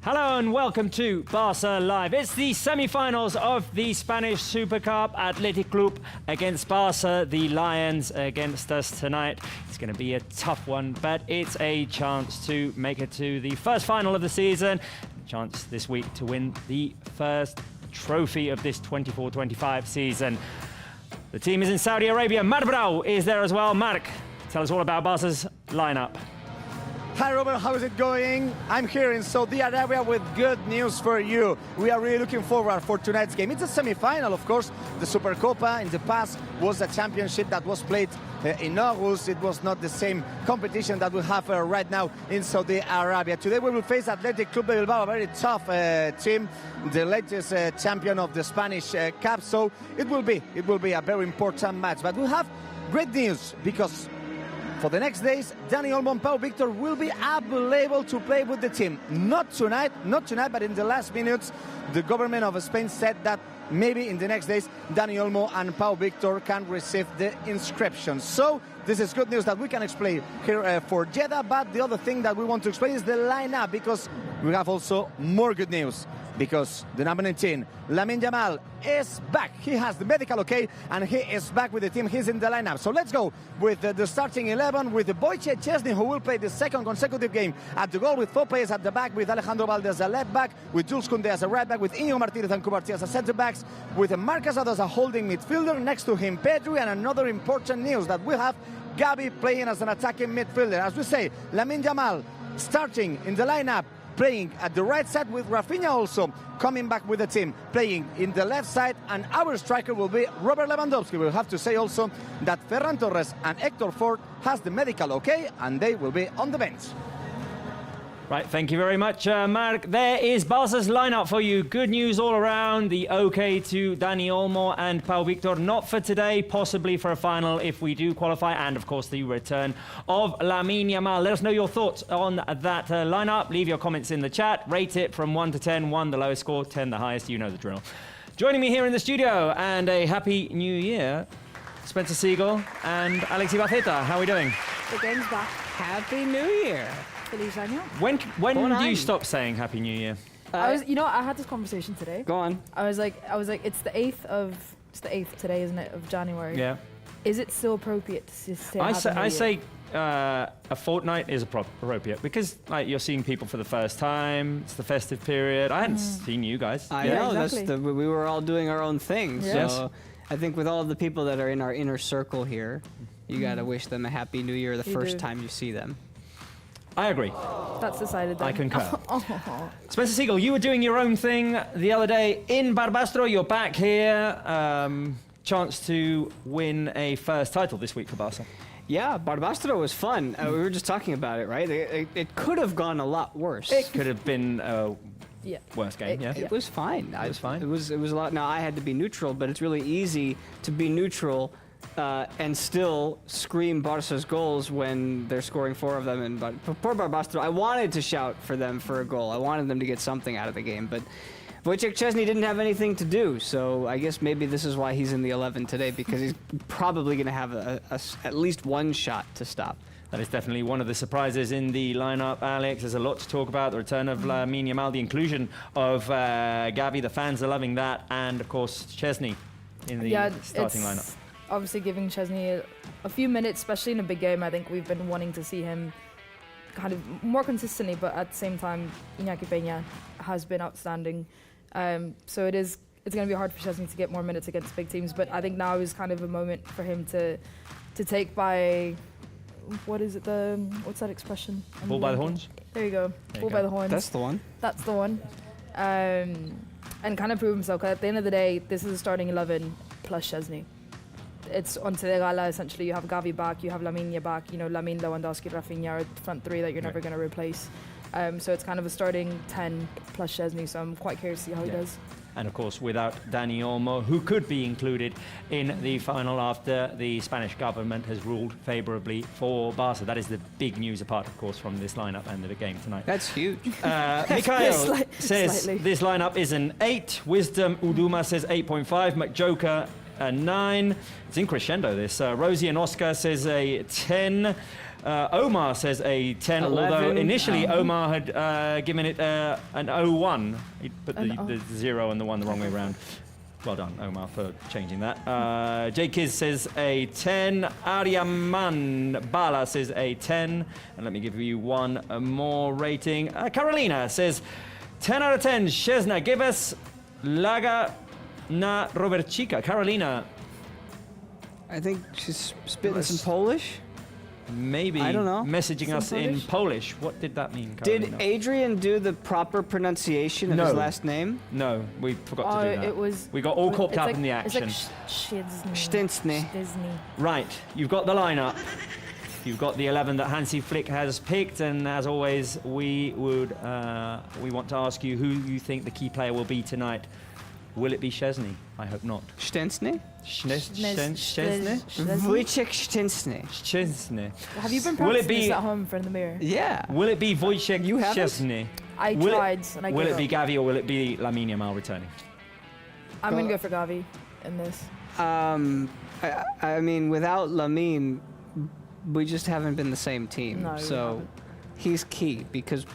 Hello and welcome to Barça Live. It's the semi-finals of the Spanish Supercup. Athletic Club against Barça, the Lions against us tonight. It's going to be a tough one, but it's a chance to make it to the first final of the season. A chance this week to win the first trophy of this 24-25 season. The team is in Saudi Arabia. Marc Brau is there as well. Marc, tell us all about Barça's lineup. Hi Robert, how is it going? I'm here in Saudi Arabia with good news for you. We are really looking forward for tonight's game. It's a semi-final, of course. The Supercup in the past was a championship that was played in August. It was not the same competition that we have right now in Saudi Arabia. Today we will face Athletic Club de Bilbao, a very tough team, the latest champion of the Spanish Cup. So it will be a very important match. But we have great news because for the next days, Dani Olmo and Pau Victor will be available to play with the team. Not tonight, but in the last minutes, the government of Spain said that maybe in the next days, Dani Olmo and Pau Victor can receive the inscription. So this is good news that we can explain here for Jeddah, but the other thing that we want to explain is the lineup, because we have also more good news. Because the number 19, Lamine Yamal, is back. He has the medical okay, and he is back with the team. He's in the lineup. So let's go with the starting 11 with Wojciech Szczesny, who will play the second consecutive game at the goal, with 4 players at the back, with Alejandro Valde as a left back, with Jules Koundé as a right back, with Íñigo Martínez and Cubarsí as a centre backs, with Marc Casado as a holding midfielder. Next to him, Pedri, and another important news that we have Gavi playing as an attacking midfielder. As we say, Lamine Yamal starting in the lineup, playing at the right side, with Rafinha also coming back with the team, playing in the left side, and our striker will be Robert Lewandowski. We'll have to say also that Ferran Torres and Héctor Ford has the medical okay, and they will be on the bench. Right, thank you very much, Marc. There is Barca's lineup for you. Good news all around. The okay to Dani Olmo and Pau Victor. Not for today, possibly for a final if we do qualify. And, of course, the return of Lamine Yamal. Let us know your thoughts on that lineup. Leave your comments in the chat. Rate it from 1 to 10. 1 the lowest score, 10 the highest. You know the drill. Joining me here in the studio, and a happy new year, Spencer Siegel and Alexi Baceta. How are we doing? The game's back. Happy New Year. Feliz año. When do you stop saying Happy New Year? I had this conversation today. Go on. I was like, it's the 8th today, isn't it, of January? Yeah. Is it still appropriate to say I say a fortnight is appropriate, because like, you're seeing people for the first time. It's the festive period. I hadn't seen you guys. I know, exactly. we were all doing our own thing. Yeah. So I think with all of the people that are in our inner circle here, you got to wish them a Happy New Year the first time you see them. I agree. That's decided then. I concur. Oh. Spencer Siegel, you were doing your own thing the other day in Barbastro. You're back here. Chance to win a first title this week for Barca. Yeah, Barbastro was fun. We were just talking about it, right? It could have gone a lot worse. It could have been a worse game. It was fine. It was fine. It was a lot. Now I had to be neutral, but it's really easy to be neutral and still scream Barca's goals when they're scoring 4 of them. And poor Barbastro, I wanted to shout for them for a goal. I wanted them to get something out of the game, but Wojciech Szczesny didn't have anything to do, so I guess maybe this is why he's in the 11 today, because he's probably going to have at least one shot to stop. That is definitely one of the surprises in the lineup, Alex. There's a lot to talk about. The return of Lamine Yamal, the inclusion of Gavi. The fans are loving that. And, of course, Szczesny in the starting lineup. Obviously giving Szczesny a few minutes, especially in a big game. I think we've been wanting to see him kind of more consistently, but at the same time, Iñaki Peña has been outstanding. So it's going to be hard for Szczesny to get more minutes against big teams, but I think now is kind of a moment for him to take by, what's that expression? Bull by the horns? There you go. Bull by the horns. That's the one. That's the one. And kind of prove himself. 'Cause at the end of the day, this is a starting 11 plus Szczesny. It's onto the gala, essentially. You have Gavi back, you have Lamine back, Lamine, Lewandowski, Rafinha are front 3 that you're never going to replace. So it's kind of a starting 10 plus Szczesny, so I'm quite curious to see how he does. And of course, without Dani Olmo, who could be included in the final after the Spanish government has ruled favourably for Barca. That is the big news, apart, of course, from this lineup and the game tonight. That's huge. Mikhail says slightly. This lineup is an 8. Wisdom Uduma says 8.5. McJoker, a 9. It's in crescendo, this. Rosie and Oscar says a 10. Omar says a 10, 11. although initially Omar had given it an 0-1. He put the 0 and the 1 the wrong way around. Well done, Omar, for changing that. J. Kiz says a 10. Aryaman Bala says a 10. And let me give you one more rating. Carolina says 10 out of 10. Szczesna, give us Laga na Robercika. Carolina. I think she's spitting some Polish. Maybe I don't know. Messaging us in Polish. What did that mean, Carolina? Did Adrian do the proper pronunciation of his last name? No, we forgot to do that. It was. We got all caught up in the action. It's like Szczęsny. Right, you've got the lineup. You've got the 11 that Hansi Flick has picked, and as always, we want to ask you who you think the key player will be tonight. Will it be Szczesny? I hope not. Szczęsny? Szczesny? Wojciech Szczęsny. Szczesny. Have you been Will it practicing be? this at home in front of the mirror? Yeah. Will it be Wojciech You haven't? Szczesny? I Will tried and I Will gave it be up. Gavi or will it be Lamine Yamal returning? I'm gonna go for Gavi in this. I mean, without Lamine, we just haven't been the same team. No, we so haven't. he's key because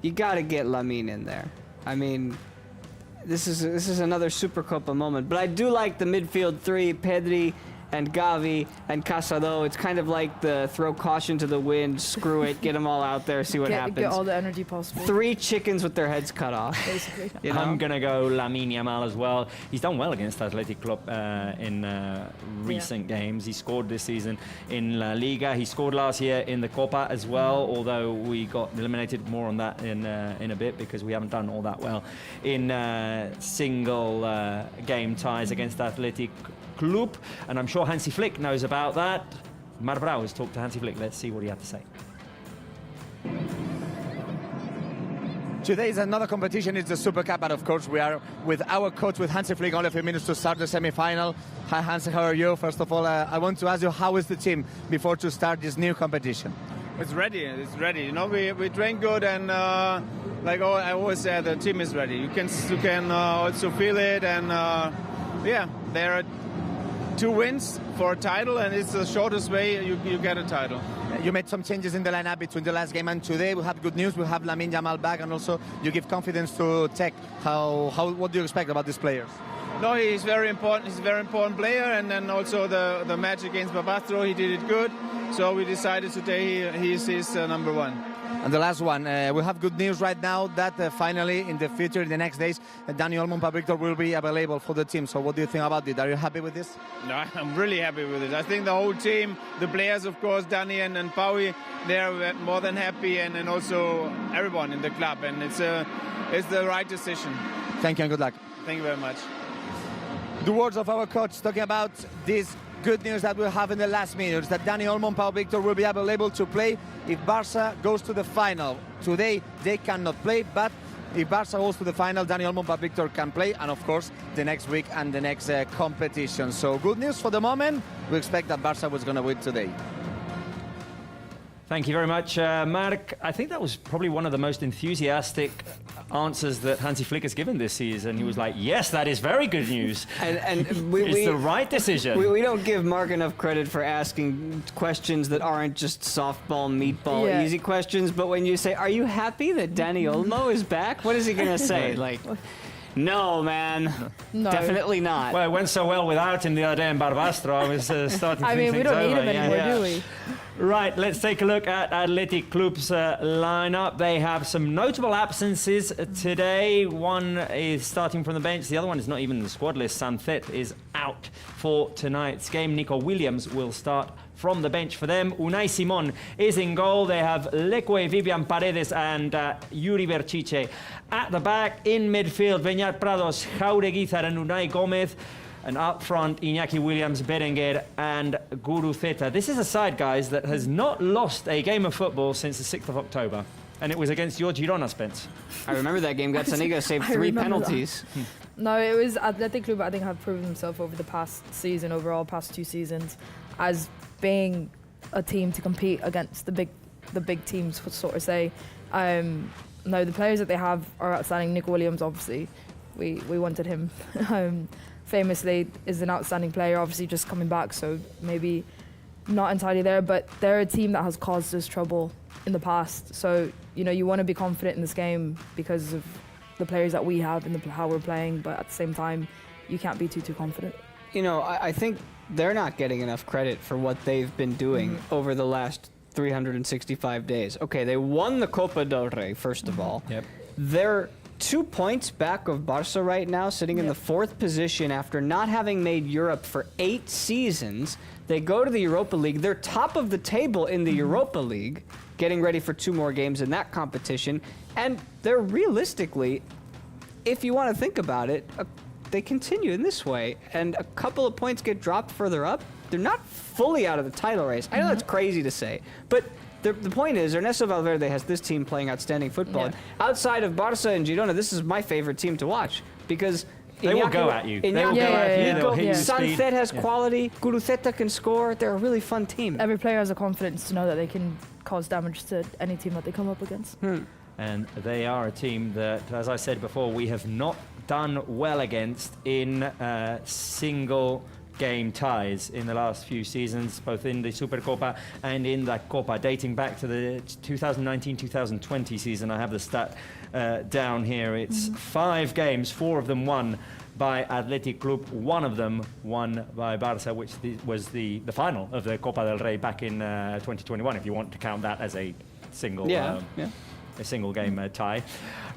you got to get Lamine in there. I mean, this is another Supercopa moment. But I do like the midfield three, Pedri and Gavi and Casado. It's kind of like the throw caution to the wind, screw it, get them all out there, see what happens. Get all the energy possible. 3 chickens with their heads cut off. Basically. You know? I'm going to go Lamine Yamal as well. He's done well against Athletic Club in recent games. He scored this season in La Liga. He scored last year in the Copa as well, although we got eliminated. More on that in a bit because we haven't done all that well in single game ties against Athletic Club. And I'm sure Hansi Flick knows about that. Mar Brau has talked to Hansi Flick. Let's see what he had to say. Today is another competition, it's the Supercup, and of course we are with our coach, with Hansi Flick, only a few minutes to start the semi-final. Hi Hansi, how are you? First of all, I want to ask you, how is the team before to start this new competition? It's ready. You know, we train good, and like I always say, the team is ready. You can also feel it, and yeah, there are 2 wins for a title, and it's the shortest way you get a title. You made some changes in the lineup between the last game and today. We have good news. We have Lamine Yamal back, and also you give confidence to Tech. What do you expect about these players? No, he's very important. He's a very important player, and then also the match against Barbastro, he did it good. So we decided today he's number 1. And the last one, we have good news right now that finally in the future, in the next days, Dani Olmo and Pau Victor will be available for the team. So what do you think about it? Are you happy with this? No, I'm really happy with it. I think the whole team, the players, of course, Dani and Paui, they're more than happy, and also everyone in the club. And it's the right decision. Thank you and good luck. Thank you very much. The words of our coach talking about this good news that we'll have in the last minutes, that Dani Olmo and Pau Victor will be available to play if Barça goes to the final. Today they cannot play, but if Barça goes to the final, Dani Olmo and Pau Victor can play, and of course the next week and the next competition. So good news for the moment. We expect that Barça was going to win today. Thank you very much, Mark. I think that was probably one of the most enthusiastic answers that Hansi Flick has given this season. He was like, yes, that is very good news. And it's the right decision. We don't give Mark enough credit for asking questions that aren't just softball, meatball, easy questions. But when you say, are you happy that Dani Olmo is back? What is he going to say? Like, no, man. No. Definitely not. Well, it went so well without him the other day in Barbastro. I was starting to I think mean, we things don't need over. him anymore, do we? Right, let's take a look at Athletic Club's lineup. They have some notable absences today. One is starting from the bench. The other one is not even in the squad list. Sancet is out for tonight's game. Nico Williams will start from the bench for them. Unai Simon is in goal. They have Leque, Vivian Paredes and Yuri Berchiche at the back. In midfield, Beñat Prados, Jaureguizar and Unai Gomez. And up front, Iñaki Williams, Berenguer and Guruceta. This is a side, guys, that has not lost a game of football since the 6th of October. And it was against your Girona, Spence. I remember that game. Gazzaniga saved 3 penalties. No, it was Athletic Club, I think, have proven themselves over the past season, overall, past 2 seasons, as being a team to compete against the big teams, sort of say. No, the players that they have are outstanding. Nick Williams, obviously, we wanted him. Famously is an outstanding player, obviously just coming back, so maybe not entirely there, but they're a team that has caused us trouble in the past. So, you want to be confident in this game because of the players that we have and how we're playing, but at the same time, you can't be too confident. I think they're not getting enough credit for what they've been doing over the last 365 days. Okay, they won the Copa del Rey, first of all. Yep. They're 2 points back of Barça right now, sitting in the 4th position after not having made Europe for 8 seasons. They go to the Europa League. They're top of the table in the Europa League, getting ready for 2 more games in that competition. And they're realistically, if you want to think about it, they continue in this way, and a couple of points get dropped further up. They're not fully out of the title race. I know that's crazy to say, but the point is, Ernesto Valverde has this team playing outstanding football. Yeah. Outside of Barça and Girona, this is my favorite team to watch because They will go at you. They will go at you. They'll hit you with speed. Sancet has quality. Guruceta can score. They're a really fun team. Every player has the confidence to know that they can cause damage to any team that they come up against. And they are a team that, as I said before, we have not done well against in single game ties in the last few seasons, both in the Supercopa and in the Copa, dating back to the 2019-2020 season. I have the stat down here. It's 5 games, 4 of them won by Athletic Club, 1 of them won by Barça, which was the final of the Copa del Rey back in 2021, if you want to count that as a single a single game tie.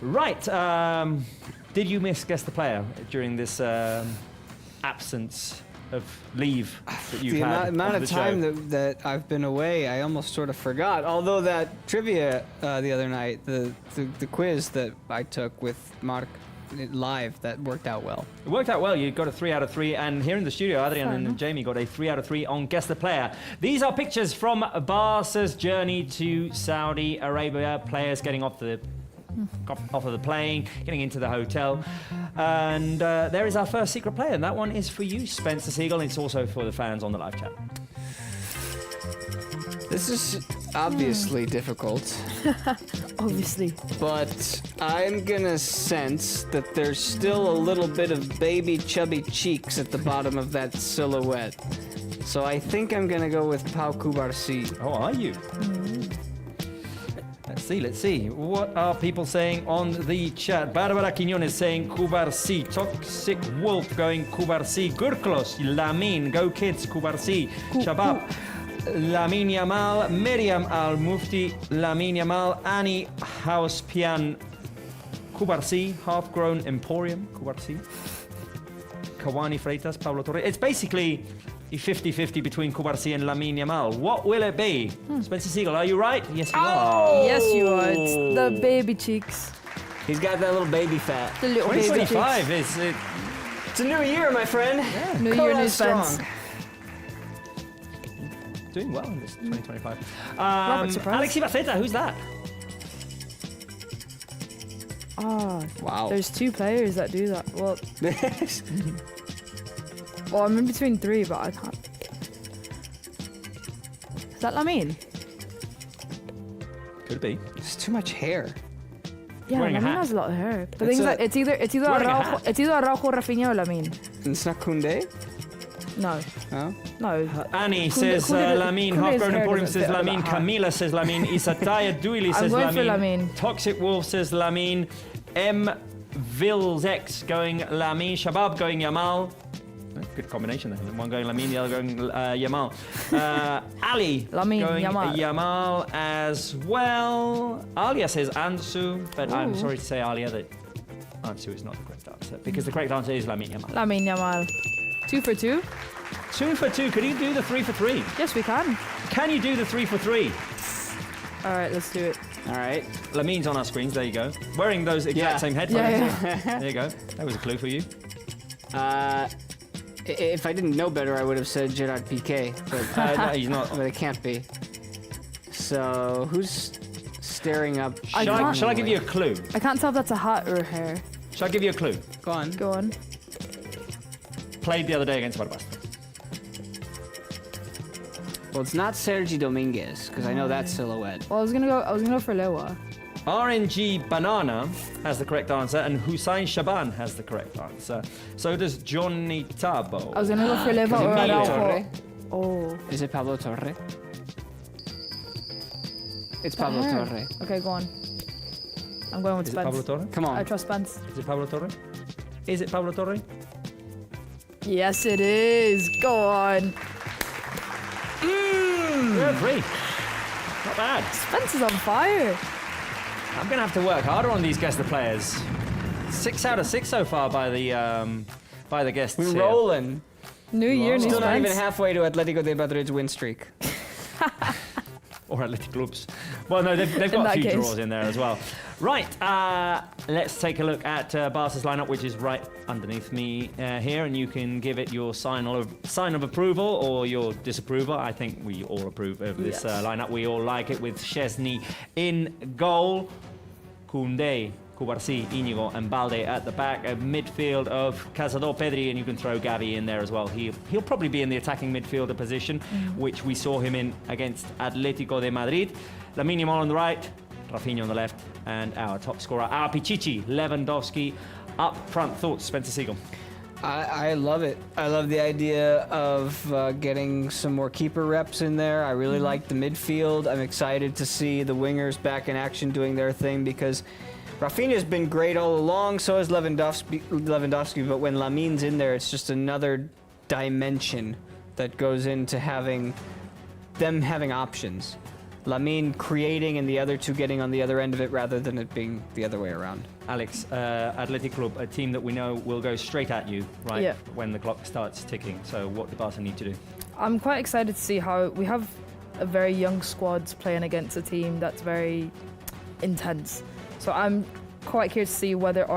Right, did you guess the player during this absence of leave that you've had? The amount of time show? that I've been away, I almost sort of forgot. Although that trivia the other night, the quiz that I took with Mark live, that worked out well. It worked out well. You got a 3 out of 3, and here in the studio, Adrian and Jamie got a 3 out of 3 on Guess the Player. These are pictures from Barca's journey to Saudi Arabia. Players getting off of the plane, getting into the hotel, and there is our first secret player, and that one is for you, Spencer Siegel, and it's also for the fans on the live chat. This is obviously difficult. Obviously. But I'm gonna sense that there's still a little bit of baby chubby cheeks at the bottom of that silhouette. So I think I'm gonna go with Pau Cubarsí. Oh, are you? Let's see. What are people saying on the chat? Barbara Quinones saying Cubarsí. Toxic Wolf going Cubarsí. Gurklos, Lamine, go kids, Cubarsí. Shabab, Lamine Yamal. Miriam Al Mufti, Lamine Yamal. Annie Hauspian, Cubarsí. Half-grown Emporium, Cubarsí. Kawani Freitas, Pablo Torres. It's basically 50-50 between Cubarsí and Lamine Yamal. What will it be? Spencer Siegel, are you right? Yes, you are. Yes, you are. It's the baby cheeks. He's got that little baby fat. The little baby cheeks. 2025 is it? It's a new year, my friend. Yeah. New year, new fans. Doing well in this 2025. Robert, surprise. Alexi Baceta, who's that? Oh, Wow. there's 2 players that do that. Well, I'm in between 3, but I can't. Is that Lamine? Could be. There's too much hair. Yeah, Wearing a Lamine hat. has a lot of hair. The It's thing is a- that it's either wearing a Araujo, hat. it's either Araujo, Rafinha, or Lamine. And it's not Koundé? No, No? no. Annie Koundé- says Koundé- Lamine. Koundé's Half-grown hair Emporium doesn't says fit over Lamine. that hat. Camila says Lamine. Isataya Duili I'm says going for Lamine. Lamine. Toxic Wolf says Lamine. M. Vilzex going Lamine. Shabab going Yamal. Good combination there. One going Lamine, the other going Yamal. Ali Lamine, going Yamal. Yamal as well. Alia says Ansu, but I'm Ooh. sorry to say, Alia, that Ansu is not the correct answer because the correct answer is Lamine Yamal. Lamine Yamal. 2 for 2? 2 for 2. Could you do the 3 for 3? Yes, we can. Can you do the 3 for 3? All right, let's do it. All right. Lamine's on our screens. There you go. Wearing those exact Yeah. same headphones. Yeah, There you go. That was a clue for you. If I didn't know better, I would have said Gerard Piqué, but, No, he's not. but it can't be. So who's staring up? I Shall can't- shall I give you a clue? I can't tell if that's a hat or hair. Shall I give you a clue? Go on. Go on. Played the other day against Barça. Well, it's not Sergi Dominguez because I know that silhouette. Well, I was gonna go for Lewa. RNG Banana has the correct answer, and Hussein Shaban has the correct answer. So does Johnny Tabo. I was gonna go for Lewa or Camilo. Araujo. Oh. Is it Pablo Torre? It's Pablo Damn. Torre. Okay, go on. I'm going with Is it Spence. Pablo Torre? Come I on. trust Spence. Is it Pablo Torre? Is it Pablo Torre? Yes, it is. Go on. Good 3. Not bad. Spence is on fire. I'm going to have to work harder on these guest players. 6 out of 6 so far by the guests We're here. rolling. New year, new Still not even Spence. halfway to Atletico de Madrid's win streak. Or Athletic clubs. Well, no, they've got a that few case. draws in there as well. Right, let's take a look at Barca's lineup, which is right underneath me here, and you can give it your sign of approval or your disapproval. I think we all approve of this Yes. lineup. We all like it, with Szczesny in goal, Koundé, Cubarsí, Íñigo and Balde at the back. A midfield of Cazador, Pedri, and you can throw Gavi in there as well. He'll probably be in the attacking midfielder position, which we saw him in against Atletico de Madrid. Lamine Yamal on the right, Rafinha on the left, and our top scorer, our Pichichi, Lewandowski, up front. Thoughts, Spencer Siegel? I love it. I love the idea of getting some more keeper reps in there. I really like the midfield. I'm excited to see the wingers back in action doing their thing, because Rafinha's been great all along, so has Lewandowski, but when Lamine's in there, it's just another dimension that goes into having options. Lamine creating and the other two getting on the other end of it, rather than it being the other way around. Alex, Athletic Club, a team that we know will go straight at you, right, Yeah. when the clock starts ticking. So what do Barca need to do? I'm quite excited to see how we have a very young squad playing against a team that's very intense. So I'm quite curious to see whether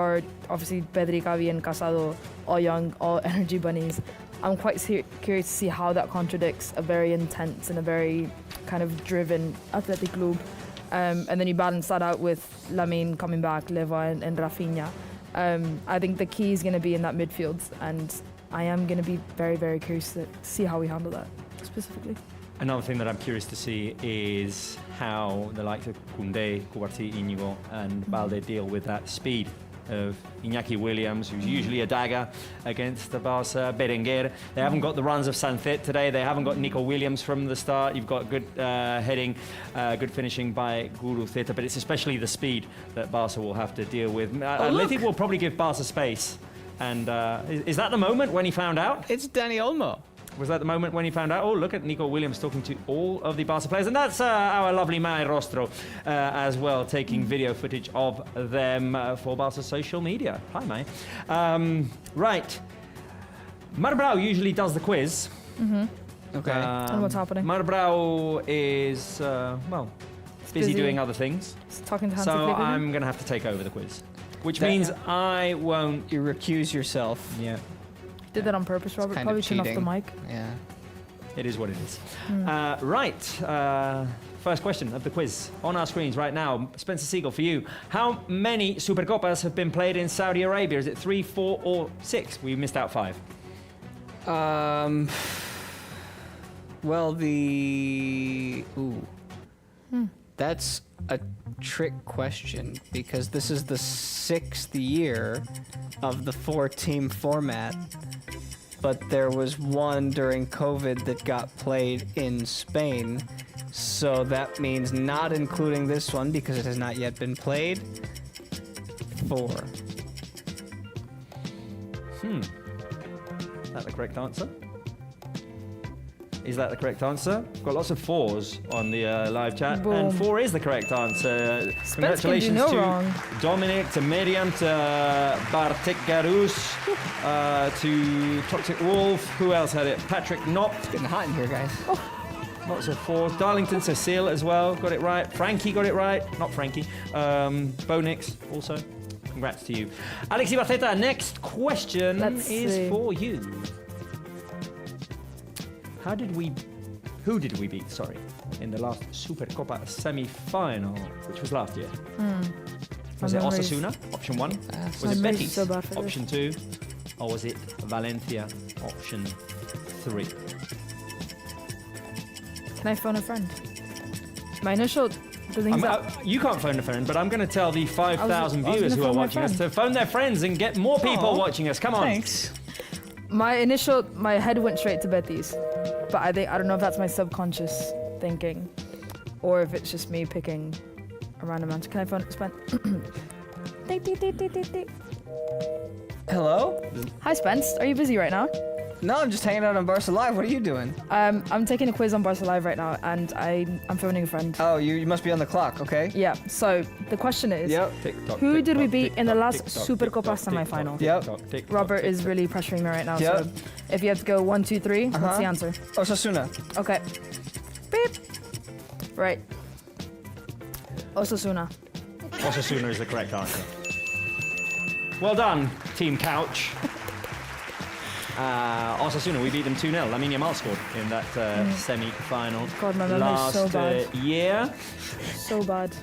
obviously Pedri, Gavi and Casado, all young, all energy bunnies. I'm quite curious to see how that contradicts a very intense and a very kind of driven Athletic Club. And then you balance that out with Lamine coming back, Leva and Rafinha. I think the key is going to be in that midfield, and I am going to be very, very curious to see how we handle that specifically. Another thing that I'm curious to see is how the likes of Koundé, Cubarsí, Íñigo and Balde deal with that speed of Iñaki Williams, who's usually a dagger against the Barca, Berenguer. They haven't got the runs of Sancet today. They haven't got Nico Williams from the start. You've got good heading, good finishing by Guruceta, but it's especially the speed that Barca will have to deal with. Athletic will probably give Barca space. And is that the moment when he found out? It's Dani Olmo. Was that the moment when he found out? Oh, look at Nico Williams talking to all of the Barca players. And that's our lovely Mai Rostro as well, taking video footage of them for Barca's social media. Hi, Mai. Right. Marbrau usually does the quiz. Okay. And what's happening? Marbrau is, busy doing other things. Just talking to Hansi So Flick. I'm going to have to take over the quiz. Which That- means I won't... You recuse yourself. Yeah. Did that on purpose, Robert. kind Probably of turn off the cheating. mic. Yeah. It is what it is. Right. First question of the quiz on our screens right now. Spencer Siegel, for you. How many Supercopas have been played in Saudi Arabia? Is it 3, 4, or 6? We missed out 5. Well, that's a trick question, because this is the 6th year of the 4-team format, but there was one during COVID that got played in Spain, so that means not including this one because it has not yet been played. 4. Is that the correct answer? Is that the correct answer? Got lots of 4s on the live chat, Boom. and 4 is the correct answer. Spence Congratulations can do no to wrong. Dominic, to Miriam, to Bartek Garus, to Toxic Wolf. Who else had it? Patrick Knop. It's getting hot in here, guys. Lots of 4s. Darlington Cecile as well. Got it right. Frankie got it right. Not Frankie. Bonix also. Congrats to you. Alex Ibaceta, next question Let's is see. for you. Who did we beat, sorry, in the last Supercopa semi-final, which was last year? Was My it memory's- Osasuna, option 1? Was my it memory's Betis, so bad for this. option 2? Or was it Valencia, option 3? Can I phone a friend? My initial... The things that... You can't phone a friend, but I'm going to tell the 5,000 I was viewers gonna who are phone my watching us friend. to phone their friends and get more people Aw, watching us. Come on. Thanks. My head went straight to Betis. but I don't know if that's my subconscious thinking, or if it's just me picking a random answer. Can I phone Spence? Hello? Hi Spence, are you busy right now? No, I'm just hanging out on Barca Live. What are you doing? I'm taking a quiz on Barca Live right now, and I'm phoning a friend. Oh, you must be on the clock, okay? Yeah, so the question is, Yep. who did we beat in the last Supercopa semi-final? Yep. Robert is really pressuring me right now, Yep. so if you have to go 1, 2, 3, what's the answer? Osasuna. Okay. Beep. Right. Osasuna. Osasuna is the correct answer. Well done, Team Couch. Osasuna, we beat them 2-0. Lamine Yamal scored in that semi-final God, my memory's last so bad. year. So bad.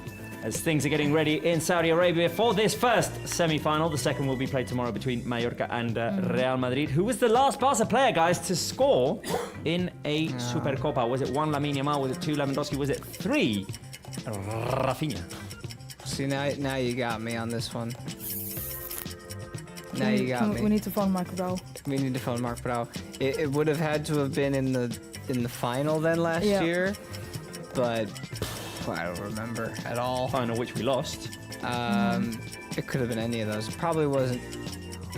As things are getting ready in Saudi Arabia for this first semi-final. The second will be played tomorrow between Mallorca and Real Madrid. Who was the last Barca player, guys, to score in a Supercopa? Was it 1 Lamine Yamal? Was it 2 Lewandowski? Was it 3 Rafinha? See, now you got me on this one. Now you got me. We need to phone Mark Brow. We need to phone Mark Brow. It would have had to have been in the final then last year, but I don't remember at all. Final which we lost. It could have been any of those. It probably wasn't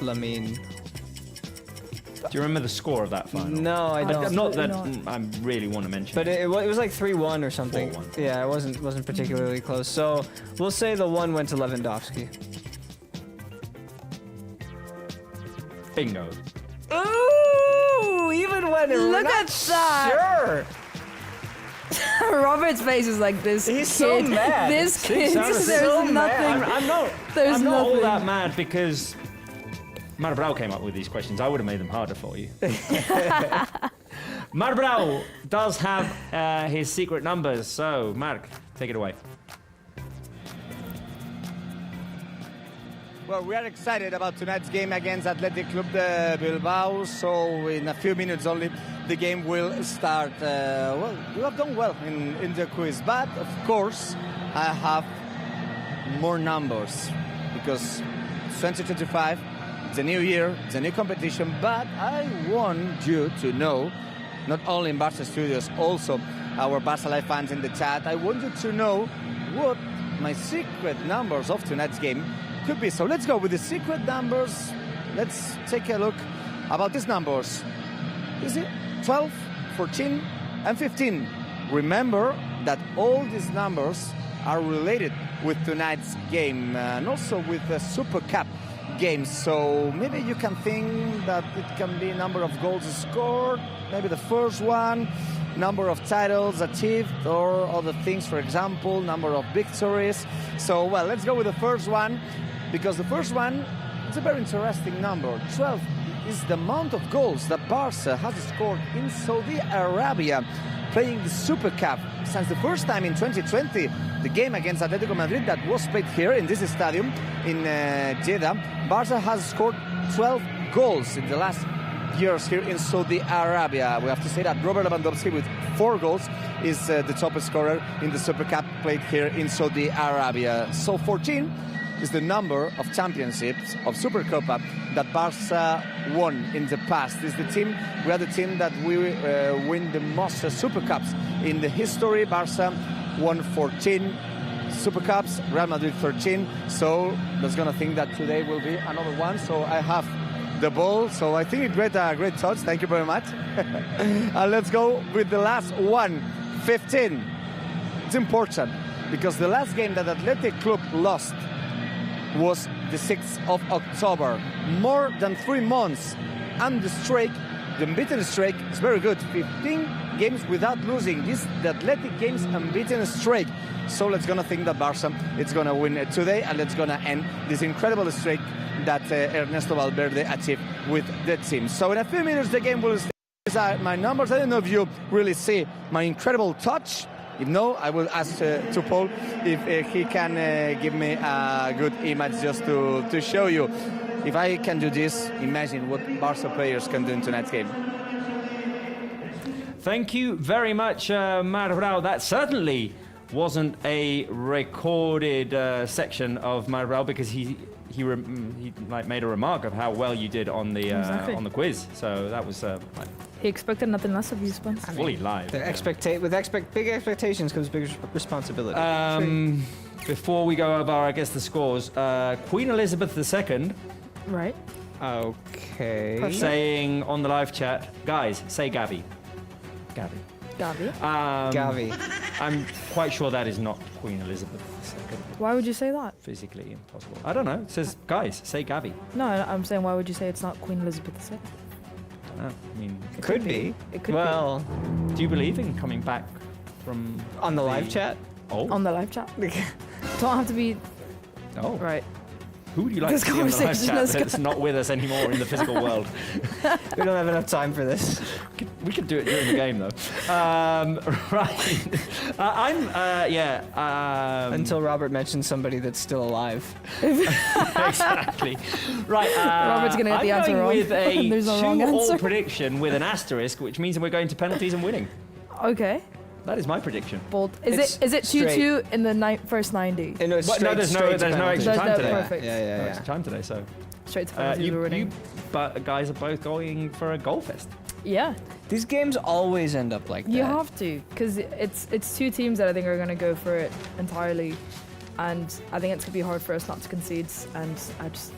Lamine. Do you remember the score of that final? No, I don't. Not that not. I really want to mention But it was like 3-1 or something. 4-1. Yeah, it wasn't particularly close. So we'll say the one went to Lewandowski. Bingo. Ooh, even when Look at that. Sure. Robert's face is like this. He's kid. so mad. This See, kid. Sarah's There's so nothing. mad. I'm not. There's I'm not all nothing. that mad because Mar Brau came up with these questions. I would have made them harder for you. Mar Brau does have his secret numbers. So, Mark, take it away. Well, we are excited about tonight's game against Athletic Club de Bilbao. So in a few minutes only, the game will start. Well, you have done well in the quiz, but of course, I have more numbers because 2025, it's a new year, it's a new competition. But I want you to know, not only in Barça Studios, also our Barça Live fans in the chat, I want you to know what my secret numbers of tonight's game could be. So let's go with the secret numbers. Let's take a look about these numbers. Is it 12, 14, and 15? Remember that all these numbers are related with tonight's game and also with the Supercup games. So maybe you can think that it can be number of goals scored, maybe the first one, number of titles achieved, or other things, for example, number of victories. So, well, let's go with the first one, because the first one is a very interesting number. 12 is the amount of goals that Barça has scored in Saudi Arabia playing the Super Cup. Since the first time in 2020, the game against Atletico Madrid that was played here in this stadium in Jeddah, Barça has scored 12 goals in the last years here in Saudi Arabia. We have to say that Robert Lewandowski with 4 goals is the top scorer in the Super Cup played here in Saudi Arabia. So 14 is the number of championships of Supercopa that Barça won in the past. We are the team that we win the most Super Cups in the history. Barça won 14 Super Cups, Real Madrid 13. So that's gonna think that today will be another one. So I have the ball. So I think it's great touch. Thank you very much. And let's go with the last one, 15. It's important because the last game that Athletic Club lost was the 6th of October. More than 3 months, and the unbeaten streak is very good. 15 games without losing. This the Athletic games unbeaten streak. So let's gonna think that Barça is gonna win today, and let's gonna end this incredible streak that Ernesto Valverde achieved with the team. So in a few minutes the game will start. These are my numbers. I don't know if you really see my incredible touch. If no, I will ask to Paul if he can give me a good image just to show you. If I can do this, imagine what Barca players can do in tonight's game. Thank you very much, Mar Brau. That certainly wasn't a recorded section of my rel because he like made a remark of how well you did on the Exactly. on the quiz. So that was like He expected nothing less of you, Spence. fully live. Big expectations comes big responsibility. Before we go over, I guess, the scores, Queen Elizabeth II Right. Okay. Perfect. saying on the live chat, guys, say Gavi. Gavi. Gavi. Gavi. I'm quite sure that is not Queen Elizabeth II. Why would you say that? Physically impossible. I don't know. It says, guys, say Gavi. No, I'm saying why would you say it's not Queen Elizabeth II? I don't know. I mean, Could be. It could Well, do you believe in coming back from on the live chat. Oh, be. On the live chat. Don't have to be oh. right. Who would you like This to see on the live conversation chat is that's not with us anymore in the physical world? We don't have enough time for this. We could do it during the game, though. Right. Until Robert mentions somebody that's still alive. Exactly. Right. Robert's gonna get the I'm answer going wrong. with a There's no wrong 2-all answer. prediction with an asterisk, which means that we're going to penalties and winning. Okay. That is my prediction. Bold. It's Is it straight. 2-2 in the first 90? No, it's But no, there's no extra There's time no today. perfect. Yeah. No extra time today, so Straight to penalties. We're winning. guys are both going for a goal fest. Yeah. These games always end up like that. You have to, because it's two teams that I think are going to go for it entirely, and I think it's going to be hard for us not to concede. And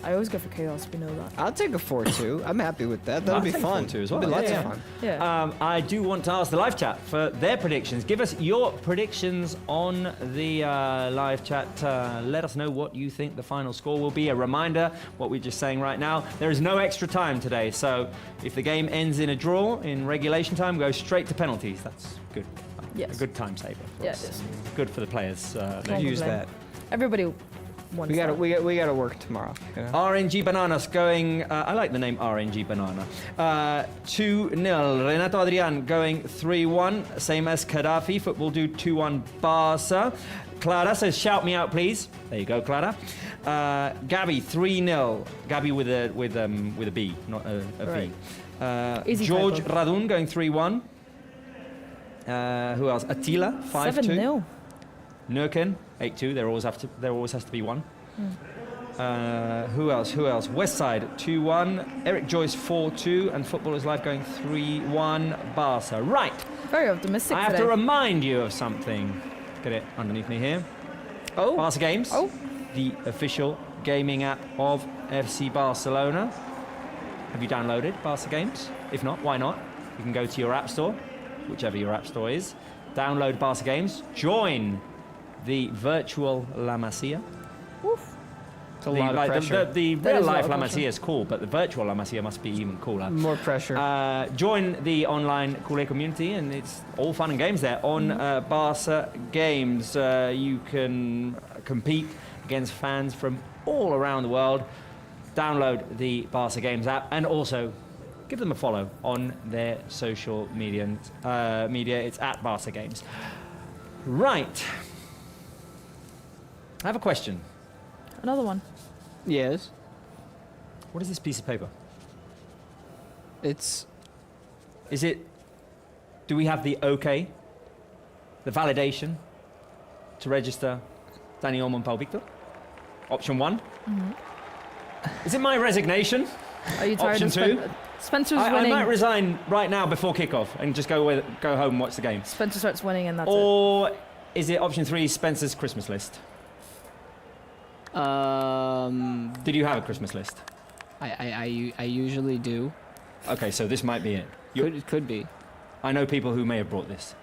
I always go for chaos. We know that. I'll take a 4-2. I'm happy with that. That'll be take a fun 4-2 as It'll well. be lots Yeah, of yeah. fun. Yeah. I do want to ask the live chat for their predictions. Give us your predictions on the live chat. Let us know what you think the final score will be. A reminder, what we're just saying right now, there is no extra time today. So if the game ends in a draw in regulation time, go straight to penalties. That's good. Yes. A good time saver. For Yeah, us. it is. Good for the players. Can't Use complain. that. Everybody wants We that. gotta work tomorrow. You know? RNG Bananas going, I like the name RNG Banana. 2-0. Renato Adrian going 3-1, same as Gaddafi. Football Dude 2-1 Barça. Clara says, shout me out, please. There you go, Clara. Gavi 3-0. Gavi with a B, not a Right. V. Easy George typo. Radun going 3-1. Who else? Attila 5-2. 7-0. Nurken 8-2. There always has to be one. Who else? Westside 2-1. Eric Joyce 4-2, and Footballers Life going 3-1 Barca. Right. Very optimistic I have today. to remind you of something. Get it underneath me here. Oh, Barca Games. Oh. The official gaming app of FC Barcelona. Have you downloaded Barca Games? If not, why not? You can go to your app store, whichever your app store is. Download Barca Games. Join the virtual La Masia. it's a lot of pressure. The That real is a lot life of La pressure. Masia is cool, but the virtual La Masia must be even cooler. More pressure. Join the online Culé community, and it's all fun and games there on Barca Games. You can compete against fans from all around the world. Download the Barca Games app, and also give them a follow on their social media. It's at Barca Games. Right. I have a question. Another one. Yes. What is this piece of paper? It's Is it, do we have the okay, the validation to register Dani Olmo and Paul Victor? Option 1. Is it my resignation? Are you tired Option of two. Spencer's I winning. might resign right now before kickoff and just go home and watch the game. Spencer starts winning, and that's it. Or is it option 3, Spencer's Christmas list? Did you have a Christmas list? I usually do. Okay, so this might be it. Could be. I know people who may have brought this.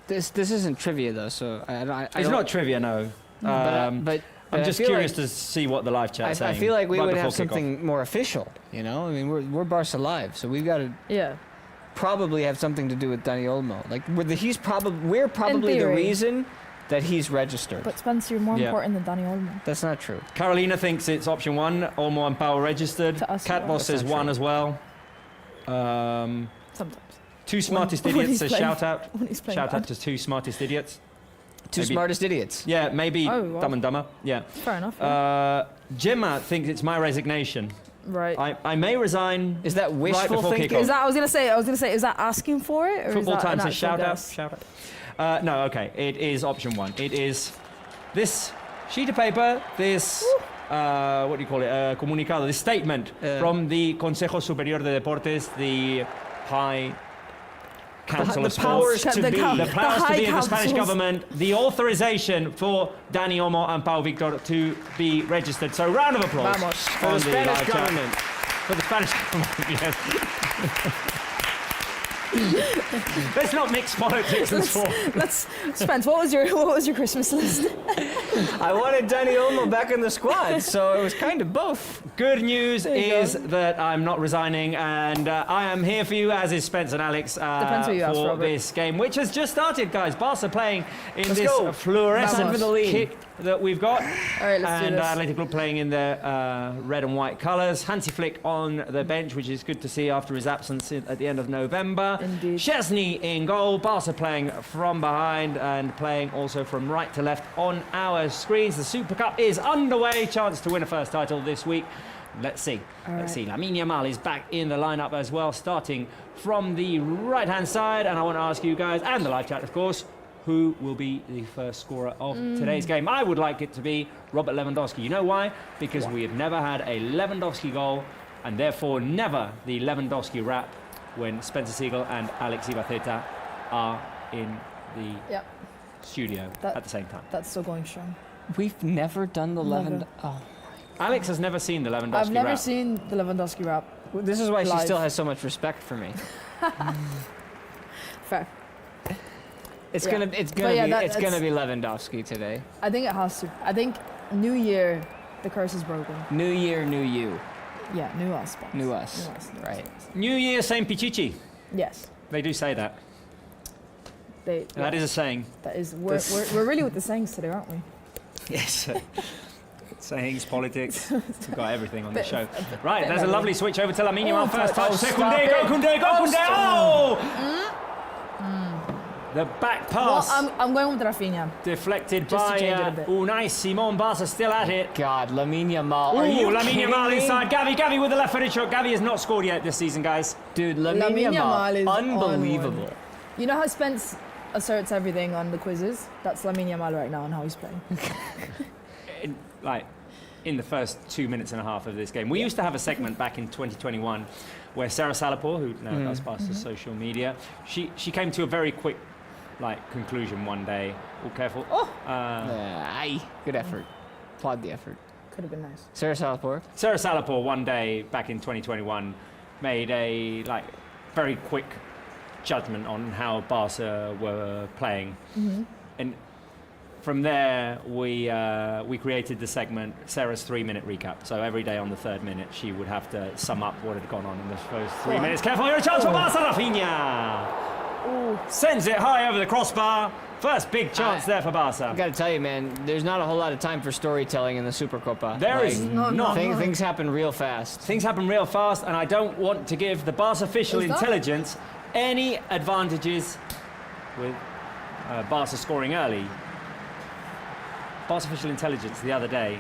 This isn't trivia though, so I It's don't, not trivia, no. but I'm I just feel curious like- to see what the live chat's I saying. feel like we right would before have kickoff. something more official. You know, I mean, we're Barca Live, so we've got to Yeah. probably have something to do with Dani Olmo. Like we're probably the theory. reason that he's registered. But Spencer, you're more Yeah. important than Dani Olmo. That's not true. Carolina thinks it's option 1, Olmo and Powell registered. To us, Catboss yeah. says That's not 1 true. as well. Sometimes. Two smartest when idiots he's says playing- shout out. When he's playing Shout bad. out to two smartest idiots. Two Maybe- smartest idiots. Yeah, maybe Oh, wow. Dumb and Dumber. Yeah. Fair enough. Yeah. Gemma thinks it's my resignation. Right. I may resign. Is that wishful before thinking? kickoff. Is that I was gonna say is that asking for it or Football is that Time an says actual shout out. guess? Shout out. No, okay. It is option 1. It is this sheet of paper, this, what do you call it, comunicado, this statement from the Consejo Superior de Deportes, the High Council the of powers Sports. to be. The powers to High be of the Spanish Councils. government, the authorization for Dani Olmo and Pau Victor to be registered. So round of applause Vamos. For on the Spanish live chat. government. For the Spanish government, yes. Let's not mix politics and sport. Let's Spence, what was your Christmas list? I wanted Dani Olmo back in the squad, so it was kind of both. Good news There you is go. that I'm not resigning, and I am here for you, as is Spence and Alex, Depends who you ask, for Robert. this game, which has just started, guys. Barca playing in Let's this go. fluorescent Vamos. For the lead. kit that we've got. All right, let's do And this. Athletic Club playing in their red and white colours. Hansi Flick on the bench, which is good to see after his absence at the end of November. Indeed. Chesney in goal. Barca playing from behind and playing also from right to left on our screens. The Super Cup is underway. Chance to win a first title this week. Let's see. Let's see. Lamine Yamal is back in the lineup as well, starting from the right-hand side. And I want to ask you guys, and the live chat, of course, who will be the first scorer of today's game? I would like it to be Robert Lewandowski. You know why? Because we have never had a Lewandowski goal, and therefore never the Lewandowski rap when Spencer Siegel and Alex Ibaceta are in the Yep, studio That- at the same time. that's still going strong. We've never done the Never. Lewandowski. Oh. Alex has never seen the Lewandowski I've never rap. seen the Lewandowski rap. This is why she Live. still has so much respect for me. Fair. It's Yeah. gonna But yeah, it's gonna that's- be Lewandowski today. I think it has to. I think New Year, the curse is broken. New year, new you, Yeah, new us. Spence. new us. New us. Right. New Year, same Pichichi. Yes. They do say that. That is a saying. That is. We're really with the sayings today, aren't we? Yes. Sayings, politics. We've got everything on the Bit- show. a bit- Right, bit there's a of lovely switch over to Lamine Yamal. First touch. Oh, Second stop day. it. Go Koundé. Go Oh, Koundé. stop. Oh! The back Well, pass I'm going with Rafinha. deflected just to by change it a bit. Unai Simon. Barca still at it. God, Lamine Yamal. Ooh, Are you Lamine kidding Yamal me? inside. Gavi with the left-footed shot. Gavi has not scored yet this season, guys. Dude, Lamine Lamine Yamal, Yamal is on unbelievable. one. You know how Spence asserts everything on the quizzes? That's Lamine Yamal right now and how he's playing. In the first 2 minutes and a half of this game. We used to have a segment back in 2021 where Sarah Salapur, who now does Barca's social media, she came to a very quick conclusion one day. Oh, careful. Aye, good effort. Applaud the effort. Could have been nice. Sarah Salapur. Sarah Salapur one day back in 2021 made a very quick judgment on how Barca were playing. And from there, we created the segment Sarah's 3-minute recap. So every day on the 3rd minute, she would have to sum up what had gone on in the first 3 minutes. Careful, here a chance for Barca. Rafinha sends it high over the crossbar. First big chance there for I Barca. gotta tell you, man, there's not a whole lot of time for storytelling in the Supercopa. There is No, not. Things happen real fast. Things happen real fast, and I don't want to give the Barca official Is that- intelligence any advantages with Barca scoring early. Barca official intelligence the other day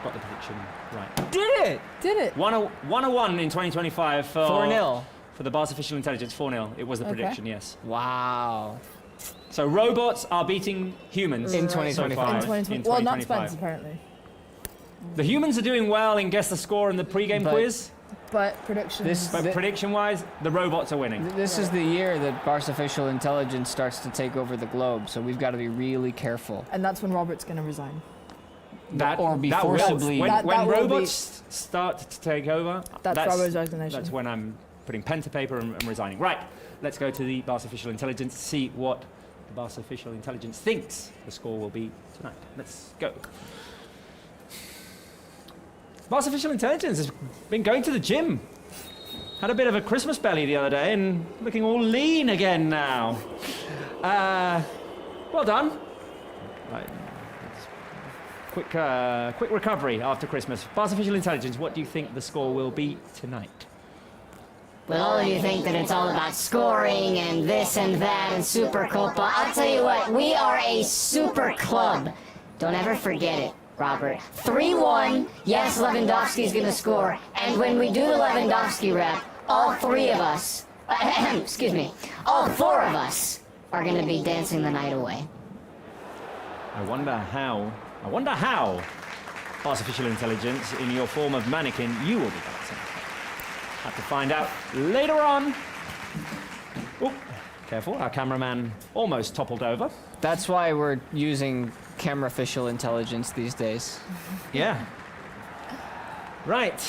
got the prediction right. Did it? Did it? 101 in 2025 for 4-0. for the Barca official intelligence. 4-0. It was the Okay. prediction, yes. Wow. So robots are beating humans In so 2025. far In 2020. in Well, not 2025. Spence apparently. The humans are doing well in guess the score in the pre-game But- quiz, But predictions. This- but prediction-wise, the robots are winning. This is the year that Barca official intelligence starts to take over the globe, so we've got to be really careful. and that's when Robert's going to resign. Or be that will. forcibly- When, That- when that will be- robots start to take over, That's Robert's resignation. That's when I'm putting pen to paper and resigning. Right, let's go to the Barca official intelligence, see what the Barca official intelligence thinks the score will be tonight. Let's go. Barca official intelligence has been going to the gym. Had a bit of a Christmas belly the other day and looking all lean again now. Well done. Right. Quick recovery after Christmas. Barca official intelligence, what do you think the score will be tonight? Well, you think that it's all about scoring and this and that and Supercopa. I'll tell you what, we are a super club. Don't ever forget it. Robert. 3-1. Yes, Lewandowski's gonna score. And when we do the Lewandowski rep, all three of us, excuse me, all four of us are gonna be dancing the night away. I wonder how, artificial intelligence, in your form of mannequin, you will be dancing. Have to find out later on. Oh, careful, our cameraman almost toppled over. That's why we're using camera official intelligence these days. Yeah. Right.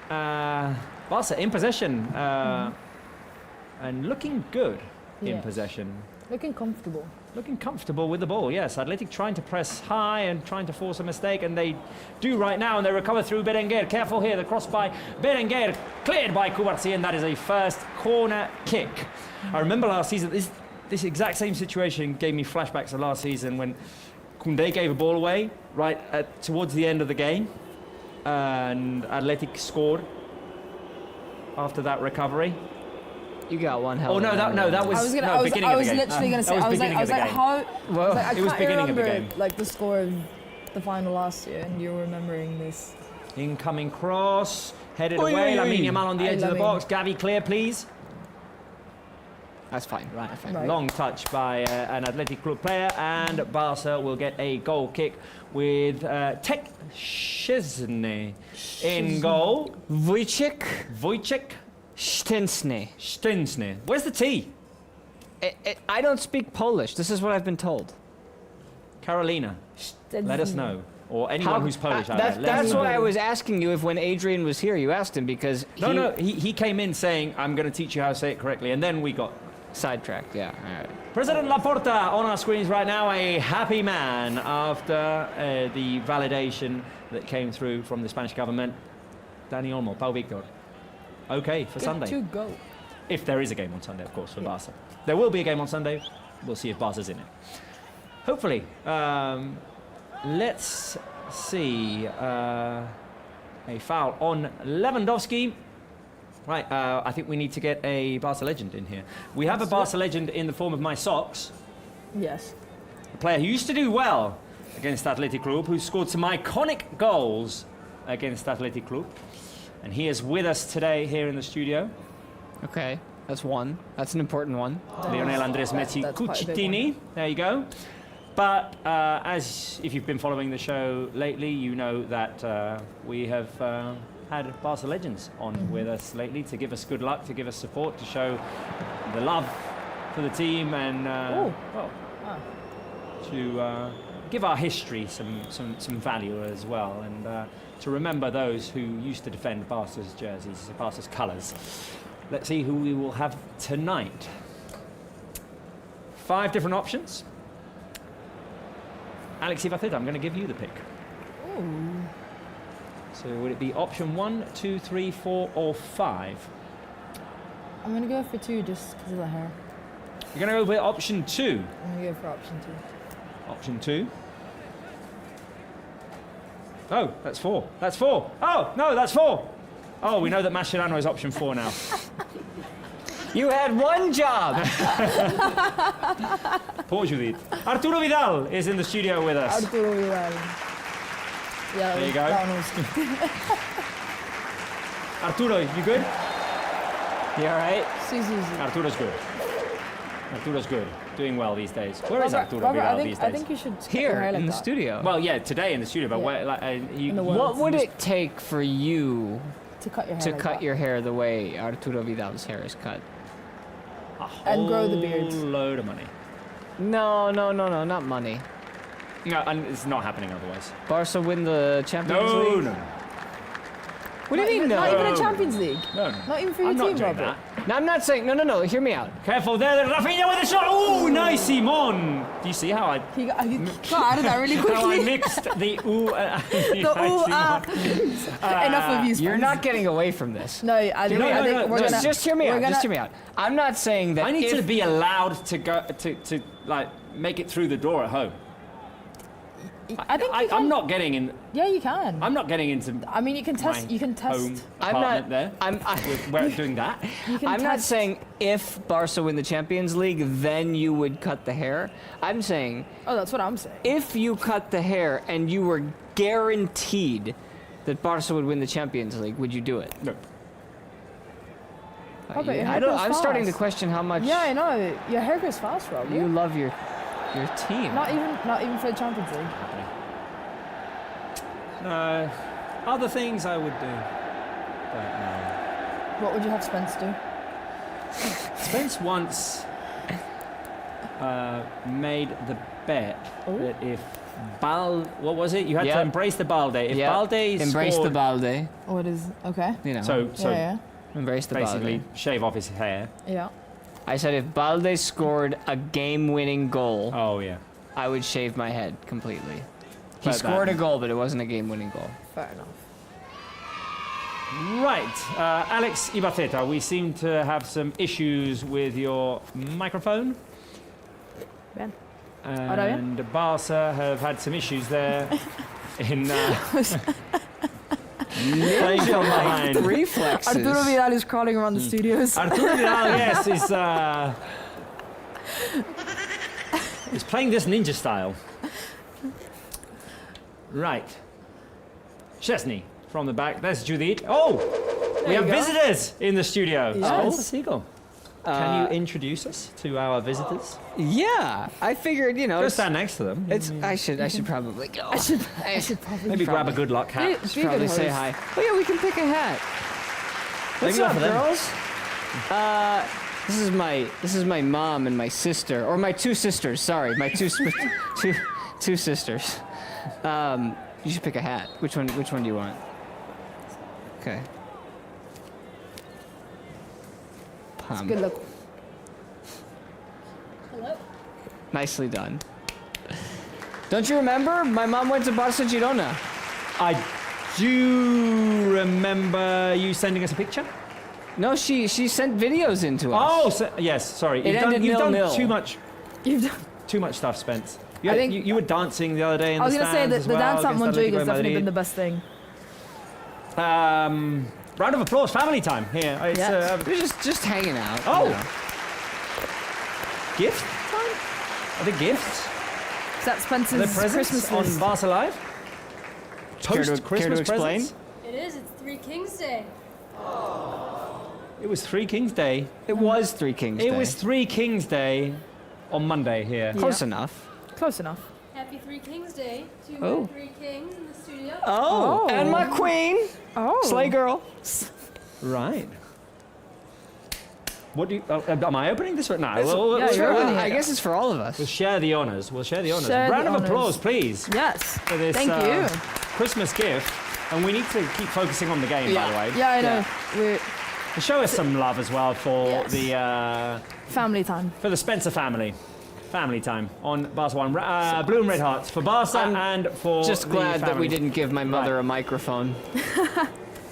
Barca in possession. And looking good in Yes. possession. Looking comfortable. Looking comfortable with the ball, yes. Athletic trying to press high and trying to force a mistake, and they do right now, and they recover through Berenguer. Careful here, the cross by Berenguer, cleared by Kubarsi, and that is a first corner kick. I remember last season, this exact same situation gave me flashbacks of last season when Koundé gave a ball away right towards the end of the game, and Athletic scored after that recovery. You got one hell. Oh of a no, that was I was gonna. no, I was, beginning I of was the game. literally gonna say. That I was like, beginning of the game. how? Well, I was like, I it was can't beginning of the remember game. like the score of the final last year, and you're remembering this. Incoming cross, headed Oi, away. oi, oi. Lamine Yamal on the Aye, edge of the Lamine. box. Gavi clear, please. That's fine. Right, Right. long touch by an Athletic Club player, and Barca will get a goal kick with Tek Szczesny in goal. Wojciech Wojciech Szczęsny. Szczęsny. Where's the T? I don't speak Polish. This is what I've been told. Carolina, let us know. Or anyone who's Polish out there. let us That's know. what I was asking you if when Adrian was here, you asked him because He came in saying, I'm going to teach you how to say it correctly, and then we got sidetracked. Yeah. All right. President Laporta on our screens right now, a happy man after the validation that came through from the Spanish government. Dani Olmo, Pau Victor. Okay for Sunday. To go. If there is a game on Sunday, of course, for Barca. There will be a game on Sunday. We'll see if Barca's in it. Hopefully. Let's see. A foul on Lewandowski. Right, I think we need to get a Barca legend in here. We have a Barca legend in the form of my socks. Yes. A player who used to do well against Athletic Club, who scored some iconic goals against Athletic Club. And he is with us today here in the studio. Okay. That's one. That's an important one. Lionel Andres Messi that's quite a big Cucitini. There you go. But as if you've been following the show lately, you know that we have had Barca legends on with us lately to give us good luck, to give us support, to show the love for the team, and to give our history some value as well, and to remember those who used to defend Barca's jerseys, Barca's colours. Let's see who we will have tonight. 5 different options. Alex Ibaceta, I'm going to give you the pick. Ooh. So would it be option 1, 2, 3, 4, or 5? I'm gonna go for 2 just because of the hair. You're going to go with option 2. I'm gonna go for option 2. Option 2. Oh, that's 4. That's 4. Oh, no, that's 4. Oh, we know that Mascherano is option 4 now. You had one job. Poor Judith. Arturo Vidal is in the studio with us. Arturo Vidal. Yeah, There you go. that one was good. Arturo, you good? You all right? Si. Arturo's good. Arturo's good. Doing well these days. Where is Arturo Robert, Vidal I think, these days? I think you should cut your Here hair like in the that. studio. Well, yeah, today in the studio, but Yeah. where, like, In the world. What would it take for you To cut your hair to like cut that. your hair the way Arturo Vidal's hair is cut? And grow the beard. whole load of money. No, not money. No, and it's not happening otherwise. Barca win the Champions No, League? no. What do you mean, no? Not even a Champions League. No, no. Not even for your I'm team, not doing Robert. that. No, I'm not saying, no, hear me out. Careful there, Rafinha with a shot. Oh, nice, Simon. Do you see how I He got out of that really how I quickly. mixed the ooh and the Enough of you. You're Spurs. not getting away from this. No, I think, No, I think no, we're Just, gonna. just hear me we're out. gonna- Just hear me out. I'm not saying that I need if, to be allowed to go to like make it through the door at home. I think you can. I'm not getting in. Yeah, you can. I'm not getting into. I mean, you can test. You can test. Home I'm apartment not- there. We're doing that. You can I'm not test- saying if Barca win the Champions League, then you would cut the hair. I'm saying Oh, that's what I'm saying. if you cut the hair and you were guaranteed that Barca would win the Champions League, would you do it? No. Oh, but your hair I don't. grows I'm starting to fast. question how much Yeah, I know. Your hair grows fast, Rob. you love your team. Not even for the Champions League. No. Other things I would do. But no. What would you have Spence do? Spence once made the bet Oh. that if what was it? You had to Yep. embrace the Balde. If Yep. Balde Embrace the scored, Balde. What is okay? You know. so Yeah, embrace the basically Balde. shave off his hair. yeah. I said if Balde scored a game-winning goal, Oh yeah. I would shave my head completely. He But scored that- a goal, but it wasn't a game-winning goal. Fair enough. Right, Alex Ibaceta, we seem to have some issues with your microphone. Ben. And Barca have had some issues there in playing from behind. Reflexes. Arturo Vidal is crawling around the studios. Arturo Vidal, yes, is playing this ninja style. Right. Chesney from the back. There's Judith. Oh, we have you go. visitors in the studio. Yes. Oh, Seagull. Can you introduce us to our visitors? Yeah, I figured, you know, Go stand next to them. I should probably go. I should probably. Maybe grab a good luck hat. Be a good Probably say host. hi. Oh yeah, we can pick a hat. What's Maybe up, for them. girls? This is my mom and my sister, or my two sisters. Sorry, my two sisters. You should pick a hat. Which one do you want? Okay. Good luck. Nicely done. Don't you remember? My mom went to Barça Girona. I do remember you sending us a picture. No, she sent videos into us. Oh, so, yes. Sorry, It ended you've done 0-0. too much stuff, Spence. I think- you were dancing the other day in I was the gonna say stands that as the well dance at against Montjuic Atletico has definitely been Madrid. the best thing. Round of applause, family time here. It's, Yes. We're just hanging out. you Oh. know. gift time? Are they gifts? Is that Are Spencer's they presents Christmas on list? Barca Live? Care to Post-Christmas explain? presents? It is. It's Three Kings Day. It was Three Kings Day. It was Three Kings Day. It was Three Kings Day on Monday here. close enough. Close enough. Happy Three Kings Day to Oh. my three kings in the studio. Oh, and my queen, Oh. Slay Girl. Right. What do you? Am I opening this right now? Yeah, you're opening it. I guess it's for all of us. We'll share the honours. Share Round the of honours. applause, please, Yes. for this Thank you. Christmas gift. And we need to keep focusing on the game, by the way. Yeah, I know. We're Show us some love as well for Yes. the family time. for the Spencer family. Family time on Barca 1. Blue and red hearts for Barca I'm and for Just the glad that we family. didn't give my mother a microphone.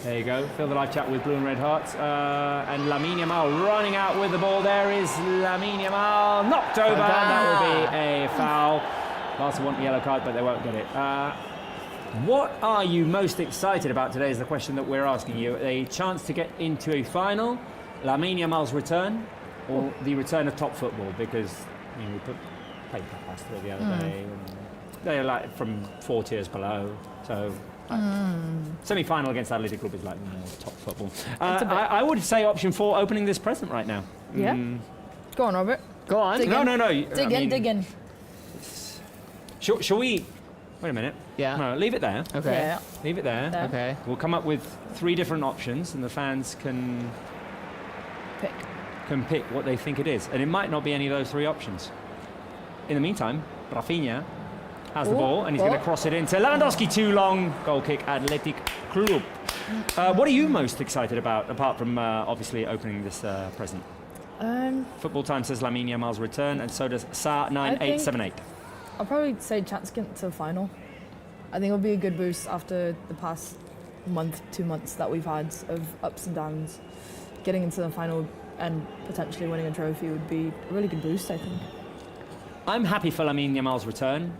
There you go. Fill the live chat with blue and red hearts. And Lamine Yamal running out with the ball. There is Lamine Yamal knocked over. That will be a foul. Barca want the yellow card, but they won't get it. What are you most excited about today is the question that we're asking you. A chance to get into a final, Lamine Yamal's return, or the return of top football? Because we played past through the other day. And they're like from 4 tiers below. So semi-final against Athletic Club is like top football. I would say option 4, opening this present right now. Yeah. Go on, Robert. Go on. Dig No. Dig in. Shall we? Wait a minute. Yeah. No, leave it there. Okay. Yeah. Leave it there. There. Okay. We'll come up with 3 different options, and the fans can Pick. pick what they think it is, and it might not be any of those 3 options. In the meantime, Rafinha has the Oh, ball, and he's going to cross it into Lewandowski. Too long. Goal kick. Athletic Club. What are you most excited about, apart from obviously opening this present? Football Time says Lamine Yamal's return, and so does Sa9878. I'll probably say chance to get to the final. I think it'll be a good boost after the past month, 2 months that we've had of ups and downs. Getting into the final and potentially winning a trophy would be a really good boost, I think. I'm happy for Lamine Yamal's return.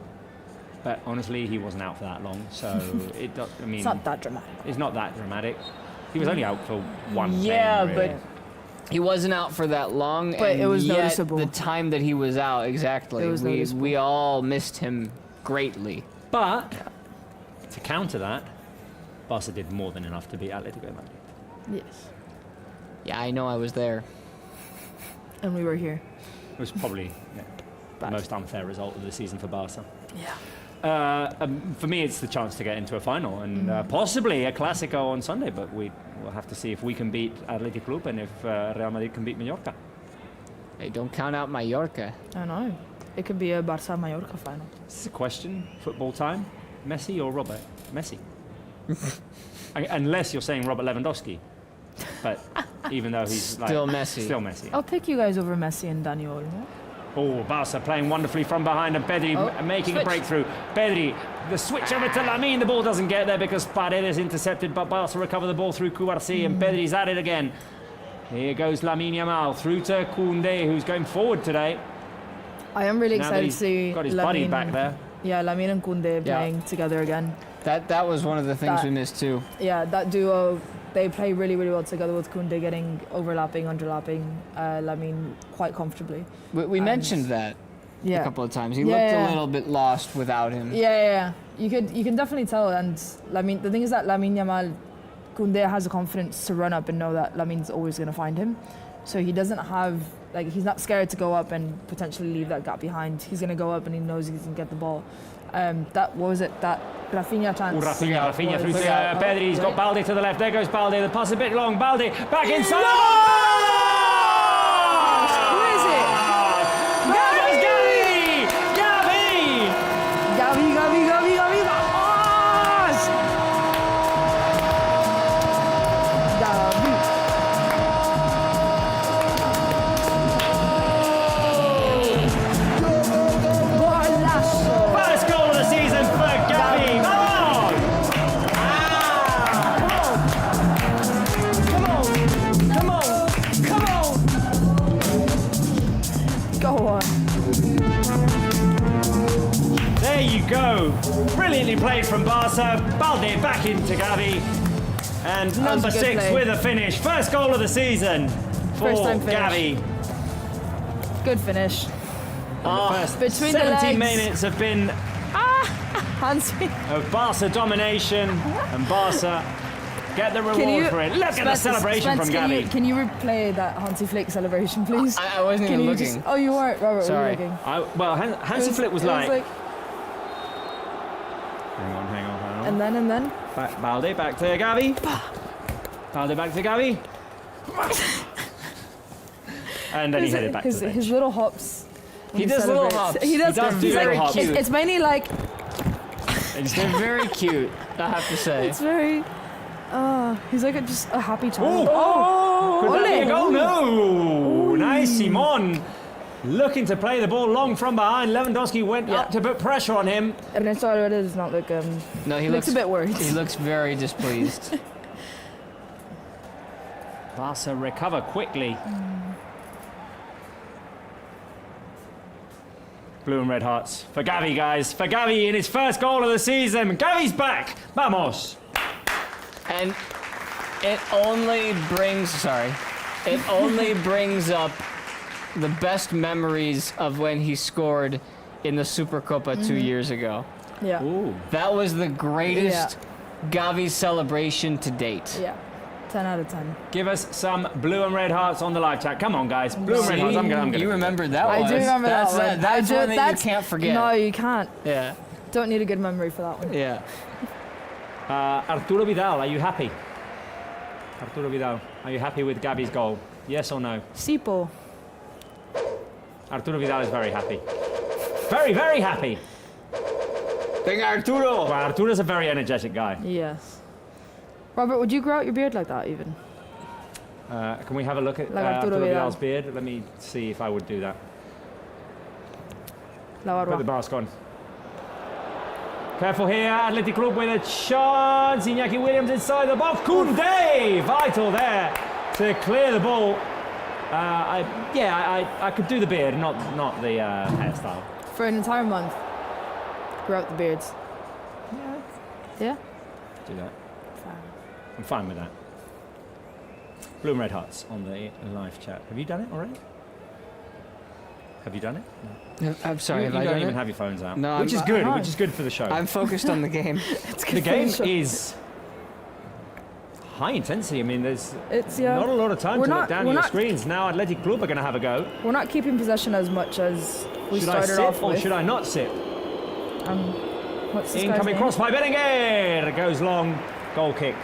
But honestly, he wasn't out for that long, so I mean, It's not that dramatic. it's not that dramatic. He was only out for one Yeah, game, really. but he wasn't out for that long. But and it was yet noticeable. The time that he was out, exactly. It was noticeable. We all missed him greatly. But to counter that, Barca did more than enough to beat Atletico Madrid. Yes. Yeah, I know I was there. And we were here. It was probably the Bad. most unfair result of the season for Barca. Yeah. For me, it's the chance to get into a final and possibly a Clásico on Sunday, but we'll have to see if we can beat Athletic Club and if Real Madrid can beat Mallorca. Hey, don't count out Mallorca. I know. It could be a Barça-Mallorca final. This is a question. Football time. Messi or Robert? Messi. Unless you're saying Robert Lewandowski. But even though he's Still Messi. Still Messi. I'll pick you guys over Messi and Dani Olmo. Oh, Barca playing wonderfully from behind and Pedri making a switch. breakthrough. Pedri, the switch over to Lamine. The ball doesn't get there because Paredes intercepted, but Barca recover the ball through Cubarsí and Pedri's at it again. Here goes Lamine Yamal through to Koundé, who's going forward today. I am really Now that excited to he's see got his Lamine, buddy back there. Yeah, Lamine and Koundé playing together again. That was one of the things That- we missed too. Yeah, that duo, they play really, really well together with Koundé getting overlapping, underlapping Lamine quite comfortably. We And- mentioned that Yeah. a couple of times. He Yeah, looked yeah. a little bit lost without him. Yeah. You can definitely tell. And Lamine, the thing is that Lamine Yamal, Koundé has the confidence to run up and know that Lamine's always going to find him. So he doesn't have, he's not scared to go up and potentially leave that gap behind. He's going to go up and he knows he can get the ball. That, what was it, that Rafinha chance? Rafinha through to Yeah. Pedri. He's got Balde to the left. There goes Balde. The pass a bit long. Balde back inside. Who is it? Gavi! Gavi! Gavi, vamos! Gavi. Golazo! First goal of the season for Gavi. Come on! Go on. There you go. Brilliantly played from Barca. Balde back into Gavi. And number good 6 play. with a finish. First goal of the season for First time finish. Gavi. Good finish. First Between the 17 legs. minutes have been Hansi. of Barca domination, and Barca get the reward for it. Look at the celebration from Gavi. Can you replay that Hansi Flick celebration, please? I wasn't Can even you looking. oh, you weren't, Robert. Sorry. Were you looking? Hansi Flick was It like, hang on. and then. Balde back to Gavi. Balde back to Gavi. And then he headed back to the bench. His little hops. when He does little celebrates. hops. He does do he's little like, hops. It's mainly like, They're very cute, I have to say. it's very, he's like just a happy child. Could that be a Ole. goal? No! Nice, Simon. Looking to play the ball long from behind. Lewandowski went up to put pressure on him. Ernesto Alvarez does not look, No, he looks a bit worried. He looks very displeased. Barca recover quickly. Blue and red hearts for Gavi, guys. For Gavi in his first goal of the season. Gavi's back. Vamos. And it only brings up the best memories of when he scored in the Supercup 2 years ago. Yeah. Ooh. That was the greatest Gavi celebration to date. Yeah. 10 out of 10. Give us some blue and red hearts on the live chat. Come on, guys. Blue and red hearts. I'm gonna You remembered that I one. do remember that's that one. That's one that you can't forget. No, you can't. Yeah, Don't need a good memory for that one. yeah. Arturo Vidal, are you happy? Arturo Vidal, are you happy with Gavi's goal? Yes or no? Sipo. Arturo Vidal is very happy. Very, very happy. Venga, Arturo! Well, Arturo's a very energetic guy. Yes. Robert, would you grow out your beard like that even? Can we have a look at Like Arturo Arturo Vidal. Vidal's beard? Let me see if I would do that. La Put the barba. mask on. Careful here, Athletic Club with a chance. Iñaki Williams inside the box. Koundé! Vital there to clear the ball. I could do the beard, not the hairstyle. For an entire month. grow out the beards. Yeah. Do that. I'm fine with that. Blue and red hearts on the live chat. Have you done it already? Have you done it? No. I'm sorry, You have I don't done even it? have your phones out. No, which is good. Which is good for the show. I'm focused on the game. The game is high intensity. I mean, there's not a lot of time to look down at your screens. Now Athletic Club are going to have a go. We're not keeping possession as much as we Should I started sit off or with. should I not sit? What's this guy's Incoming name? cross by Berenguer. Goes long. Goal kick.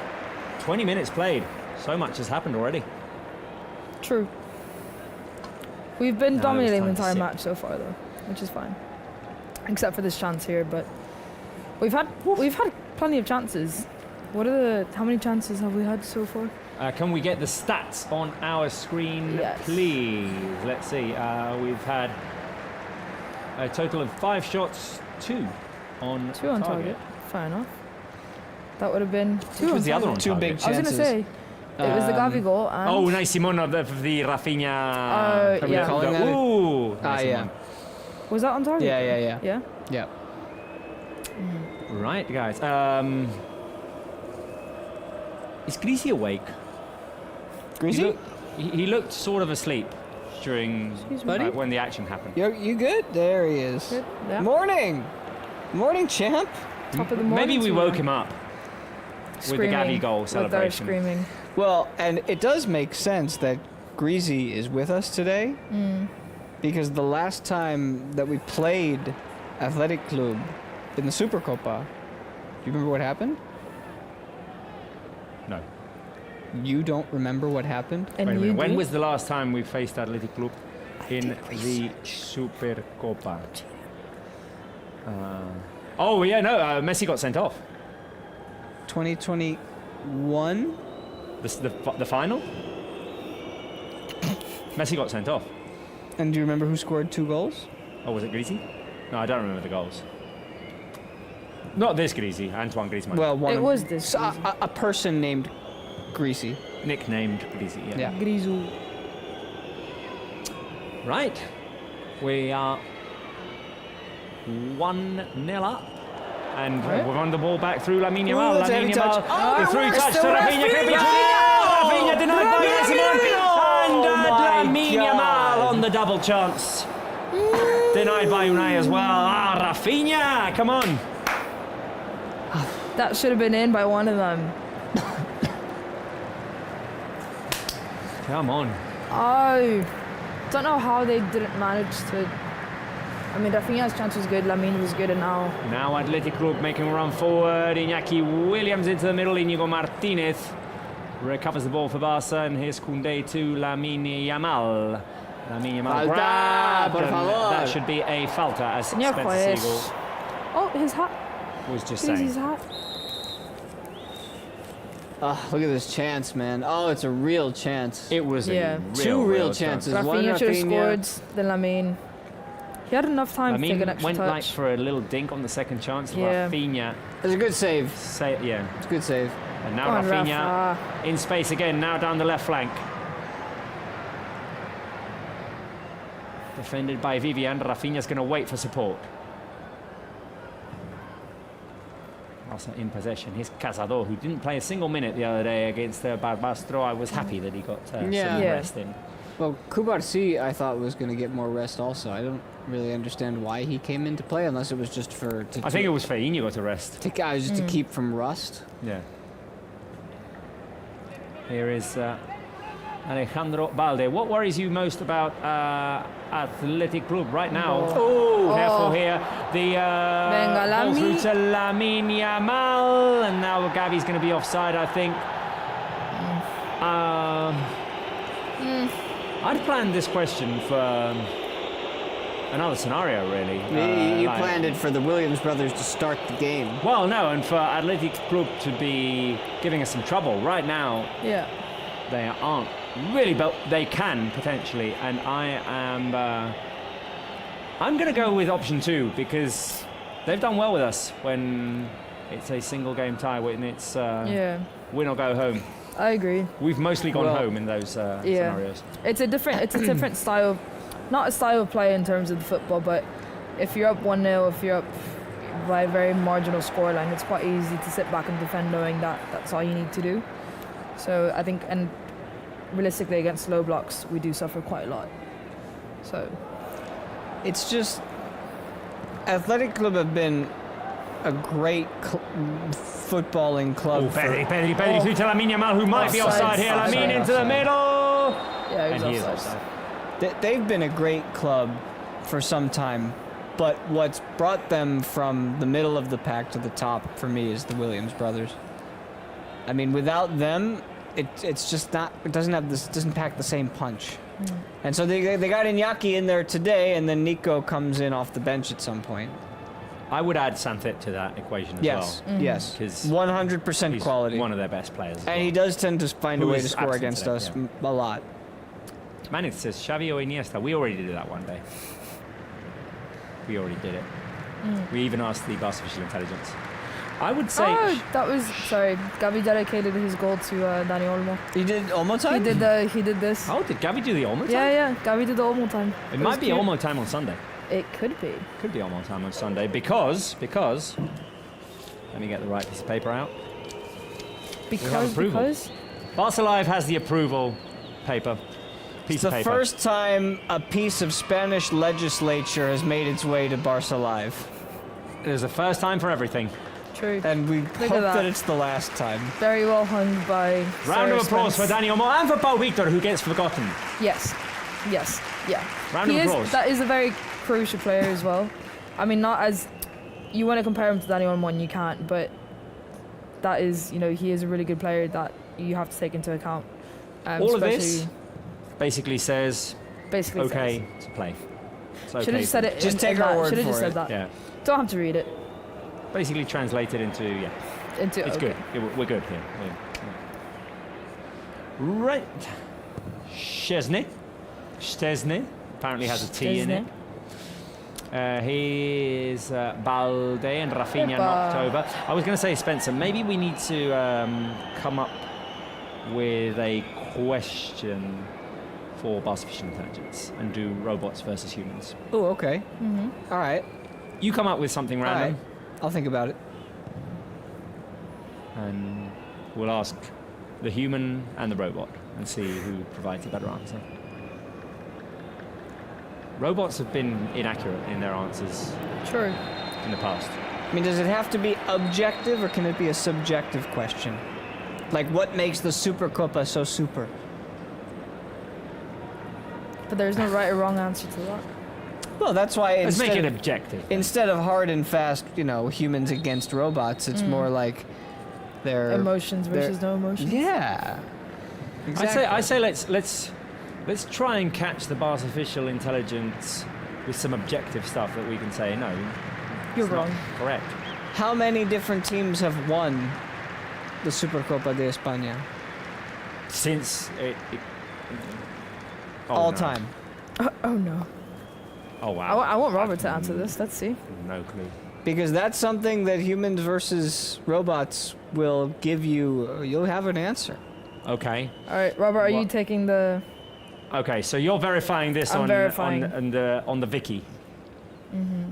20 minutes played. So much has happened already. True. We've been Now dominating the it's time entire to match so far, though, which is fine. Except for this chance here, but we've had plenty of chances. How many chances have we had so far? Can we get the stats on our screen, Yes. please? Let's see. We've had a total of 5 shots, 2 on 2 on target. Fair enough. That would have been 2 Which on was the other target. on 2 big target? I was chances. going to say, it was the Gavi goal and... Oh, nice Simon of the Rafinha. Are we Yeah. calling that it? Ooh, nice Ah, yeah. Simon. Was that on target? Yeah. Yeah? Yeah. Right, guys. Is Greasy awake? Greasy? He looked sort of asleep during Excuse me. Buddy? when the action happened. You good? There he is. Good, yeah. Morning! Morning, champ! Top of the morning. Maybe we to woke you. him up Screaming with the Gavi goal with our celebration. screaming. Well, and it does make sense that Greasy is with us today because the last time that we played Athletic Club in the Supercopa, do you remember what happened? No. You don't remember what happened? And Wait a you minute. When do? was the last time we faced Athletic Club in the Supercopa? Oh yeah, no. Messi got sent off. 2021? The final. Messi got sent off. And do you remember who scored 2 goals? Oh, was it Greasy? No, I don't remember the goals. Not this Greasy, Antoine Griezmann. Well, one It of- was this so, Greasy. a person named Greasy. Nicknamed Greasy. Yeah. Grisou. Right. We are 1-0 up. And Right. we've won the ball back through Lamine Ooh, Yamal. that's a heavy Lamine touch. Yamal. Oh, The it through works. touch to The Rafinha. referee- Could be Oh! Rafinha denied by Rafinha! Simon. Oh, And my Lamine Yamal God. on the double chance. Denied by Unai as well. Rafinha, come on. That should have been in by one of them. Come on. Oh. Don't know how they didn't manage to... I mean, Rafinha's chance was good, Lamine was good, and now... Now Athletic Club making a run forward. Iñaki Williams into the middle. Inigo Martinez recovers the ball for Barça. And here's Koundé to Lamine Yamal. Lamine Yamal Falta, grabbed, por and favor. that should be a falta, as Señor Spencer Juez. Siegel Oh, his hat. was just Please, saying. his hat. Oh, look at this chance, man. Oh, it's a real chance. It was Yeah. a Two real chance. chances. One Rafinha should have Rafinha. scored, then Lamine. He had enough time to take an Lamine extra went touch. like for a little dink on the second chance. Yeah. Rafinha, It's a good save. yeah. It's a good save. And now Come on, Rafinha Rafa. in space again, now down the left flank. Defended by Vivian. Rafinha's going to wait for support. Also in possession. Here's Casado, who didn't play a single minute the other day against Barbastro. I was happy that he got some Yeah. Yeah. rest in. Well, Kubarsi, I thought was going to get more rest also. I don't really understand why he came into play, unless it was just for... I think it was for Inigo to rest. just to keep from rust. Yeah. Here is Alejandro Balde. What worries you most about Athletic Club right now? Oh. Careful here. The Venga, ball through Lami. to Lamine Yamal, and now Gavi's going to be offside, I think. I'd planned this question for another scenario, really. You like- planned it for the Williams brothers to start the game. Well, no, and for Athletic Club to be giving us some trouble right now. Yeah. They aren't really, but they can potentially, and I'm going to go with option 2 because they've done well with us when it's a single game tie, when it's Yeah. win or go home. I agree. We've mostly gone Well, home in those scenarios. It's a different style, not a style of play in terms of the football, but if you're up 1-0, if you're up by a very marginal scoreline. It's quite easy to sit back and defend knowing that that's all you need to do. So I think, and realistically against low blocks, we do suffer quite a lot. So It's just Athletic Club have been a great footballing club. Oh, Pedri through to Lamine Yamal, who might be offside here. Lamine into the middle. yeah, And he he is was offside. offside. They've been a great club for some time, but what's brought them from the middle of the pack to the top for me is the Williams brothers. I mean, without them, it's just not. It doesn't pack the same punch. And so they got Iñaki in there today, and then Nico comes in off the bench at some point. I would add Sanfit to that equation as Yes, well. yes, 'Cause 100% He's quality. one of their best players. as And well. he does tend to find a Who way is to score absent against today, us yeah. a lot. Manit says Xavi or Iniesta. We already did that one day. We already did it. We even asked the Barça official intelligence. I would say. Oh, that was sorry. Gavi dedicated his goal to Dani Olmo. He did Olmo time? He did this. Oh, did Gavi do the Olmo time? Yeah, Gavi did the Olmo time. It was might be cute. Olmo time on Sunday. It could be. Could be Olmo time on Sunday because. Let me get the right piece of paper out. Because approval. Barca Live has the approval paper. It's the first time a piece of Spanish legislature has made its way to Barca Live. It is the first time for everything. True. And we at hope that. that it's the last time. Very well hung by. Round of Sarah applause Spence. for Dani Olmo and for Pau Victor, who gets forgotten. Yes, yeah. Round of applause. That is a very crucial player as well. I mean, not as you want to compare him to Dani Olmo, and you can't, but that is, he is a really good player that you have to take into account. All of this especially- basically says basically okay to play. It's okay. Should have just said it. Just take our word Should have for just it. said that. Yeah. Don't have to read it. Basically translated into Into It's okay. good. We're good here. Right. Szczesny apparently has a T in it. Here's Balde and Rafinha knocked over. I was going to say, Spencer, maybe we need to come up with a question for Barca Official Intelligence and do robots versus humans. Oh, okay. All right. You come up with something All right. random, I'll think about it. and we'll ask the human and the robot and see who provides a better answer. Robots have been inaccurate in their answers True. in the past. I mean, does it have to be objective or can it be a subjective question? Like, what makes the Supercopa so super? But there's no right or wrong answer to that. Well, that's why Let's make instead it of, objective. instead of hard and fast, humans against robots, it's more like they're Emotions versus no emotions. Yeah. Exactly. I say let's try and catch the Barca Official Intelligence with some objective stuff that we can say no. You're it's not wrong. correct. How many different teams have won the Supercopa de España? Since it oh, All no. time. Oh no. Oh wow. I want Robert to answer this. Let's see. No clue. Because that's something that humans versus robots will give you. You'll have an answer. Okay. All right, Robert, are you What? taking the? Okay. So you're verifying this I'm on verifying. on the Wiki.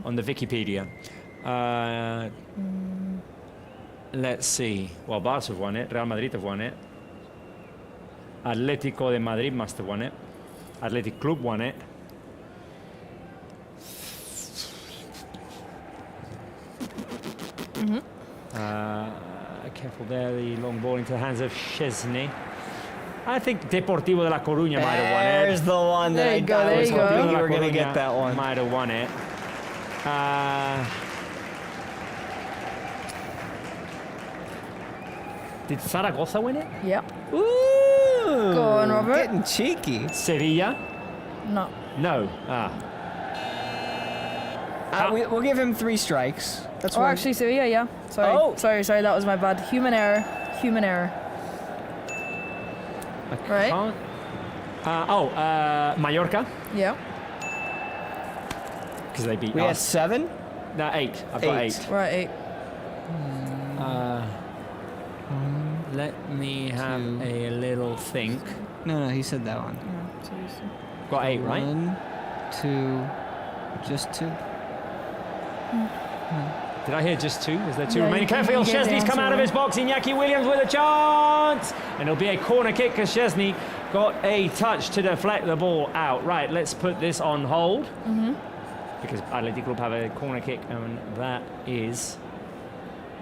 On the Wikipedia. Let's see. Well, Barca have won it. Real Madrid have won it. Atlético de Madrid must have won it. Athletic Club won it. Careful there, the long ball into the hands of Szczesny. I think Deportivo de La Coruña might have won it. There's the one that There I, you go, I there was you go. hoping you La were going to Coruña get that one. Might have won it. Did Zaragoza win it? Yep. Ooh, Go on, Robert. Getting cheeky. Sevilla? No. No. We'll give him 3 strikes. That's Oh, one. actually, Sevilla. Yeah. Sorry. Oh. Sorry. That was my bad. Human error. Human error. Right. Mallorca, Yeah. because they beat we had us. 7. No, 8. I've got 8. Right. 8. Let me have a little think. No, he said that one. Got 8, right? 1, 2, just 2. Did I hear just 2? Is there 2 Yeah, remaining? you Careful, get the Szczesny's come answer out of his wrong. box. Iñaki Williams with a chance. And it'll be a corner kick because Szczesny got a touch to deflect the ball out. Right, let's put this on hold. Because Athletic Club have a corner kick, and that is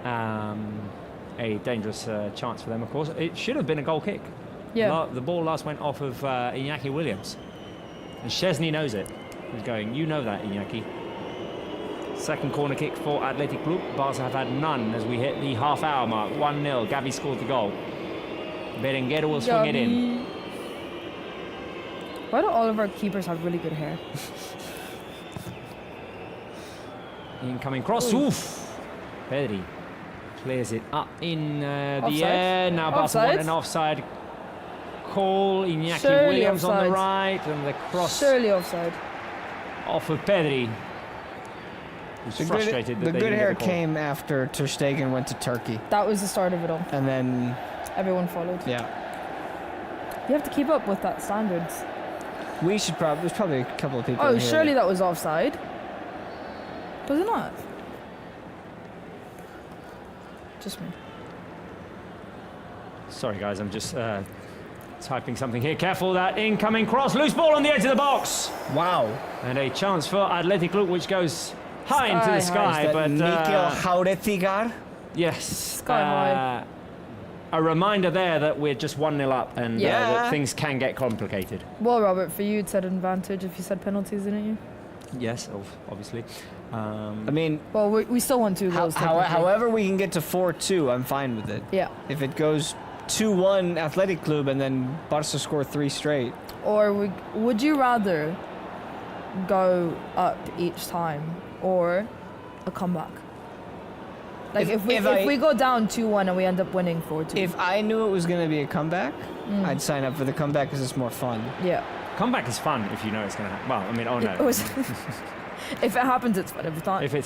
a dangerous chance for them, of course. It should have been a goal kick. Yeah. The ball last went off of Iñaki Williams. And Szczesny knows it. He's going, you know that, Iñaki. Second corner kick for Athletic Club. Barça have had none as we hit the half-hour mark. 1-0. Gavi scored the goal. Berenguer will swing it in. Why do all of our keepers have really good hair? Incoming cross. Oof. Pedri clears it up in the Offside. air. Now Barca want Offside. an offside call. Iñaki Surely Williams on the offside. right, and the cross Surely offside. off of Pedri. Who's frustrated that the they good didn't hair get the call. came after Ter Stegen went to Turkey, That was the start of it all. and then Everyone followed. yeah, You have to keep up with that standards. we should probably. There's probably a couple of people. Oh, in here surely that was offside. Was it not? Just me. Sorry, guys, I'm just typing something here. Careful, that incoming cross. Loose ball on the edge of the box. Wow. And a chance for Athletic Club, which goes high into the Sky high. sky. Is that But Mikel Jauretigar? yes. Sky high. A reminder there that we're just 1-0 up and Yeah. that things can get complicated. Well, Robert, for you, it's at advantage if you said penalties, didn't you? Yes, obviously. I mean, Well, we still won 2 goals. technically. however we can get to 4-2, I'm fine with it. Yeah. If it goes 2-1 Athletic Club and then Barca score 3 straight. Or would you rather go up each time or a comeback? Like if we go down 2-1 and we end up winning 4-2. If I knew it was going to be a comeback, I'd sign up for the comeback because it's more fun. Yeah. Comeback is fun if you know it's going to happen. Well, I mean, oh no. It was if it happens, it's fun. If it's not, If it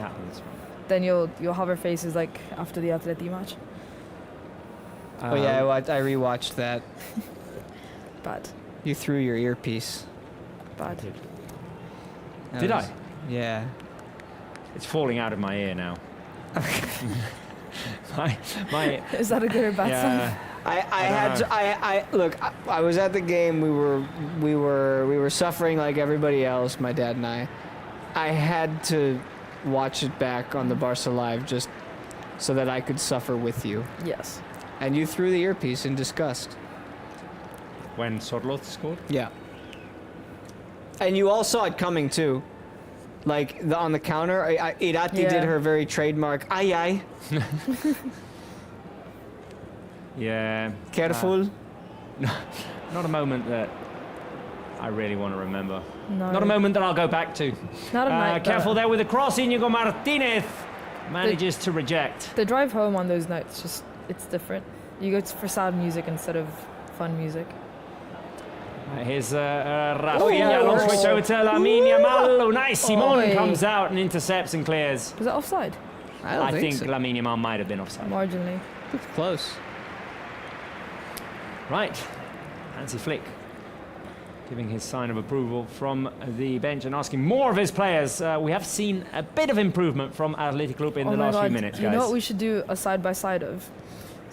happens. then you'll have our faces like after the Atleti match. Oh yeah, I rewatched that. Bad. You threw your earpiece. Bad. That Did was- I? Yeah. It's falling out of my ear now. my Is that a good or bad sign? yeah. Look. I was at the game. We were suffering like everybody else. My dad and I. I had to watch it back on the Barca Live just so that I could suffer with you. Yes. And you threw the earpiece in disgust. When Sorloth scored. Yeah. And you all saw it coming too. Like on the counter, Irati Yeah. did her very trademark "ay ay." Yeah. Careful. Not a moment that I really want to remember. No. Not a moment that I'll go back to. Not a night. Careful there with the cross. Inigo Martinez manages to reject. The drive home on those nights, it's different. You go for sad music instead of fun music. Here's Rafinha, long switch over to Lamine Yamal. Oh, nice. Simon Oi. comes out and intercepts and clears. Was that offside? I don't I think so. Lamine Yamal might have been offside. Marginally. It's close. Right. Hansi Flick giving his sign of approval from the bench and asking more of his players. We have seen a bit of improvement from Athletic Club in the my last God. few minutes, You guys. know what we should do a side by side of?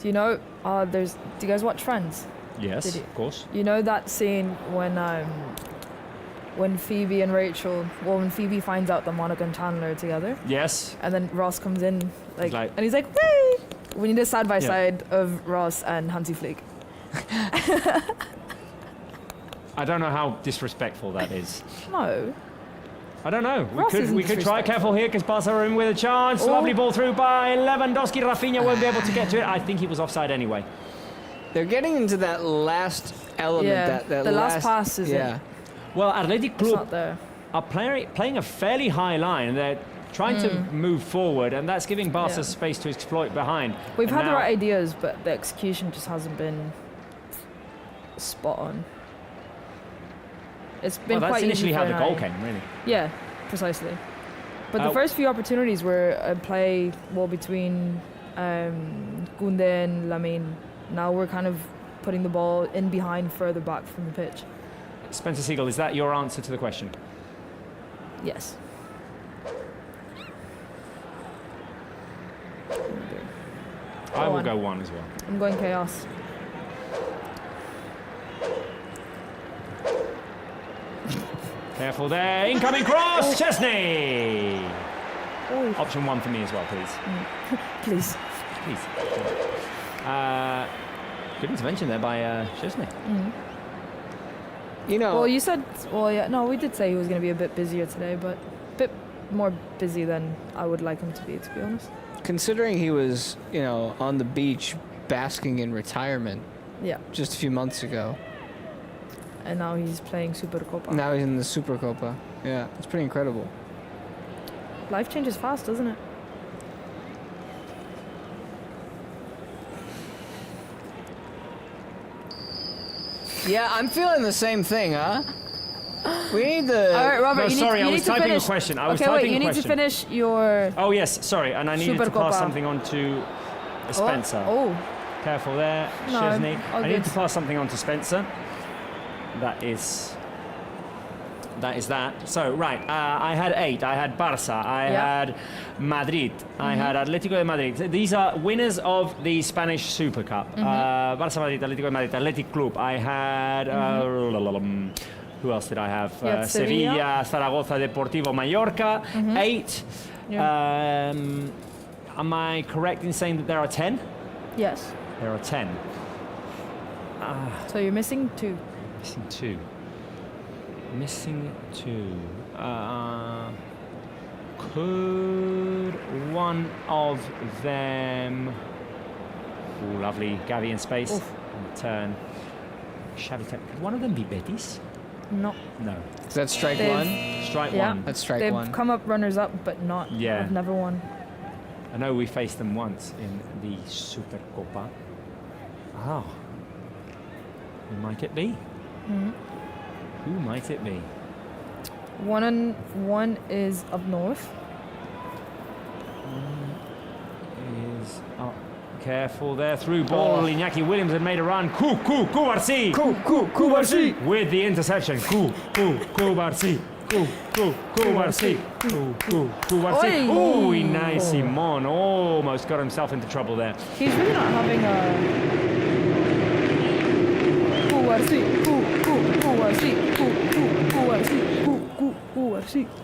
Do you know? Do you guys watch Friends? Yes, Did you- of course. You know that scene when Phoebe and Rachel, when Phoebe finds out that Monica and Chandler are together, Yes. and then Ross comes in, like- and he's like, "Whee!" We need a side by side of Ross and Hansi Flick. I don't know how disrespectful that is. No, I don't know. Ross isn't We could try. disrespectful. Careful here because Barca are in with a chance. Oh. Lovely ball through by Lewandowski. Rafinha won't be able to get to it. I think he was offside anyway. They're getting into that last element. Yeah, that the last pass is yeah. Well, Athletic it's not Club there. are playing a fairly high line. And they're trying to move forward, and that's giving Barca Yeah. space to exploit behind. We've And had the now- right ideas, but the execution just hasn't been spot on. It's been Well, that's quite initially easy how for the goal Unai. came, really. Yeah, precisely. But the Uh, first few opportunities were a play well between Koundé and Lamine. Now we're kind of putting the ball in behind, further back from the pitch. Spencer Siegel, is that your answer to the question? Yes. I will one. go 1 as well. I'm going chaos. Careful there. Incoming cross. Chesney. Oh, Option 1 for me as well, please. please. Please. Good intervention there by Chesney. You know, Well, you said, yeah, no, we did say he was going to be a bit busier today, but a bit more busy than I would like him to be honest. considering he was, on the beach basking in retirement Yeah, just a few months ago. and now he's playing Supercopa. Now he's in the Supercopa. Yeah, it's pretty incredible. Life changes fast, doesn't it? Yeah, I'm feeling the same thing, huh? We need the... All right, Robert, No, you sorry, need, I you was need to typing a finish. question. I was okay, wait, typing a you need to question. finish your... Oh, yes, sorry. And I needed to pass Supercopa. something on to Spencer. Oh, Careful there, No, Chesney. all I need good. to pass something on to Spencer. That is that. So, right, I had 8. I had Barça. I had Madrid. I had Atlético de Madrid. These are winners of the Spanish Super Cup. Barça, Madrid, Atlético de Madrid, Athletic Club. I had... who else did I have? You had Sevilla, Zaragoza, Deportivo, Mallorca. 8. Yeah. Am I correct in saying that there are 10? yes. There are 10. So you're missing 2. Missing 2. Missing 2. Could one of them... Ooh, lovely. Gavi in space. Oof. On the turn. Xavi, could one of them be Betis? No. No. Is that strike They've- one? Strike Yeah. 1. That's strike They've one. come up runners-up, but not. Yeah. Have never won. I know we faced them once in the Supercopa. Oh. Who might it be? Who might it be? 1 is up north. Is up. Careful there. Through ball. Iñaki Williams had made a run. Barsi. Barsi. With the interception. Barsi. Barsi. Barsi. Oi. Ooh, nice Simon. Almost got himself into trouble there. He's really not having a.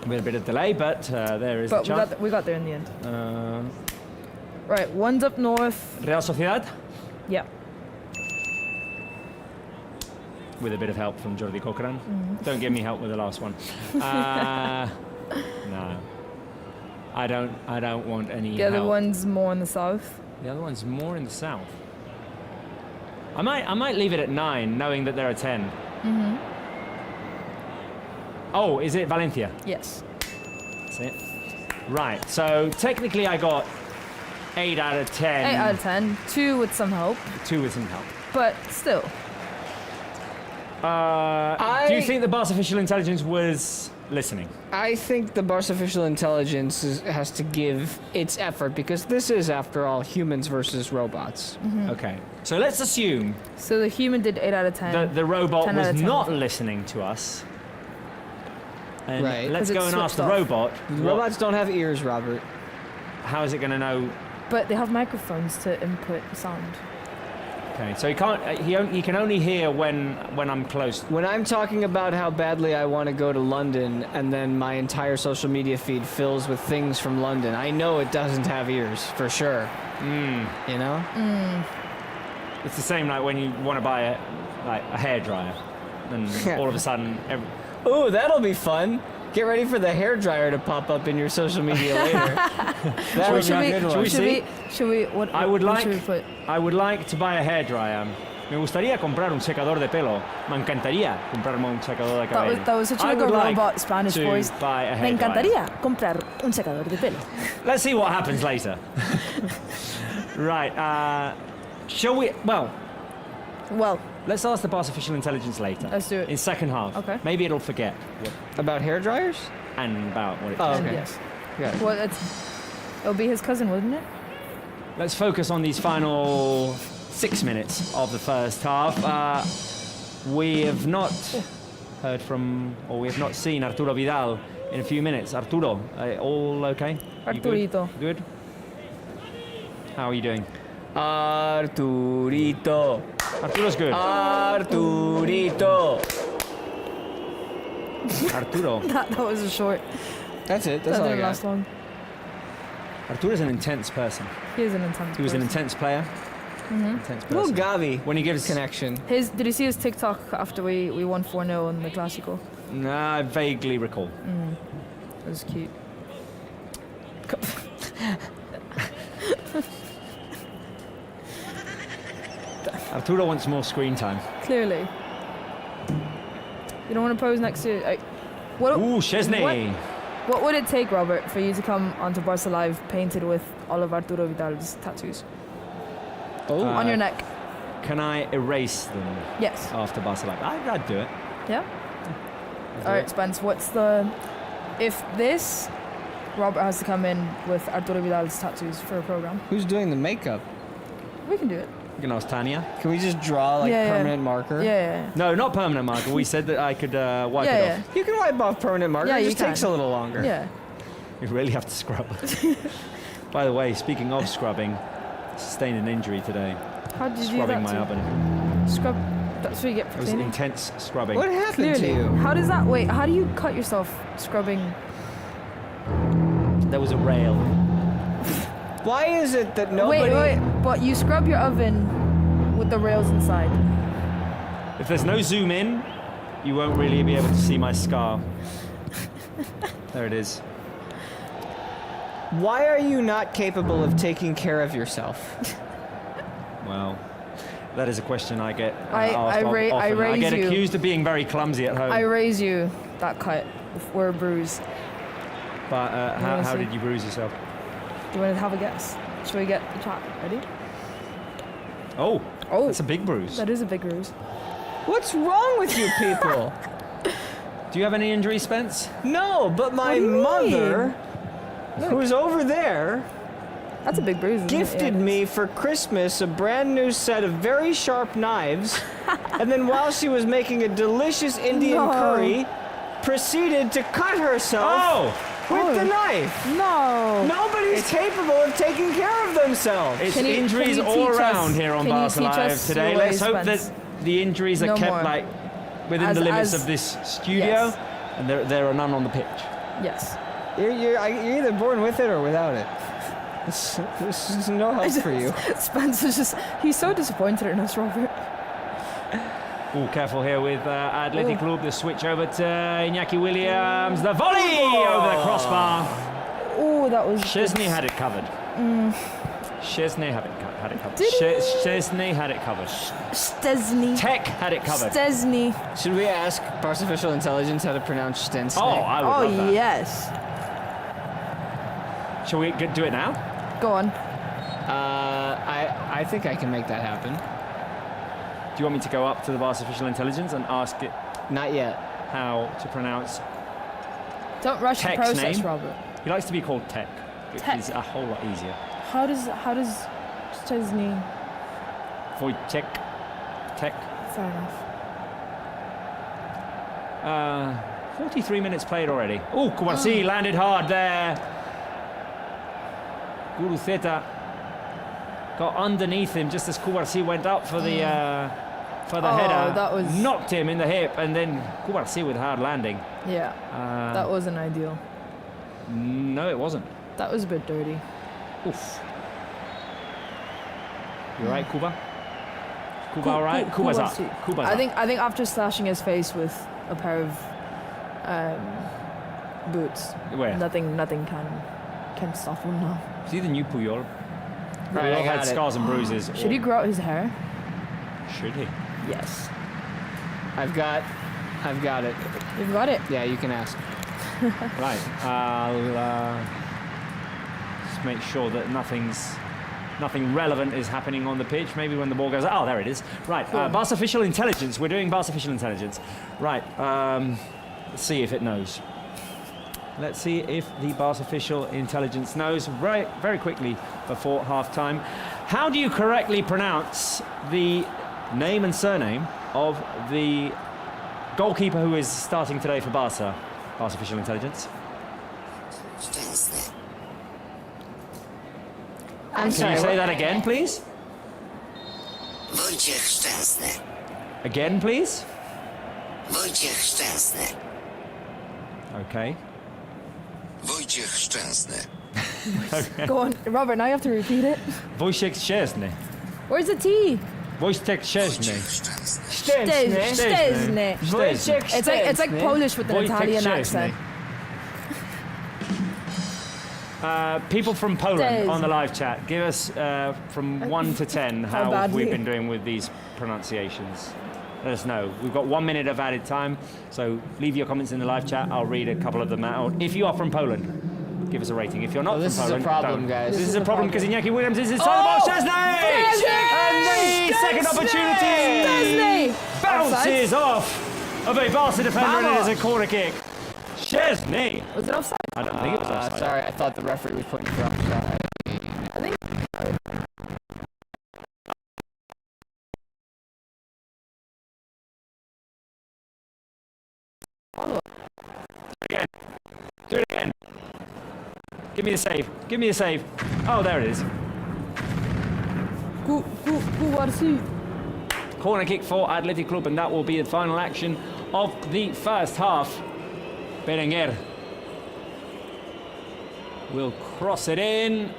With a bit of delay, but there is But the chance. we got there in the end. Right, 1's up north. Real Sociedad. Yeah. With a bit of help from Jordi Cochran. Don't give me help with the last one. No. I don't want any The other help. one's more in the south. The other one's more in the south. I might leave it at 9, knowing that there are 10. Oh, is it Valencia? Yes. That's it. Right, so technically I got 8 out of 10. 8 out of 10. 2 with some help, 2 with some help. but still. Do you think the Barca official intelligence was listening? I think the Barca official intelligence has to give its effort because this is, after all, humans versus robots. Okay, so let's assume So the human did 8 out of 10. that the robot 10 out was of 10. not listening to us. And Right. let's 'Cause go it's and ask the switched off. robot. Robots don't have ears, Robert. How is it going to know? But they have microphones to input sound. Okay, so he can't. He can only hear when I'm close. When I'm talking about how badly I want to go to London and then my entire social media feed fills with things from London, I know it doesn't have ears, for sure. You know? It's the same like when you want to buy a hairdryer, and all of a sudden, Ooh, that'll be fun. Get ready for the hairdryer to pop up in your social media later. That would be a good one. Should we, what, I would what like. should we put? I would like to buy a hairdryer. Me gustaría comprar un secador de pelo. Me encantaría comprarme un secador de cabello. That was such I like a would like robot Spanish to voice. buy a Me hairdryer. encantaría comprar un secador de pelo. Let's see what happens later. Right. Shall we? Well, Let's ask the Barca official intelligence later. Let's do it. In second half. Okay. Maybe it'll forget About hairdryers? and about what it Oh, does. and okay. yes. Yeah. Well, it'll be his cousin, wouldn't it? Let's focus on these final 6 minutes of the first half. We have not heard from, or we have not seen Arturo Vidal in a few minutes. Arturo, all okay? You good? Arturito. Good? How are you doing? Arturito. Arturo's good. Arturito. Arturo. That was a short. That's it. That's That all I didn't got. last long. Arturo's an intense person. He is an intense. He was an person. intense player. Intense Little person. Gavi When he gives connection. Did you see his TikTok after we won 4-0 in the Clásico? Nah, I vaguely recall. It was cute. Arturo wants more screen time. Clearly. You don't want to pose next to. What? Ooh, Chesney. What would it take, Robert, for you to come onto Barca Live painted with all of Arturo Vidal's tattoos Oh. on your neck? Can I erase them Yes. after Barcelona? I'd do it. Yeah. All right, Spence. What's the? If this, Robert has to come in with Arturo Vidal's tattoos for a program. Who's doing the makeup? We can do it. You can ask Tanya. Can we just draw like Yeah, yeah. permanent marker? Yeah. No, not permanent marker. We said that I could wipe Yeah, it yeah. off. You can wipe off permanent marker. Yeah, it you just takes can. a little longer. Yeah. You really have to scrub. By the way, speaking of scrubbing, sustained an injury today. How did you do Scrubbing that? my to- oven. Scrub. That's what you get It for was cleaning. intense scrubbing. What happened Clearly. to you? How does that? Wait. How do you cut yourself scrubbing? There was a rail. Why is it that nobody? Wait. But you scrub your oven with the rails inside. If there's no zoom in, you won't really be able to see my scar. There it is. Why are you not capable of taking care of yourself? Well, that is a question I get I asked ra- I often. I raise get you. accused of being very clumsy at home. I raise you that cut or a bruise. But how Honestly. did you bruise yourself? Do you want to have a guess? Should we get the chat ready? Oh, Oh. that's a big bruise. That is a big bruise. What's wrong with you people? Do you have any injuries, Spence? No, but my What do you mother, Look. who's over there, That's a big bruise. Isn't gifted it? Yeah. me for Christmas a brand new set of very sharp knives, and then while she was making a delicious Indian No. curry, proceeded to cut herself with the knife. No. Nobody's capable of taking care of themselves. It's Can you- injuries can you all teach around us- here on can you Barca teach Live us today. your Let's ways, hope that Spence? the injuries are No kept more. like within the limits of this studio, Yes. and there are none on the pitch. Yes. You're either born with it or without it. There's no help for you. Spencer's just—he's so disappointed in us, Robert. Oh, careful here with Athletic Oh. Club. The switch over to Iñaki Williams. The volley over the crossbar. Oh, that was. Chesney had it covered. Chesney had it covered. Did he? Chesney had it covered. Stesny. Tech had it covered. Stesny. Should we ask artificial intelligence how to pronounce Stensny? Oh, I would Oh love that. yes. Shall we do it now? Go on. I think I can make that happen. Do you want me to go up to the artificial intelligence and ask it Not yet. how to pronounce? Don't rush the Tech's process, name? Robert. He likes to be called Tech, which Tech. is a whole lot easier. How does Stesny? Wojciech, Tech. Fair enough. 43 minutes played already. Oh, Kouassi landed hard there. Guruceta got underneath him just as Kouassi went up for the header. that was- knocked him in the hip, and then Kouassi with hard landing. Yeah, that wasn't ideal. No, it wasn't. That was a bit dirty. Oof. You right, Kuba? Kuba, all right? Kuba's up. Kuba's I up. think after slashing his face with a pair of boots, Where? nothing can stop him now. Is he the new Puyol? Right, I Puyol had got it. scars and bruises. Should he grow out his hair? Should he? Yes. I've got it. You've got it. Yeah, you can ask. Right. I'll just make sure that nothing relevant is happening on the pitch. Maybe when the ball goes. Oh, there it is. Right. Cool. Barca official intelligence. We're doing Barca official intelligence. Right. Let's see if it knows. Let's see if the Barca official intelligence knows very quickly before half-time. How do you correctly pronounce the name and surname of the goalkeeper who is starting today for Barca? Barca official intelligence. I'm Can sorry. you say what- that again, please? Wojciech Szczęsny. Again, please. Wojciech Szczęsny. Okay. Wojciech Szczęsny. Go on, Robert. Now you have to repeat it. Wojciech Szczęsny. Where's the T? Wojciech Szczęsny. Wojciech Szczęsny. Szczęsny. Wojciech It's like Polish with an Wojciech Italian Szczęsny. accent. People from Poland Szczęsny. on the live chat, give us from 1 to 10 how badly? we've been doing with these pronunciations. Let us know. We've got 1 minute of added time, so leave your comments in the live chat. I'll read a couple of them out. If you are from Poland, give us a rating. If you're not this from is a Poland, problem, don't. guys. This is a problem because Iñaki Williams is inside the box. Szczęsny! And the second opportunity Szczęsny! bounces off of a Barca defender and it is a corner kick. Szczęsny! Was it offside? I don't think it was offside. Sorry, I thought the referee was pointing for offside. I think. Again. Do it again. Give me the save. Give me the save. Oh, there it is. Barça. Corner kick for Athletic Club, and that will be the final action of the first half. Berenguer will cross it in.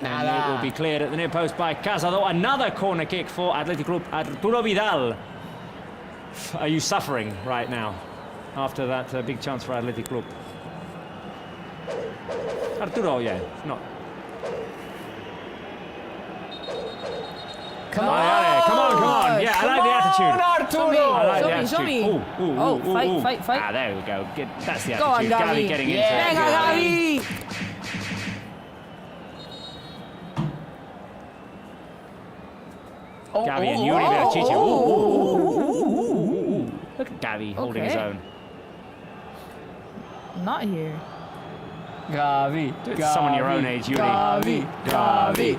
And it will be cleared at the near post by Casado. Another corner kick for Athletic Club. Arturo Vidal. Are you suffering right now after that big chance for Athletic Club? Arturo, yeah, not. Come on! Come on! Yeah, I like the attitude. Arturo! I like the Show attitude. me. Ooh, Fight. Ah, there we go. That's the attitude. Go on, Gavi. getting into Venga, it. Gavi! Gavi and Yuri Berchiche. Ooh. Look at Gavi holding his Okay. own. Not here. Gavi. Do it to someone your own age, Yuri. Gavi.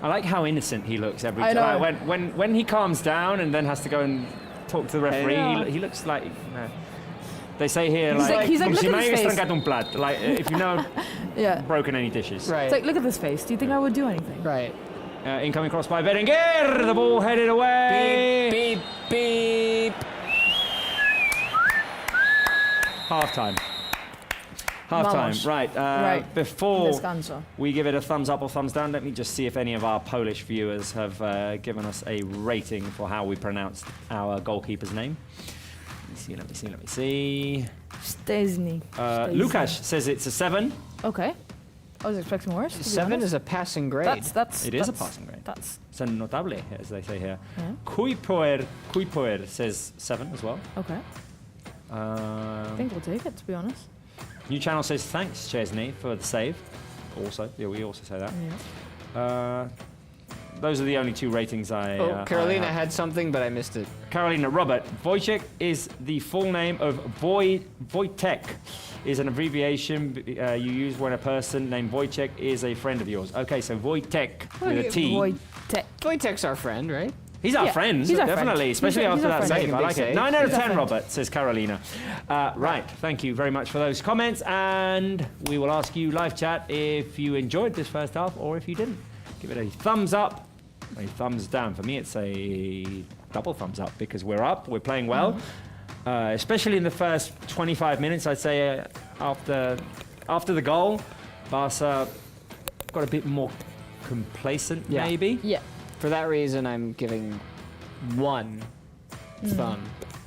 I like how innocent he looks every I time. know. Like when he calms down and then has to go and talk to the referee, know. he looks like. They say here, He's like, "Como look si at me his hayas face." trancado un plat." Like if you know Yeah. broken any dishes. Right. It's like, look at this face. Do you think I would do anything? Right. Incoming cross by Berenguer. The ball headed away. Beep, beep, beep. Half time. Vamos. Right. Right. Before Descanso. we give it a thumbs up or thumbs down, let me just see if any of our Polish viewers have given us a rating for how we pronounced our goalkeeper's name. Let me see. Szczęsny. Lukasz says it's a 7. Okay. I was expecting worse. to be 7 honest. is a passing grade. That's. It is a that's- passing grade. That's It's a notable, as they say here. Yeah. Kuipoer says 7 as well. okay. I think we'll take it, to be honest. New channel says thanks, Chesney, for the save. Also, yeah, we also say that. Yeah. Those are the only 2 ratings I. Carolina I have. had something, but I missed it. Carolina, Robert, Wojciech is the full name of Wojtek. Is an abbreviation you use when a person named Wojciech is a friend of yours. Okay, so Wojtek with a T. Wojtek. Wojtek's our friend, right? He's our Yeah, friend, he's our definitely, friend. especially He's after our that friend. save. I Big like it. save. 9 out of He's our 10, friend. Robert, says Carolina. Right, thank you very much for those comments, and we will ask you live chat if you enjoyed this first half or if you didn't. Give it a thumbs up, a thumbs down. For me, it's a double thumbs up because we're up, we're playing well, especially in the first 25 minutes. I'd say after the goal, Barca got a bit more complacent, Yeah. maybe. Yeah. For that reason, I'm giving 1 thumb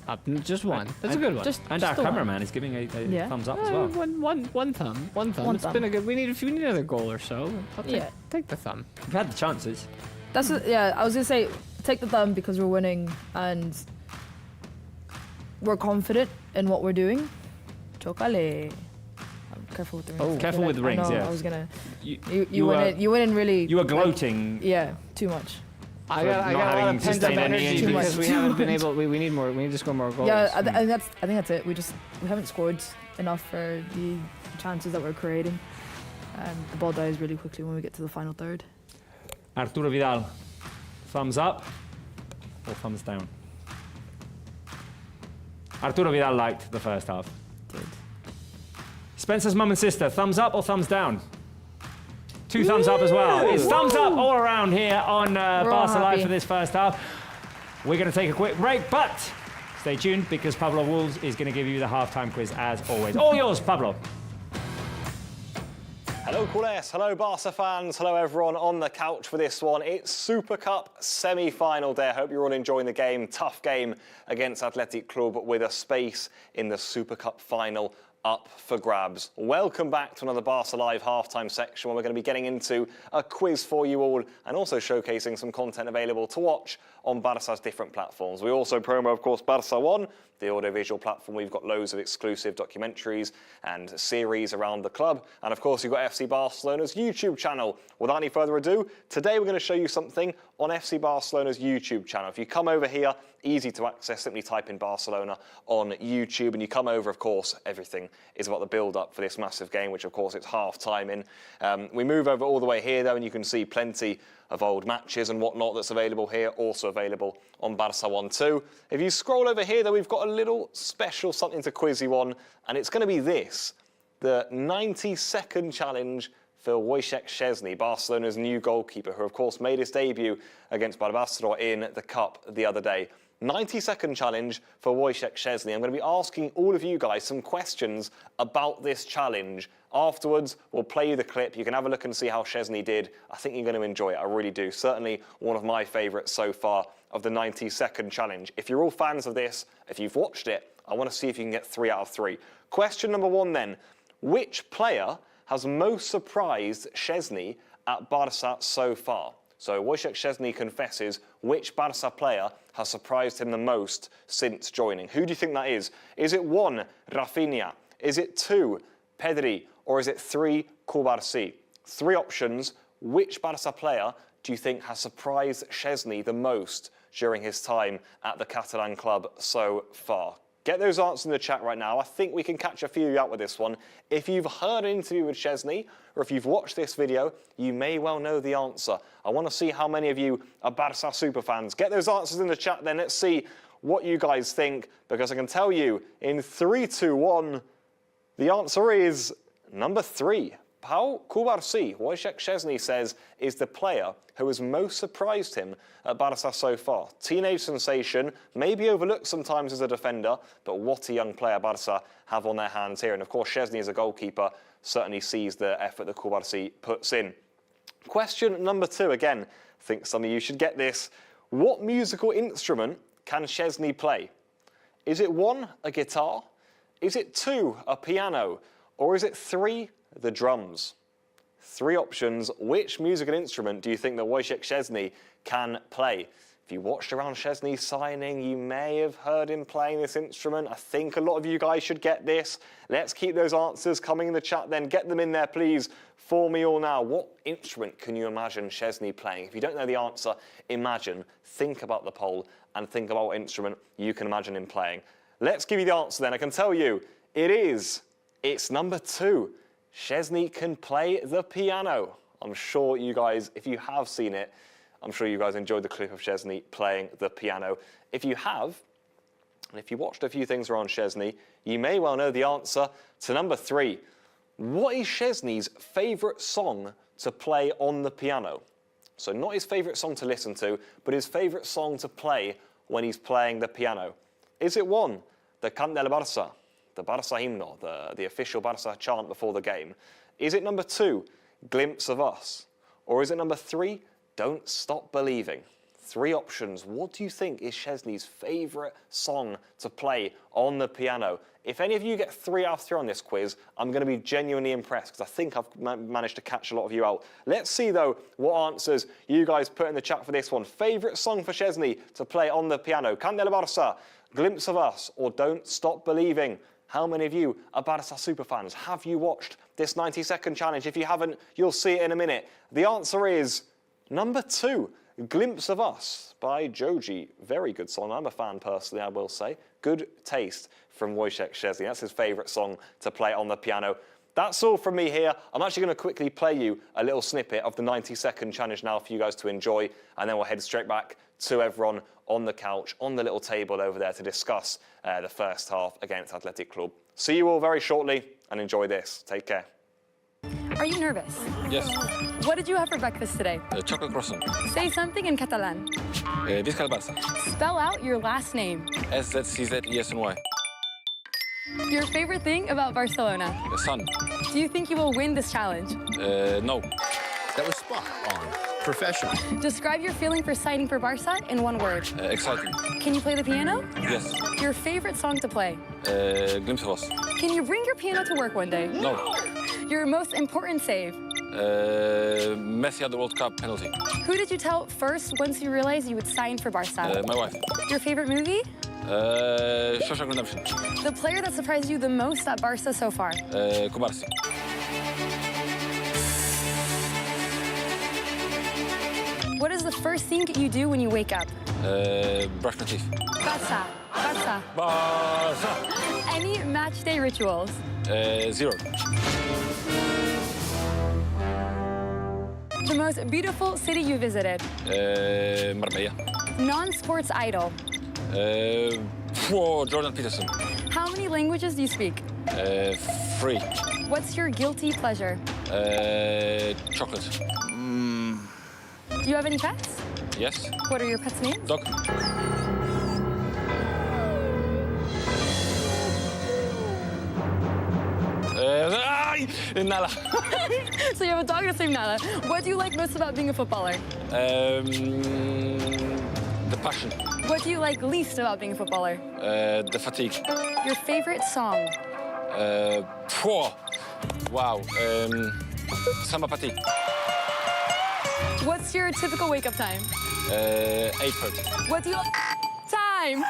up. Just one. That's a good one. And our the one. cameraman is giving a Yeah. thumbs up as well. One thumb. One thumb. One It's thumb. been a good. We need another goal or so. I'll Yeah. take the thumb. We've had the chances. That's yeah. I was gonna say take the thumb because we're winning and we're confident in what we're doing. Chocale. I'm careful with the rings. Oh. Careful with the I rings, know, yeah. I was gonna. You You were- win in really. You were like, gloating. yeah, too much. I For got not a lot having of pent up sustained any energy injuries. because we haven't been able. We need more. We need to score more goals. Yeah, I think that's it. We haven't scored enough for the chances that we're creating. The ball dies really quickly when we get to the final third. Arturo Vidal, thumbs up or thumbs down? Arturo Vidal liked the first half. Did. Spencer's mum and sister, thumbs up or thumbs down? 2 thumbs up as well. It's thumbs up all around here on Barca Live happy. for this first half. We're going to take a quick break, but stay tuned because Pablo Wolves is going to give you the halftime quiz as always. All yours, Pablo. Hello, Cordes. Hello, Barca fans. Hello, everyone on the couch for this one. It's Super Cup semi-final day. I hope you're all enjoying the game. Tough game against Athletic Club with a space in the Super Cup final up for grabs. Welcome back to another Barca Live halftime section where we're going to be getting into a quiz for you all and also showcasing some content available to watch on Barca's different platforms. We also promo, of course, Barca One, the audiovisual platform. We've got loads of exclusive documentaries and series around the club. And of course, you've got FC Barcelona's YouTube channel. Without any further ado, today we're going to show you something on FC Barcelona's YouTube channel. If you come over here, easy to access, simply type in Barcelona on YouTube and you come over, of course, everything is about the build-up for this massive game, which of course it's half-time in. We move over all the way here though and you can see plenty of old matches and whatnot that's available here, also available on Barca 1 too. If you scroll over here though, we've got a little special something to quiz you on, and it's going to be this, the 90-second challenge for Wojciech Szczesny, Barcelona's new goalkeeper, who of course made his debut against Barbastro in the Cup the other day. 90-second challenge for Wojciech Szczesny. I'm going to be asking all of you guys some questions about this challenge. Afterwards, we'll play you the clip. You can have a look and see how Szczesny did. I think you're going to enjoy it. I really do. Certainly one of my favourites so far of the 90-second challenge. If you're all fans of this, if you've watched it, I want to see if you can get 3 out of 3. Question number 1 then. Which player has most surprised Szczesny at Barca so far? So Wojciech Szczesny confesses which Barca player has surprised him the most since joining. Who do you think that is? Is it 1, Rafinha? Is it 2, Pedri? Or is it 3, Cubarsí? 3 options. Which Barca player do you think has surprised Szczesny the most during his time at the Catalan club so far? Get those answers in the chat right now. I think we can catch a few of you out with this one. If you've heard an interview with Szczesny, or if you've watched this video, you may well know the answer. I want to see how many of you are Barca superfans. Get those answers in the chat then. Let's see what you guys think, because I can tell you in 3, 2, 1, the answer is number 3. Pau Cubarsí, Wojciech Szczesny says, is the player who has most surprised him at Barca so far. Teenage sensation, maybe overlooked sometimes as a defender, but what a young player Barca have on their hands here. And of course, Szczesny as a goalkeeper certainly sees the effort that Cubarsí puts in. Question number 2, again, I think some of you should get this. What musical instrument can Szczesny play? Is it 1, a guitar? Is it 2, a piano? Or is it 3, the drums? 3 options. Which musical instrument do you think that Wojciech Szczesny can play? If you watched around Szczesny's signing, you may have heard him playing this instrument. I think a lot of you guys should get this. Let's keep those answers coming in the chat then. Get them in there, please, for me all now. What instrument can you imagine Szczesny playing? If you don't know the answer, imagine, think about the poll, and think about what instrument you can imagine him playing. Let's give you the answer then. I can tell you, it's number 2. Szczesny can play the piano. I'm sure you guys, if you have seen it, I'm sure you guys enjoyed the clip of Szczesny playing the piano. If you have, and if you watched a few things around Szczesny, you may well know the answer to number 3. What is Szczesny's favourite song to play on the piano? So not his favourite song to listen to, but his favourite song to play when he's playing the piano. Is it 1, the Cant del Barça, the Barça hymno, the official Barça chant before the game? Is it number 2, Glimpse of Us? Or is it number 3, Don't Stop Believing? 3 options. What do you think is Szczesny's favourite song to play on the piano? If any of you get 3 out of 3 on this quiz, I'm going to be genuinely impressed because I think I've managed to catch a lot of you out. Let's see, though, what answers you guys put in the chat for this one. Favourite song for Szczesny to play on the piano? Cant del Barça, Glimpse of Us, or Don't Stop Believing? How many of you are Barca superfans? Have you watched this 90-second challenge? If you haven't, you'll see it in a minute. The answer is number 2, Glimpse of Us by Joji. Very good song. I'm a fan personally, I will say. Good taste from Wojciech Szczesny. That's his favourite song to play on the piano. That's all from me here. I'm actually going to quickly play you a little snippet of the 90-second challenge now for you guys to enjoy, and then we'll head straight back to everyone on the couch, on the little table over there to discuss the first half against Athletic Club. See you all very shortly. and enjoy this. Take care. Are you nervous? Yes. What did you have for breakfast today? Chocolate croissant. Say something in Catalan. Visca el Barça. Spell out your last name. SZCZESNY. Your favorite thing about Barcelona. The sun. Do you think you will win this challenge? No. That was spot on. Professional. Describe your feeling for signing for Barça in one word. Exciting. Can you play the piano? Yes. Your favorite song to play? Glimpsevos. Can you bring your piano to work one day? No. Your most important save? Messi at the World Cup penalty. Who did you tell first once you realized you would sign for Barça? My wife. Your favorite movie? Shawshank Redemption. The player that surprised you the most at Barça so far? Kubarsi. What is the first thing you do when you wake up? Brush my teeth. Barça. Barça. Barça. Any match day rituals? 0. The most beautiful city you visited? Marbella. Non-sports idol? Jordan Peterson. How many languages do you speak? 3. What's your guilty pleasure? Chocolate. Do you have any pets? Yes. What are your pets' names? Dog. Nala. So you have a dog and a same Nala. What do you like most about being a footballer? The passion. What do you like least about being a footballer? The fatigue. Your favorite song? Wow. Samba Pati. What's your typical wake-up time? 8:30. What do you... Time.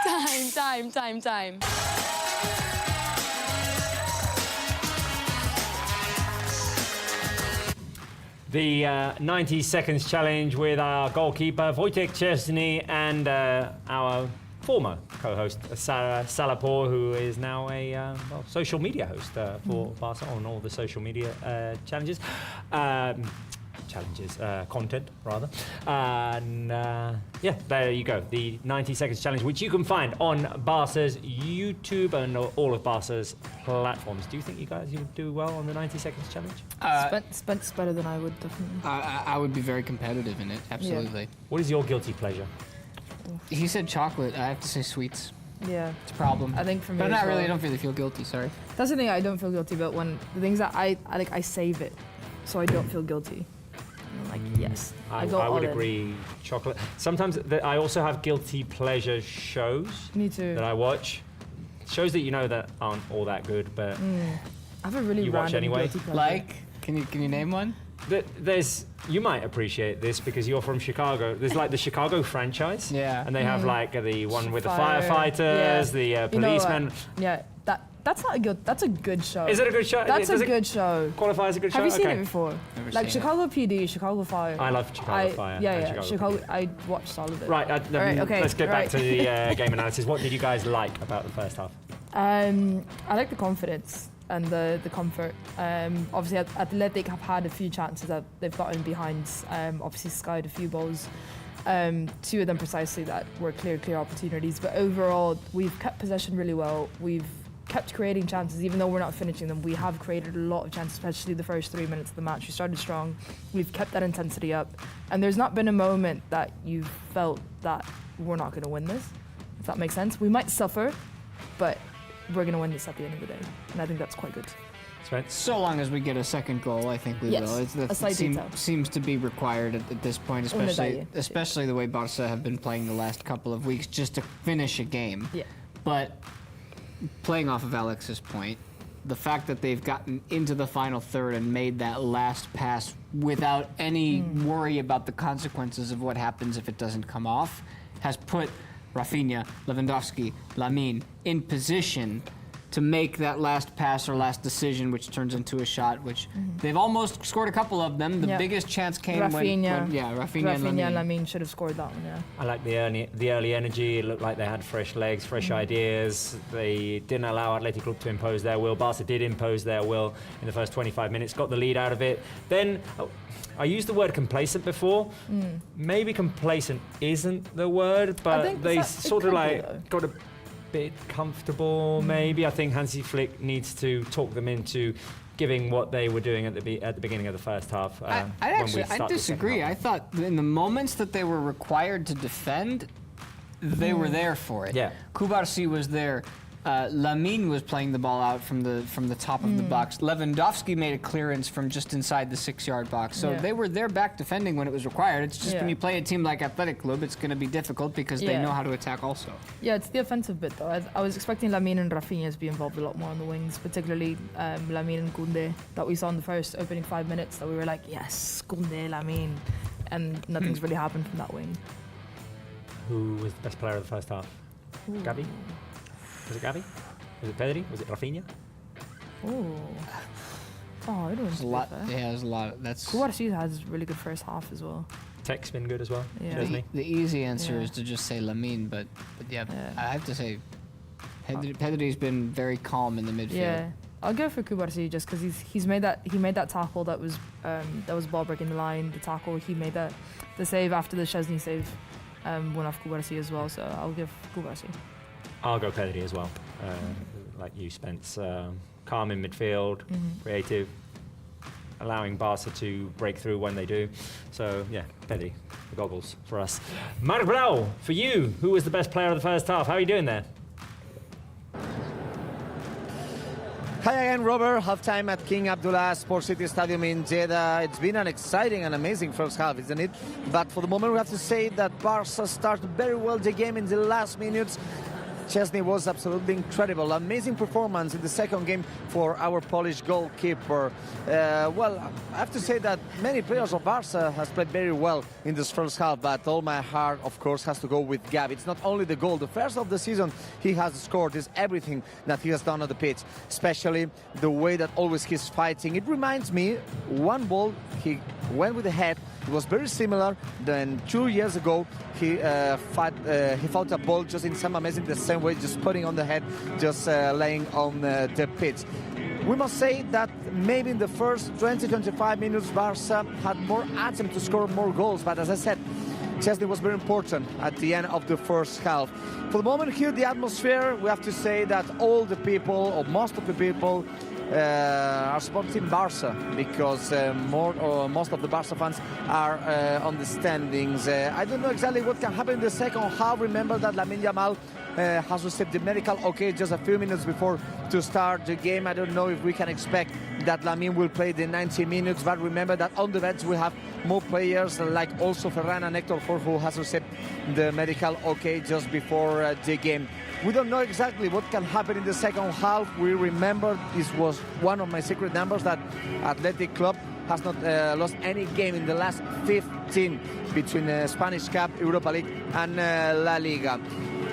The 90 seconds challenge with our goalkeeper Wojciech Szczesny and our former co-host Sarah Salapur, who is now a social media host for Barca on all the social media content rather. And yeah, there you go, the 90 seconds challenge, which you can find on Barca's YouTube and all of Barca's platforms. Do you think you guys would do well on the 90 seconds challenge? Spence better than I would, definitely. I would be very competitive in it, absolutely. Yeah. What is your guilty pleasure? He said chocolate. I have to say sweets. Yeah. It's a problem. I think for me But as not well. really. I don't really feel guilty. Sorry. That's the thing I don't feel guilty about, when the things that I save it, so I don't feel guilty. I'm like, yes, I go I would all in. agree. Chocolate. Sometimes I also have guilty pleasure shows. Me too. That I watch. Shows that you know that aren't all that good, but I have a really you watch random anyway. guilty pleasure. Like, can you name one? You might appreciate this because you're from Chicago. There's like the Chicago franchise. Yeah. And they have like the one with Fire, the firefighters, the You know what? policemen. Yeah, that's not a good. That's a good show. Is it a good show? That's Does a it good show. qualify as a good show? Have you seen Okay. it before? Never Like seen Chicago PD, Chicago Fire. I love Chicago Fire. Yeah, and yeah. Chicago. I watched all of it. Right, Right, okay, let's get back right. to the game analysis. What did you guys like about the first half? I like the confidence and the comfort. Obviously, Athletic have had a few chances that they've gotten behind. Obviously, skied a few balls. 2 of them precisely that were clear opportunities. But overall, we've kept possession really well. We've kept creating chances, even though we're not finishing them. We have created a lot of chances, especially the first 3 minutes of the match. We started strong. We've kept that intensity up. And there's not been a moment that you've felt that we're not going to win this, if that makes sense. We might suffer, but we're going to win this at the end of the day. And I think that's quite good. Spence? So long as we get a second goal, I think we Yes, will. a slight detail. Seems to be required at this point, especially the way Barca have been playing the last couple of weeks, just to finish a game. Yeah. But playing off of Alex's point, the fact that they've gotten into the final third and made that last pass without any worry about the consequences of what happens if it doesn't come off has put Rafinha, Lewandowski, Lamine in position to make that last pass or last decision, which turns into a shot, which they've almost scored a couple of them. The biggest chance came Rafinha. when Rafinha and Lamine should have scored that one, yeah. I like the early energy. It looked like they had fresh legs, fresh ideas. They didn't allow Athletic Club to impose their will. Barca did impose their will in the first 25 minutes, got the lead out of it. Then, I used the word complacent before. Maybe complacent isn't the word, but they sort of like got a bit comfortable, maybe. I think Hansi Flick needs to talk them into giving what they were doing at the beginning of the first half. I disagree. I thought in the moments that they were required to defend, they were there for it. Yeah. Kubarsi was there. Lamine was playing the ball out from the top of the box. Lewandowski made a clearance from just inside the 6-yard box. So they were there back defending when it was required. It's just when you play a team like Athletic Club, it's going to be difficult because they know how to attack also. Yeah, it's the offensive bit though. I was expecting Lamine and Rafinha to be involved a lot more on the wings, particularly Lamine and Koundé that we saw in the first opening 5 minutes that we were like, yes, Koundé, Lamine. And nothing's really happened from that wing. Who was the best player of the first half? Gavi? Was it Gavi? Was it Pedri? Was it Rafinha? Oh, I don't know. There's a lot. Yeah, there's a lot. That's. Kubarsi has really good first half as well. Tech's been good as well. Yeah. The easy answer is to just say Lamine, but I have to say, Pedri's been very calm in the midfield. Yeah, I'll go for Kubarsi just because he made that tackle that was ball breaking the line. The tackle he made the save after the Szczesny save went off Kubarsi as well. So I'll give Kubarsi. I'll go Pedri as well, like you, Spence. Calm in midfield, creative, allowing Barca to break through when they do. So, yeah, Pedri, the goggles for us. Marc Brau, for you, who was the best player of the first half? How are you doing there? Hi again, Robert. Halftime at King Abdullah Sports City Stadium in Jeddah. It's been an exciting and amazing first half, isn't it? But for the moment, we have to say that Barca started very well the game in the last minutes. Szczesny was absolutely incredible. Amazing performance in the second game for our Polish goalkeeper. Well, I have to say that many players of Barca has played very well in this first half, but all my heart, of course, has to go with Gavi. It's not only the goal. The first of the season he has scored is everything that he has done on the pitch, especially the way that always he's fighting. It reminds me, one ball, he went with the head. It was very similar than 2 years ago. He fought a ball just in some amazing the same way, just putting on the head, just laying on the pitch. We must say that maybe in the first 20-25 minutes, Barca had more attempts to score more goals. But as I said, Szczesny was very important at the end of the first half. For the moment here, the atmosphere, we have to say that all the people, or most of the people, are supporting Barca because most of the Barca fans are on the standings. I don't know exactly what can happen in the second half. Remember that Lamine Yamal has received the medical okay just a few minutes before to start the game. I don't know if we can expect that Lamine will play the 90 minutes, but remember that on the bench we have more players like also Ferran and Hector Ford, who has received the medical okay just before the game. We don't know exactly what can happen in the second half. We remember this was one of my secret numbers that Athletic Club has not lost any game in the last 15 between Spanish Cup, Europa League and La Liga.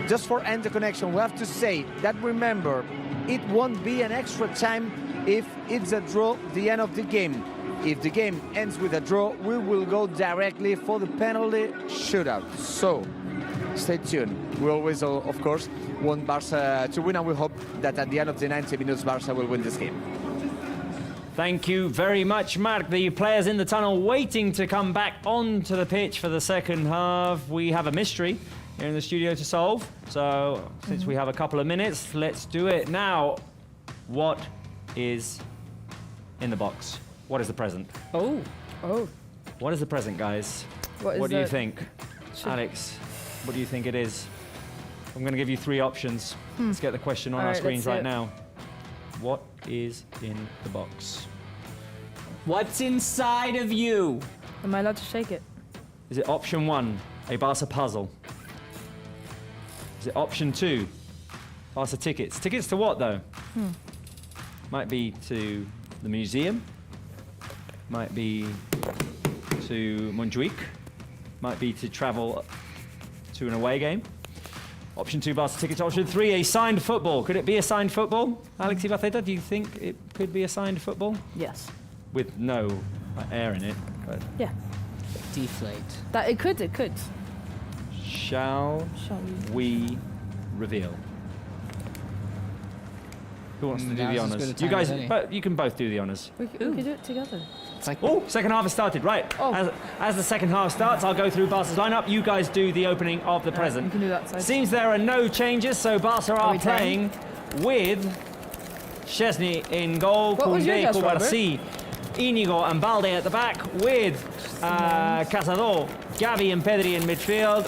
Just for end the connection, we have to say that remember, it won't be an extra time if it's a draw at the end of the game. If the game ends with a draw, we will go directly for the penalty shootout. So, stay tuned. We always, of course, want Barca to win, and we hope that at the end of the 90 minutes, Barca will win this game. Thank you very much, Marc. The players in the tunnel waiting to come back onto the pitch for the second half. We have a mystery here in the studio to solve. So, since we have a couple of minutes, let's do it now. What is in the box? What is the present? Oh. What is the present, guys? What do you think? Alex, what do you think it is? I'm going to give you 3 options. Let's get the question on our screens right now. What is in the box? What's inside of you? Am I allowed to shake it? Is it option 1, a Barca puzzle? Is it option 2, Barca tickets? Tickets to what, though? Might be to the museum. Might be to Montjuic. Might be to travel to an away game. Option 2, Barca tickets. Option 3, a signed football. Could it be a signed football? Alex Ibaceta, do you think it could be a signed football? Yes. With no air in it. But Yeah. Deflate. That it could. Shall we reveal? Who wants to do Now's the as honours? good a You time guys, as any. but you can both do the honours. We could do it together. It's like, Oh, second half has started. Right. Oh. As the second half starts, I'll go through Barca's lineup. You guys do the opening of the You present. can do that side. Seems there are no changes, so Barca are we playing with Szczesny in goal, What was your Koundé, guess, Robert? Cubarsí, Íñigo and Balde at the back, with Casado, Gavi and Pedri in midfield,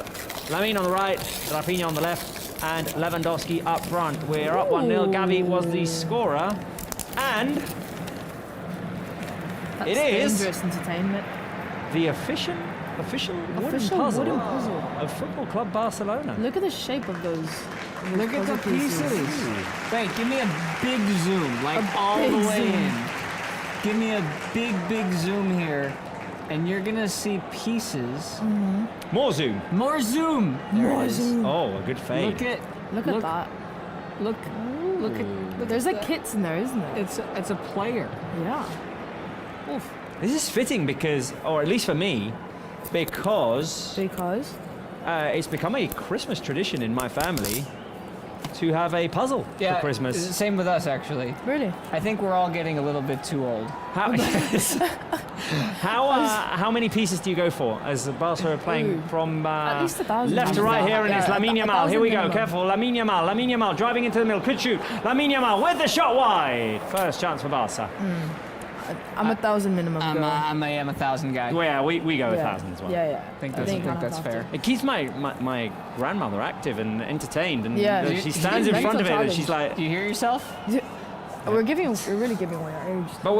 Lamine on the right, Rafinha on the left, and Lewandowski up front. We're up 1-0. Gavi was the scorer, and That's it is dangerous entertainment. the official wooden puzzle wooden puzzle. of Football Club Barcelona. Look at the shape of those. look at the puzzle pieces. Wait, give me a big zoom, like A all big the way zoom. in. Give me a big zoom here, and you're gonna see pieces. More zoom. More zoom. There it is. Oh, a good fade. Look at that. Look at. There's like kits in there, isn't there? It's a player. Yeah. This is fitting because, or at least for me, because it's become a Christmas tradition in my family to have a puzzle for Christmas. Same with us, actually. Really? I think we're all getting a little bit too old. How many pieces do you go for as Barca are playing from At least 1,000. left to right here? And it's Yeah, Lamine Yamal. 1,000 Here we go. minimum. Careful. Lamine Yamal driving into the middle. Could shoot. Lamine Yamal with the shot wide. First chance for Barca. I'm 1,000 minimum. I'm girl. a 1,000 guy. Well, yeah, we go yeah. 1,000 as well. Yeah. I think I that's have fair. to. It keeps my grandmother active and entertained, and Yeah. she stands in Mental front of it and challenge. she's like, Do you hear yourself? We're really giving away our age. but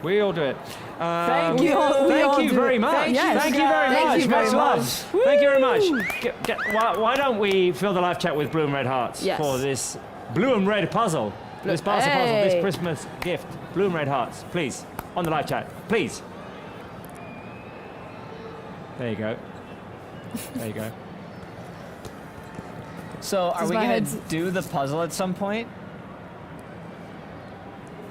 we all do it. Thank you. Thank you very much. Yes. Thank you very Thank much. you very Much love. Thank you very much. Why don't we fill the live chat with blue and red hearts Yes. for this blue and red puzzle, this Barca puzzle, this Hey. Christmas gift. Blue and red hearts, please, on the live chat, please. There you go. There you go. So, are Does we my gonna head's- do the puzzle at some point?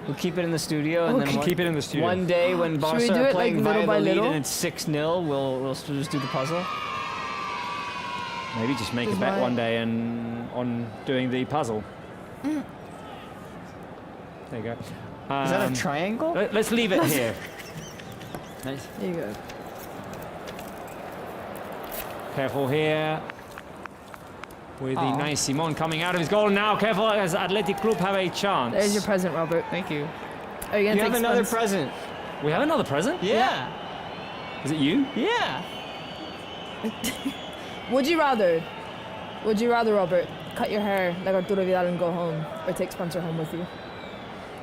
We'll keep it in the studio, and then Keep it in the studio. one day when we Barca do are it, playing like, via little the by lead little? and it's 6-0, we'll just do the puzzle. Maybe just make a Does bet my- one day on doing the puzzle. There you go. Is that a triangle? Let's leave it here. Nice. There you go. Careful here. With the Aw. nice Simon coming out of his goal now. Careful as Athletic Club have a chance. There's your present, Robert. Thank you. Are you gonna You take have another Spence? present. We have another present? Yeah. Is it you? Yeah. Would you rather, Robert, cut your hair like Arturo Vidal and go home, or take Spencer home with you?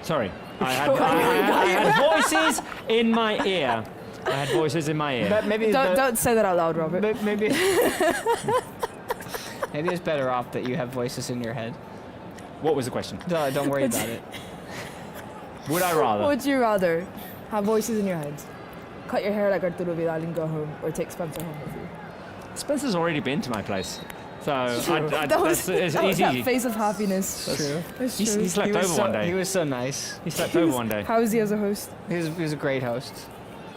Sorry. I had voices in my ear. I had voices in my ear. But maybe Don't say that out loud, Robert. maybe maybe it's better off that you have voices in your head. What was the question? No, don't worry about it. Would I rather? Would you rather have voices in your head, cut your hair like Arturo Vidal and go home, or take Spencer home with you? Spencer's already been to my place. So That was it's that easy. that face of happiness. True. It's He true. slept He was over so, one day. He was so nice. He slept over one day. How is he as a host? He was a great host.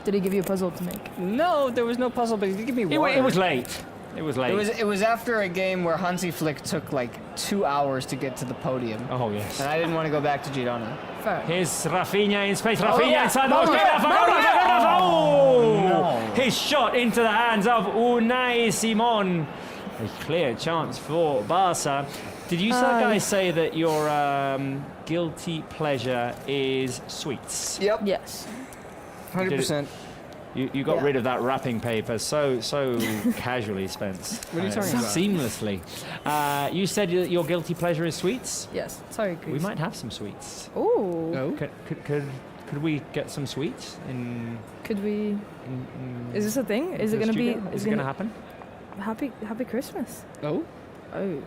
Did he give you a puzzle to make? No, there was no puzzle, but he did give me water. It was late. It was late. It was after a game where Hansi Flick took like 2 hours to get to the podium, Oh, yes. and I didn't want to go back to Girona. Fair. Here's Rafinha in space. Rafinha yeah. inside the Mama, box. Mama, Oh! His shot into the hands of Unai Simon. A clear chance for Barca. Did you guys say that your guilty pleasure is sweets? Yep. Yes. 100%. You got Yeah. rid of that wrapping paper so casually, Spence. What are you talking about? Seamlessly. You said your guilty pleasure is sweets? Yes. Sorry, Chris. We might have some sweets. Ooh. No. Could we get some sweets in? Could we? in Is this a thing? Is it the gonna be? studio? Is it gonna happen? Happy Christmas. Oh. Oh.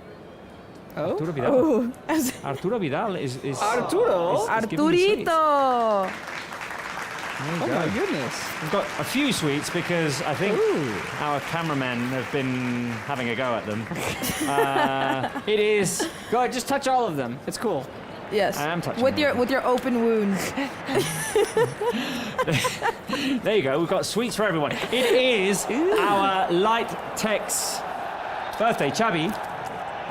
Oh. Arturo Vidal. Oh. Arturo Vidal is Arturo? is giving you sweets. Arturito. Oh my goodness. We've got a few sweets because I think our cameramen have been having a go at them. It is. Go ahead, just touch all of them. It's cool. Yes. I am touching with them. your open wounds. There you go. We've got sweets for everyone. It is our light tech's birthday, Chabi.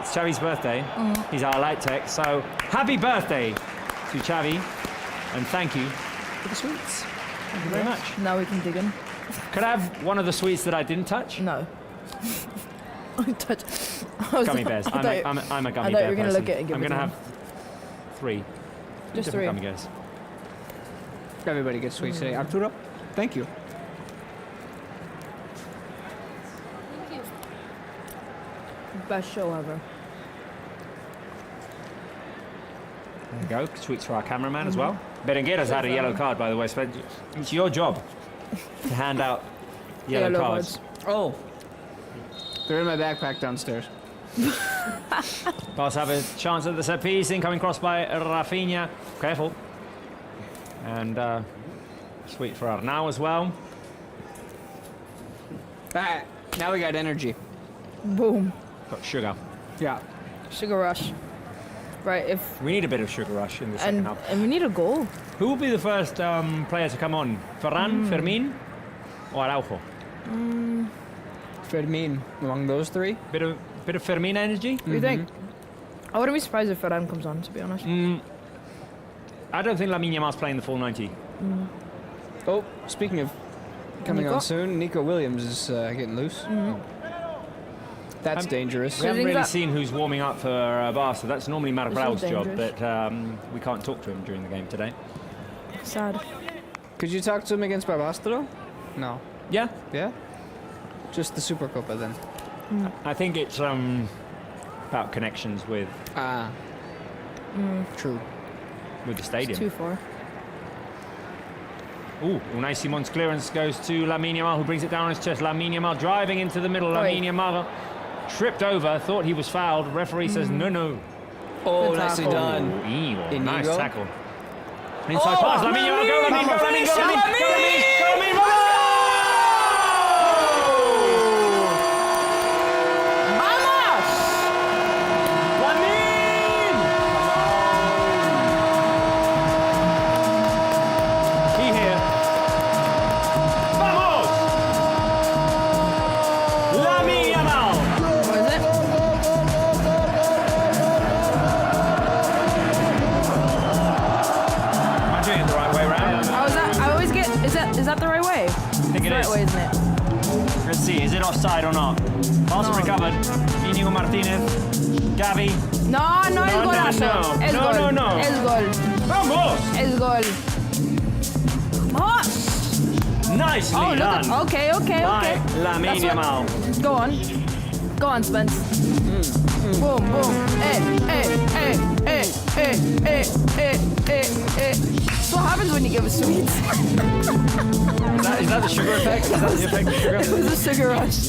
It's Xavi's birthday. He's our light tech, so happy birthday to Xavi, and thank you for the sweets. Thank you very much. Now we can dig in. Could I have one of the sweets that I didn't touch? No. Gummy bears. I'm a gummy I bear thought you were gonna person. look at it and give I'm it gonna to have 3. Just different 3. gummy bears. Everybody gets sweets today. Arturo, thank you. Thank you. Best show ever. There you go. Sweets for our cameraman as well. Berenguera's had a yellow card, by the way. So it's your job to hand out yellow cards. Oh. They're in my backpack downstairs. Barça have a chance at the set piece. Incoming cross by Rafinha. Careful. And sweet for Arnau as well. Ah, now we got energy. Boom. Got sugar. Yeah. Sugar rush. Right, if We need a bit of sugar rush in the second half. and we need a goal. Who will be the first player to come on? Ferran, Fermin, or Araujo? Fermin among those 3. Bit of Fermin energy. What do you think? I wouldn't be surprised if Ferran comes on, to be honest. I don't think Lamine Yamal's playing the full 90. Oh, speaking of coming Nico? on soon, Nico Williams is getting loose. That's dangerous. We haven't think really that- seen who's warming up for Barça. That's normally Marc This Brau's is job, dangerous. but we can't talk to him during the game today. Sad. Could you talk to him against Barbastro? No. Yeah, Yeah? Just the Supercopa then. I think it's about connections with Ah. True. the stadium. 2-4. Ooh, Unai Simon's clearance goes to Lamine Yamal, who brings it down on his chest. Lamine Yamal driving into the middle. Lamine Yamal tripped over, thought he was fouled. Referee says no. Oh, Good nicely tackle. done. Inigo, nice Inigo. tackle. Inside pass, Lamine Yamal, go Lamine, go Lamine, go Lamine, go Lamine, go Lamine, vamos! Key here. Vamos! Lamine Yamal! What is it? Am I doing it the right way round? How is that? I always get. Is that the right way? I think it It's is. the right way, isn't it? Let's see, is it offside or not? Barça recovered. Inigo Martinez. Gavi. No, es golazo. Es gol. no. Es gol. Vamos! Es gol. Oh! Nicely Oh, look done. at. Okay. By Lamine That's what- Yamal. Go on, Spence. Boom, boom. That's what happens when you give a sweet. Is that the sugar effect? Is that the effect of sugar? It was a sugar rush.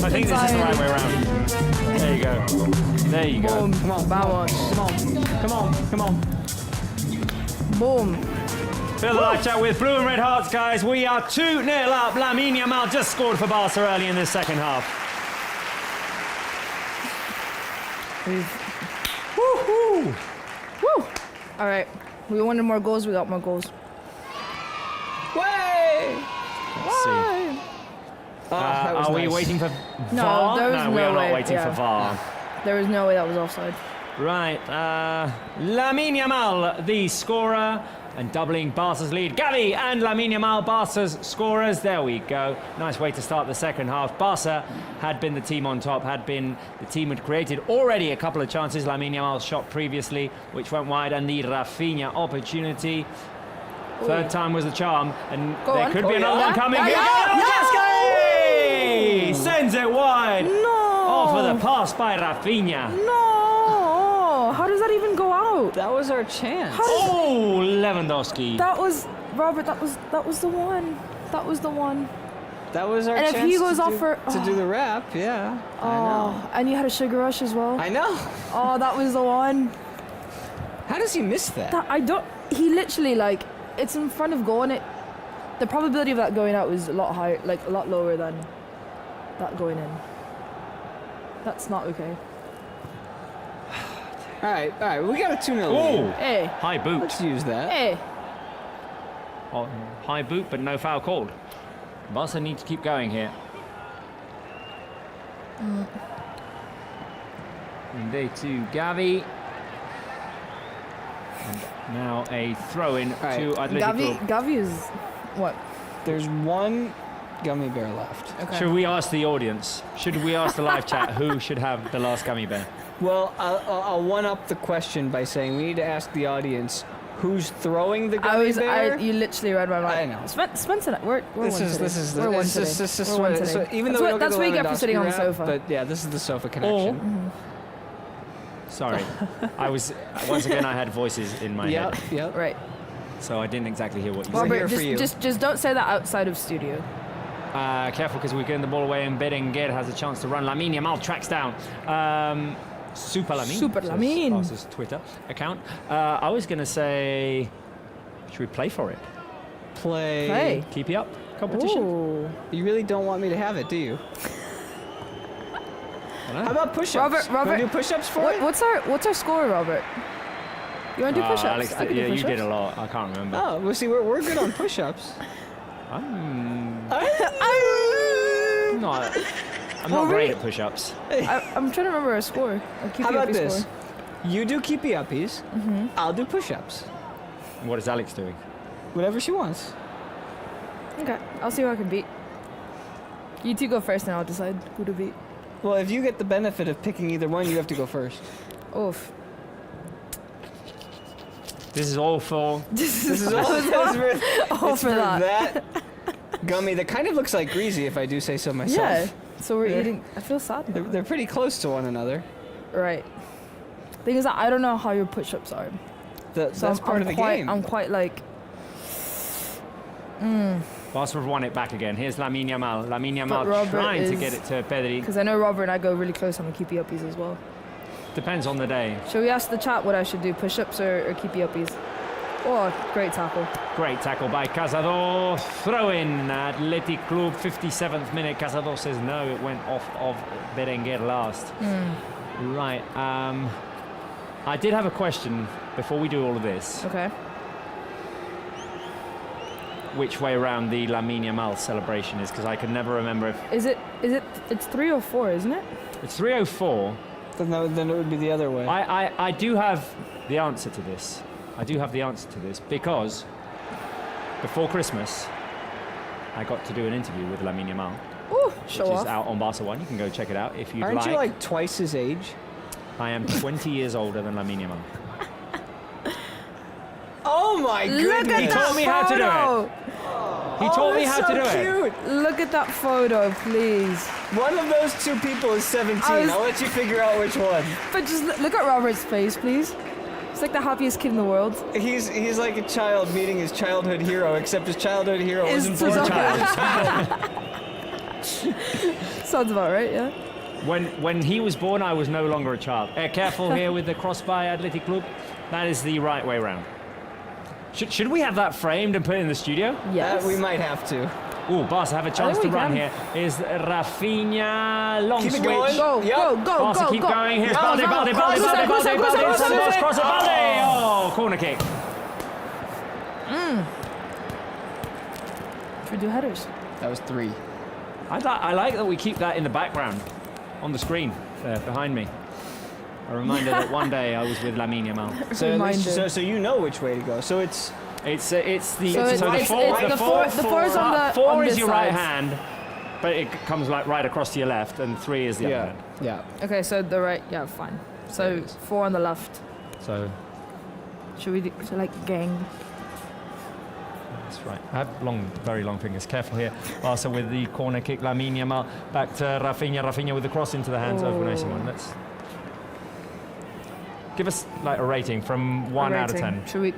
I think this is the right way around. There you go. There you go. Boom. Come on, vamos. Come on. Boom. Fill the live chat with blue and red hearts, guys. We are 2-0 up. Lamine Yamal just scored for Barca early in the second half. Woohoo! Woo. All right. We wanted more goals. We got more goals. Way! Let's see. that was Are we nice. waiting for No, VAR? there was we no are not way, waiting for yeah. VAR. There was no way that was offside. Right, Lamine Yamal, the scorer, and doubling Barca's lead. Gavi and Lamine Yamal, Barca's scorers. There we go. Nice way to start the second half. Barca had been the team on top, had been the team had created already a couple of chances. Lamine Yamal's shot previously, which went wide, and the Rafinha opportunity. Third time was the charm, and Go there on. could be another Yeah. one coming. Yeah, Here yeah, we go. Sends it wide. No. Off with a pass by Rafinha. No. How does that even go out? That was our chance. Oh, Lewandowski. That was Robert. That was the one. That was the one. That was our And if chance he goes to off do, for- to do the rap, yeah. I know. And you had a sugar rush as well. I know. Oh, that was the one. How does he miss that? I don't. He literally it's in front of goal, and the probability of that going out was a lot higher, a lot lower than that going in. That's not okay. All right, we got a 2-0 Oh, lead. Hey, high boot. Let's use that. hey. Oh, high boot, but no foul called. Barca need to keep going here. And day to Gavi. And now a throw-in right. to Atletico. Gavi is what? There's one gummy bear left. Okay. Should we ask the audience? Should we ask the live chat who should have the last gummy bear? Well, I'll one-up the question by saying we need to ask the audience who's throwing the gummy bear. You literally read my mind. I know. Spencer, we're one today. This is We're one today. so even That's though we what- don't that's get what you the get for sitting on the Lewandowski sofa. But yeah, this is the sofa connection. Sorry, once again I had voices in my head, Yep. Right. so I didn't exactly hear what you said. Robert, here for you. just don't say that outside of studio. Careful because we're getting the ball away and Berenguer has a chance to run. Lamine Yamal tracks down. Super Lamine. Super says Lamine. Barca's Twitter account. I was going to say, should we play for it? Play. Keep it up competition. Ooh. You really don't want me to have it, do you? How about push-ups? Robert, Wanna do push-ups for it? What's our score, Robert? You want to do push-ups? Alex, I can do you push-ups. did a lot. I can't remember. Oh, well, see, we're good on push-ups. I'm not Well, great at push-ups. I'm trying to remember our score. Our How about keepy-uppy this? score. You do keepy-uppies. I'll do push-ups. And what is Alex doing? Whatever she wants. Okay, I'll see who I can beat. You two go first, and I'll decide who to beat. Well, if you get the benefit of picking either one, you have to go first. Oof. This is all for... This is all it is for, All it's for for that. gummy that kind of looks like greasy, if I do say so myself. Yeah. So we're Yeah. eating. I feel sad. now. They're pretty close to one another. Right. Thing is that I don't know how your push-ups are. So That's part of the game. I'm quite like. Barca have won it back again. Here's Lamine Yamal. Lamine But Yamal Robert trying to is- get it to Pedri. Because I know Robert and I go really close on the keepy-uppies as well. Depends on the day. Shall we ask the chat what I should do? Push-ups or keepy-uppies? Oh, great tackle. Great tackle by Cazador. Throw in Athletic Club, 57th minute. Cazador says no, it went off of Berenguer last. Right. I did have a question before we do all of this. Okay. Which way around the Lamine Yamal celebration is, because I can never remember if It's 3:04, isn't it? it's 3:04. Then it would be the other way. I do have the answer to this. I do have the answer to this because before Christmas, I got to do an interview with Lamine Yamal, Ooh, which show is off. out on Barca One. You can go check it out if you'd Aren't like. you like twice his age? I am 20 years older than Lamine Yamal. Oh my Look goodness! at He that taught me how to do it. photo. He taught me how to do it. Cute. Look at that photo, please. One of those two people is 17. I'll let you figure out which one. But just look at Robert's face, please. He's like the happiest kid in the world. He's like a child meeting his childhood hero, except his childhood hero wasn't born a child. Sounds about right, yeah. When he was born, I was no longer a child. Careful here with the cross by Athletic Club. That is the right way round. Should we have that framed and put it in the studio? Yes. We might have to. Ooh, Barca have a chance to think we run can. here. Is Rafinha, long Keep it switch. going. Go, Yep. go, go, Barca go, keep go. going. Here's Yeah, Balde, no, Balde, cross Balde, it, Balde, cross Balde, it, Balde, cross it, Balde, cross it. cross it, Balde. Oh, corner kick. Should we do headers? That was 3. I like that we keep that in the background on the screen there behind me. A reminder that one day I was with Lamine Yamal. So at least, Reminder. so you know which way to go. So it's It's the So it's- the it's- four. it's the four is on the- four on is this your right side. hand, but it comes like right across to your left, and 3 is the other hand. yeah. Okay, so the right, yeah, fine. So 4 on the left. So Should we do, so like gang? that's right. I have very long fingers. Careful here. Barca with the corner kick. Lamine Yamal back to Rafinha. Rafinha with the cross into the hands of an AC one. Let's give us like a rating from 1 out of 10. Should we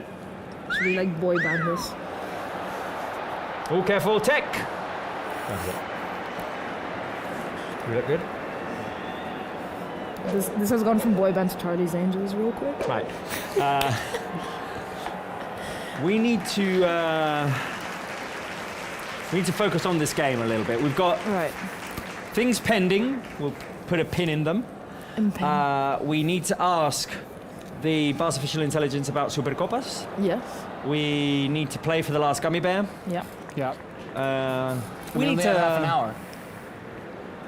like boy band this? Oh, careful, tech. That's it. We look good. This has gone from boy band to Charlie's Angels real quick. Right. We need to focus on this game a little bit. We've got Right. things pending. We'll put a pin in them. We need to ask the Barca official intelligence about Supercopas. Yes. We need to play for the last gummy bear. Yeah. Yeah. We need to half an hour.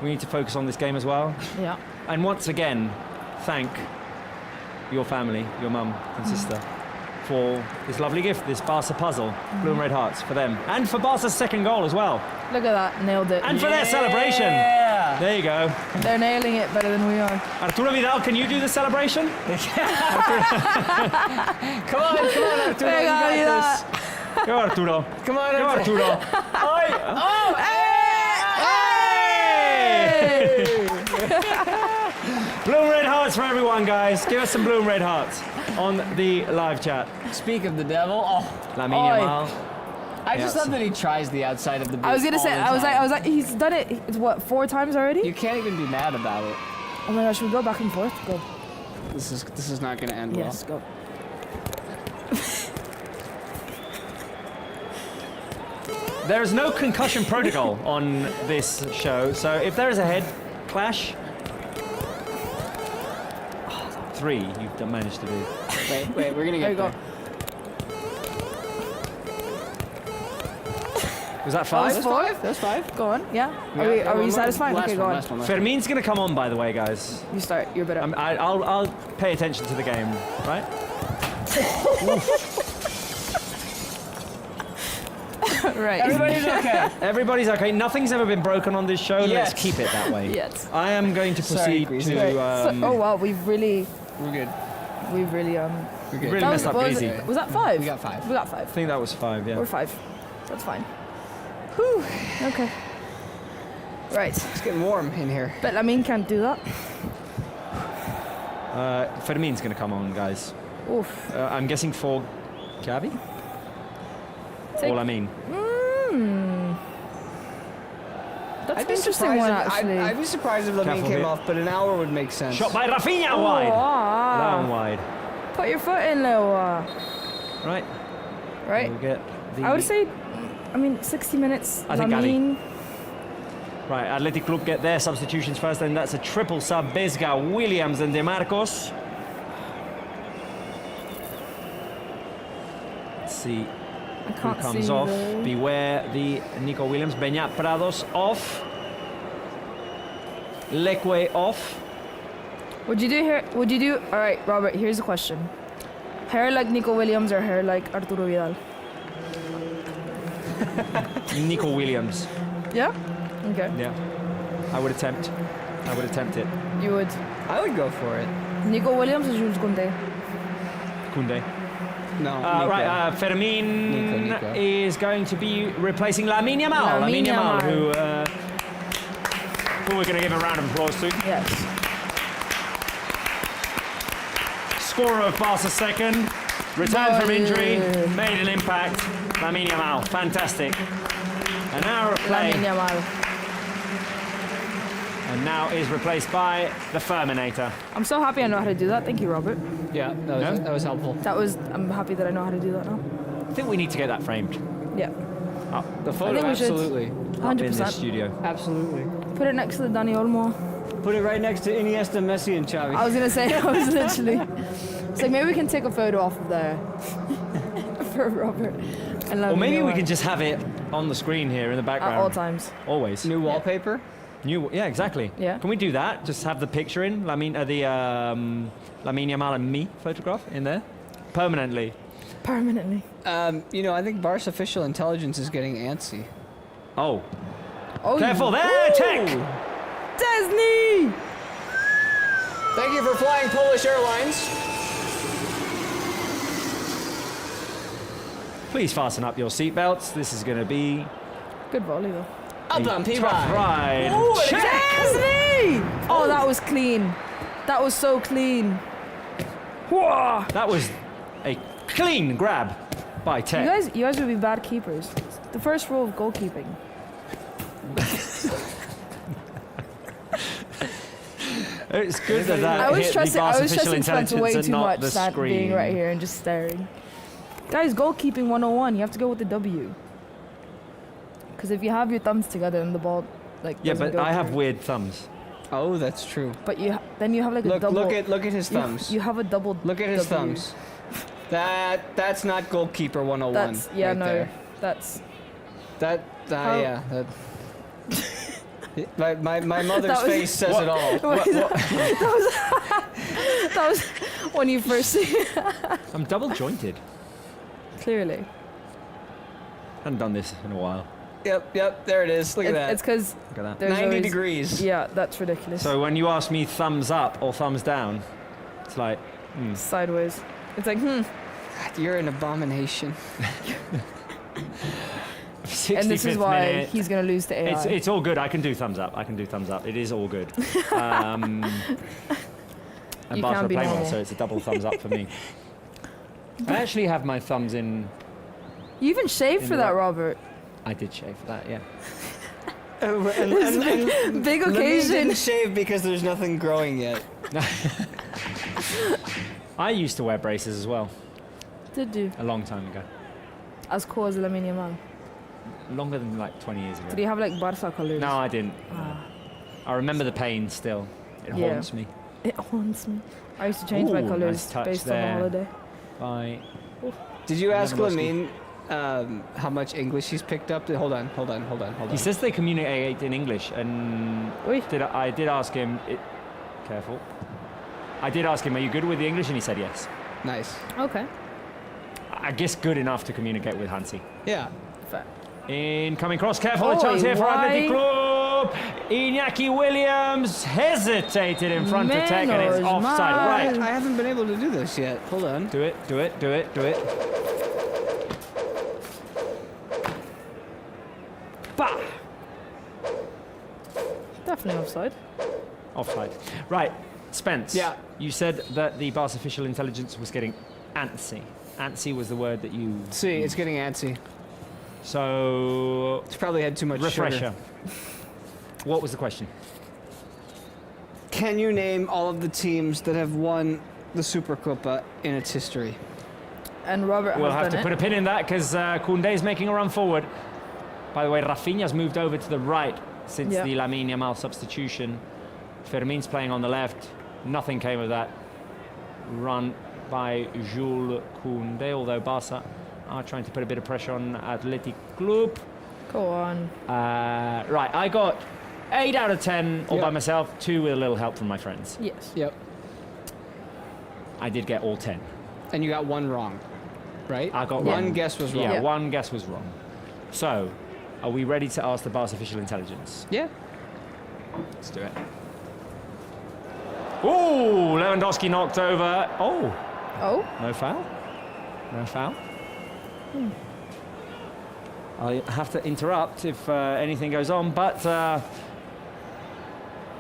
We need to focus on this game as well. Yeah. And once again, thank your family, your mum and sister, for this lovely gift, this Barca puzzle, blue and red hearts for them, and for Barca's second goal as well, Look at that, nailed it. and for their celebration. There you go. They're nailing it better than we are. Arturo Vidal, can you do the celebration? Come on, Arturo. You got this. Go Arturo. Come on, Go Arturo. Arturo. Oh, Blue and red hearts for everyone, guys. Give us some blue and red hearts on the live chat. Speak of the devil. Oh, Lamine Yamal. I just love that he tries the outside of the boot. I was gonna all say, the I was time. like, he's done it. It's what, 4 times already? You can't even be mad about it. Oh my gosh, we go back and forth. Go. This is not gonna end Yes, go. There is no concussion protocol on this show, so if there is a head clash, 3 you've managed to do. Wait, we're gonna There get you go. Was that 5? That's 5. That's 5. Go on. Yeah. Yeah, Are we one, satisfied? last Okay, one, go on. last one. Fermin's gonna come on, by the way, guys. You start. You're better. I'll pay attention to the game, right? Right. Everybody's okay. Everybody's okay. Nothing's ever been broken on this show. Let's keep it that way. Yes. I am going to Sorry, proceed Greasy. to. Oh wow, we've really We're good. really We're good. Really that messed up what was Greasy. it? Was that 5? We got 5. We got I 5. think that was 5. Yeah. Or 5. That's fine. Whew. Okay. Right. It's getting warm in here. But Lamine can't do that. Fermin's gonna come on, guys. Oof. I'm guessing for Gavi. Take- Or Lamine. That's an interesting one, actually. I'd be surprised if Lamine Careful came here. off, but an hour would make sense. Shot by Rafinha Oh, wide. ah. Down wide. Put your foot in, Leo. Right. Right. We'll get the. I would say, 60 minutes. I think Lamine. Right, Athletic Club get their substitutions first, and that's a triple sub. Bezga, Williams, and De Marcos. Let's see I who can't comes see off. the- Beware the Nico Williams. Beñat Prados off. Leque off. Would you do hair? Would you do? All right, Robert. Here's a question: hair like Nico Williams or hair like Arturo Vidal? Nico Williams. Yeah. Okay. Yeah. I would attempt it. You would. I would go for it. Nico Williams or Jules Koundé? Koundé. No. Nico. Right, Fermin Nico. is going to be replacing Lamine Yamal. Lamine Yamal. Who we're going to give a round of applause to. Yes. Scorer of Barca's second, returned from injury, made an impact. Lamine Yamal, fantastic. An hour of play, Lamine Yamal. and now is replaced by the Ferminator. I'm so happy I know how to do that. Thank you, Robert. Yeah, that was helpful. I'm happy that I know how to do that now. I think we need to get that framed Yeah. up The I photo, think we should. absolutely. in this 100%. studio. Absolutely. Put it next to the Dani Olmo. Put it right next to Iniesta, Messi, and Xavi. I was gonna say, I was literally. It's like maybe we can take a photo off of there for Robert. And Or maybe we Yamal can just have it on the screen here in the background. at all times. Always. New wallpaper. Yeah, exactly. Yeah. Can we do that? Just have the picture in Lamine Yamal and me photograph in there permanently. Permanently. I think Barca official intelligence is getting antsy. Oh, Oh, careful there, Ooh. Tech. Disney! Thank you for flying Polish Airlines. Please fasten up your seatbelts. This is going to be Good volley though. Up a on tough P-Ride. ride. Check. Disney! Oh, that was clean. That was so clean. Whoa! That was a clean grab by Tech. You guys would be bad keepers. It's the first rule of goalkeeping. It's good that that I was hit trusting. the I Barca was official trusting Spence intelligence way and too not much. the Being screen. right here and just staring. Guys, goalkeeping 101. You have to go with the W. Because if you have your thumbs together and the ball, Yeah, doesn't but go I have through. weird thumbs. Oh, that's true. But then you have like a double. Look at his thumbs. You have a double. Look at his W. thumbs. That's not goalkeeper 101. That's right no. there. That's. That How- yeah. My mother's That was- face says it all. That was when you first see. I'm double jointed. Clearly. Haven't done this in a while. Yep, there it is. Look at that. It's because Look at that. there's 90 always, degrees. Yeah, that's ridiculous. So when you ask me thumbs up or thumbs down, it's like, Sideways. It's like, God, you're an abomination. 65th and this is why minute. he's going to lose to AI. It's all good. I can do thumbs up. It is all good. And You Barca can't are be playing well, normal. so it's a double thumbs up for me. I actually have my thumbs in. You even shaved for the that, right- Robert. I did shave for that, yeah. Big Lamine occasion. didn't shave because there's nothing growing yet. I used to wear braces as well, Did you? a long time ago. As cool as Lamine Yamal. Longer than like 20 years ago. Did he have like Barça colours? No, I didn't. Ah. I remember the pain still. It Yeah. haunts me. It haunts me. I used to change my Ooh, colours nice touch based on there. the holiday. Bye. Did you ask Lewandowski. Lamine how much English he's picked up? Hold on. He says they communicate in English, and Oi. I did ask him. Careful. I did ask him, "Are you good with the English?" And he said yes. Nice. Okay. I guess good enough to communicate with Hansi. Yeah. Fair. Incoming cross, careful, a Oi, chance here for why? Athletic Club. Iñaki Williams hesitated in front of Tech, and it's Menos offside. mal. Right. I haven't been able to do this yet. Hold on. Do it. Bah! Definitely offside. Offside. Right, Spence. Yeah. You said that the Barca official intelligence was getting antsy. Antsy was the word that you... See, it's getting antsy. So... It's probably had too much refresher. sugar. What was the question? Can you name all of the teams that have won the Supercup in its history? And Robert We'll has have to done put a it. pin in that because Koundé's making a run forward. By the way, Rafinha's moved over to the right since Yeah. the Lamine Yamal substitution. Fermin's playing on the left. Nothing came of that run by Jules Koundé, although Barca are trying to put a bit of pressure on Athletic Club. Go on. Right, I got 8 out of 10 all by Yep. myself, 2 with a little help from my friends. Yes. Yep. I did get all 10. And you got one wrong, right? I got one wrong. guess was wrong. Yeah, Yeah. one guess was wrong. So, are we ready to ask the Barca official intelligence? Yeah. Let's do it. Ooh, Lewandowski knocked over. Oh, Oh? no foul? No foul? I'll have to interrupt if anything goes on, but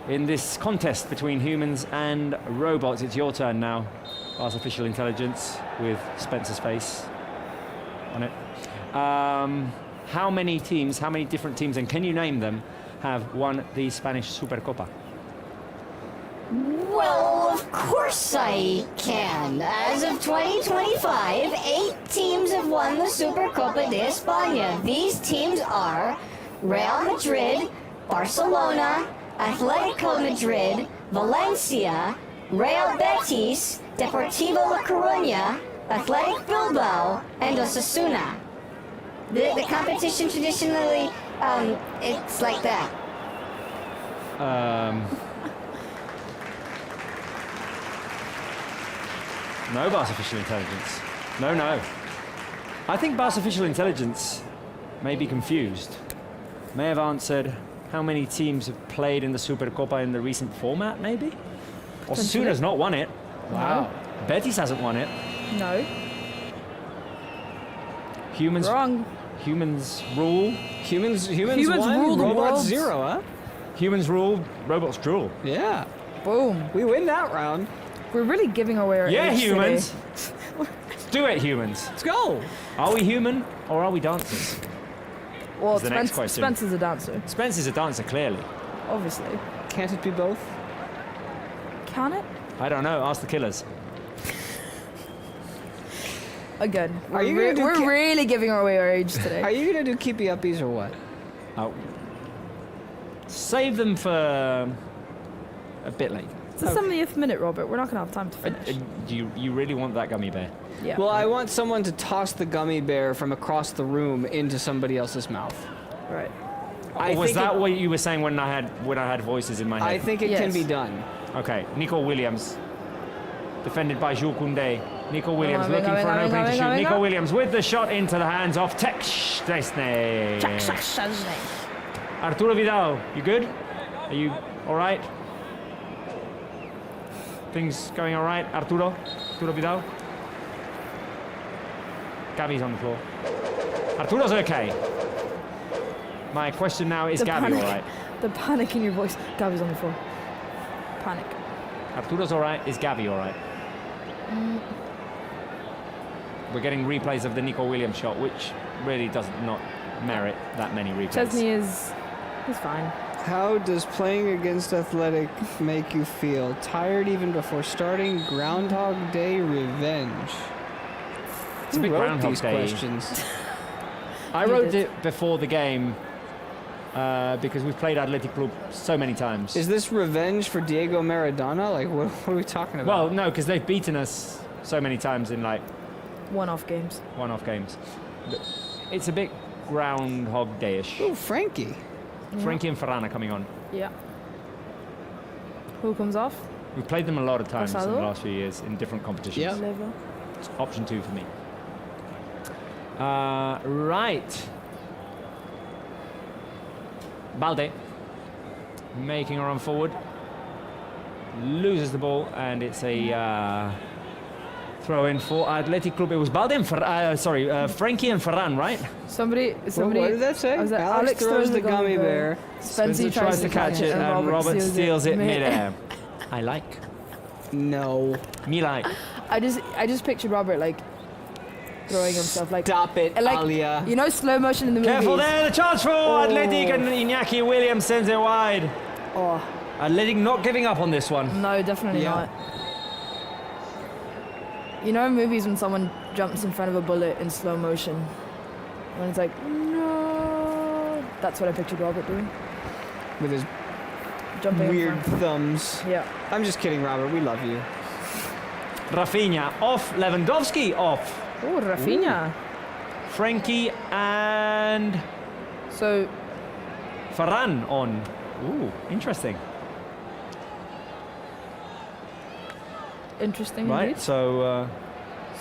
in this contest between humans and robots, it's your turn now. Artificial intelligence with Spencer's face on it. How many teams, how many different teams, and can you name them, have won the Spanish Supercopa? Well, of course I can. As of 2025, 8 teams have won the Supercopa de España. These teams are Real Madrid, Barcelona, Atletico Madrid, Valencia, Real Betis, Deportivo La Coruña, Athletic Bilbao, and Osasuna. The competition traditionally, it's like that. No Barca official intelligence. No. I think Barca official intelligence may be confused. May have answered how many teams have played in the Supercopa in the recent format, maybe? Osasuna's not won it. Wow. Betis hasn't won it. No. Humans Wrong. Humans rule. Humans Humans rule the robots world. 0, huh? Humans rule, robots drool. Yeah. Boom. We win that round. We're really giving away our Yeah, age humans. today. Do it, humans. Let's go. Are we human or are we dancers? Well, Is the next question. Spencer's a dancer, Spence is a dancer, clearly. obviously. Can't it be both? Can it? I don't know. Ask the killers. Again, Are you gonna do we're really giving away our age today. Are you gonna do keepy uppies or what? Oh. Save them for a bit later. It's the 70th minute, Robert. We're not going to have time to finish. You really want that gummy bear? Yeah. Well, I want someone to toss the gummy bear from across the room into somebody else's mouth. Right. Was that what you were saying when I had voices in my head? I think it can Yes. be done. Okay, Nico Williams. defended by Jules Koundé. Nico Williams looking for an opening to shoot. Nico Williams with the shot into the hands of Tek Szczesny. Arturo Vidal, you good? Are you all right? Things going all right, Arturo Vidal? Gavi's on the floor. Arturo's okay. My question now is Gavi all right? The panic in your voice. Gavi's on the floor. Panic. Arturo's all right. Is Gavi all right? We're getting replays of the Nico Williams shot, which really does not merit that many replays. Szczesny he's fine. How does playing against Athletic make you feel? Tired even before starting? Groundhog Day revenge. It's a big Groundhog these Day questions. I wrote it before the game because we've played Athletic Club so many times. Is this revenge for Diego Maradona? Like, what are we talking about? Well, no, because they've beaten us so many times in like one-off games. But it's a bit Groundhog Day-ish. Oh, Frankie. Frankie and Ferran are coming on. Yeah. Who comes off? We've played them a lot of times in the Casado? last few years in different competitions. Yeah. Levo. It's option 2 for me. Right. Balde making a run forward. Loses the ball, and it's a throw in for Athletic Club. It was Balde and Frankie and Ferran, right? Somebody. What did that say? Alex throws the gummy bear. Spencer tries to catch it, and Robert steals it mid-air. I like. No. Me like. I just pictured Robert like throwing himself like. Stop it, like, Alia. You know, slow motion in the movies. Careful there, the chance for Athletic, and Iñaki Williams sends it wide. Oh. Athletic not giving up on this one. No, definitely not. You know in movies when someone jumps in front of a bullet in slow motion? When it's like, no. That's what I pictured Robert doing. With his Jumping weird thumbs. Yeah. I'm just kidding, Robert. We love you. Rafinha off, Lewandowski off. Oh, Rafinha. Frankie and So Ferran on. Ooh, interesting. Interesting Right, indeed. so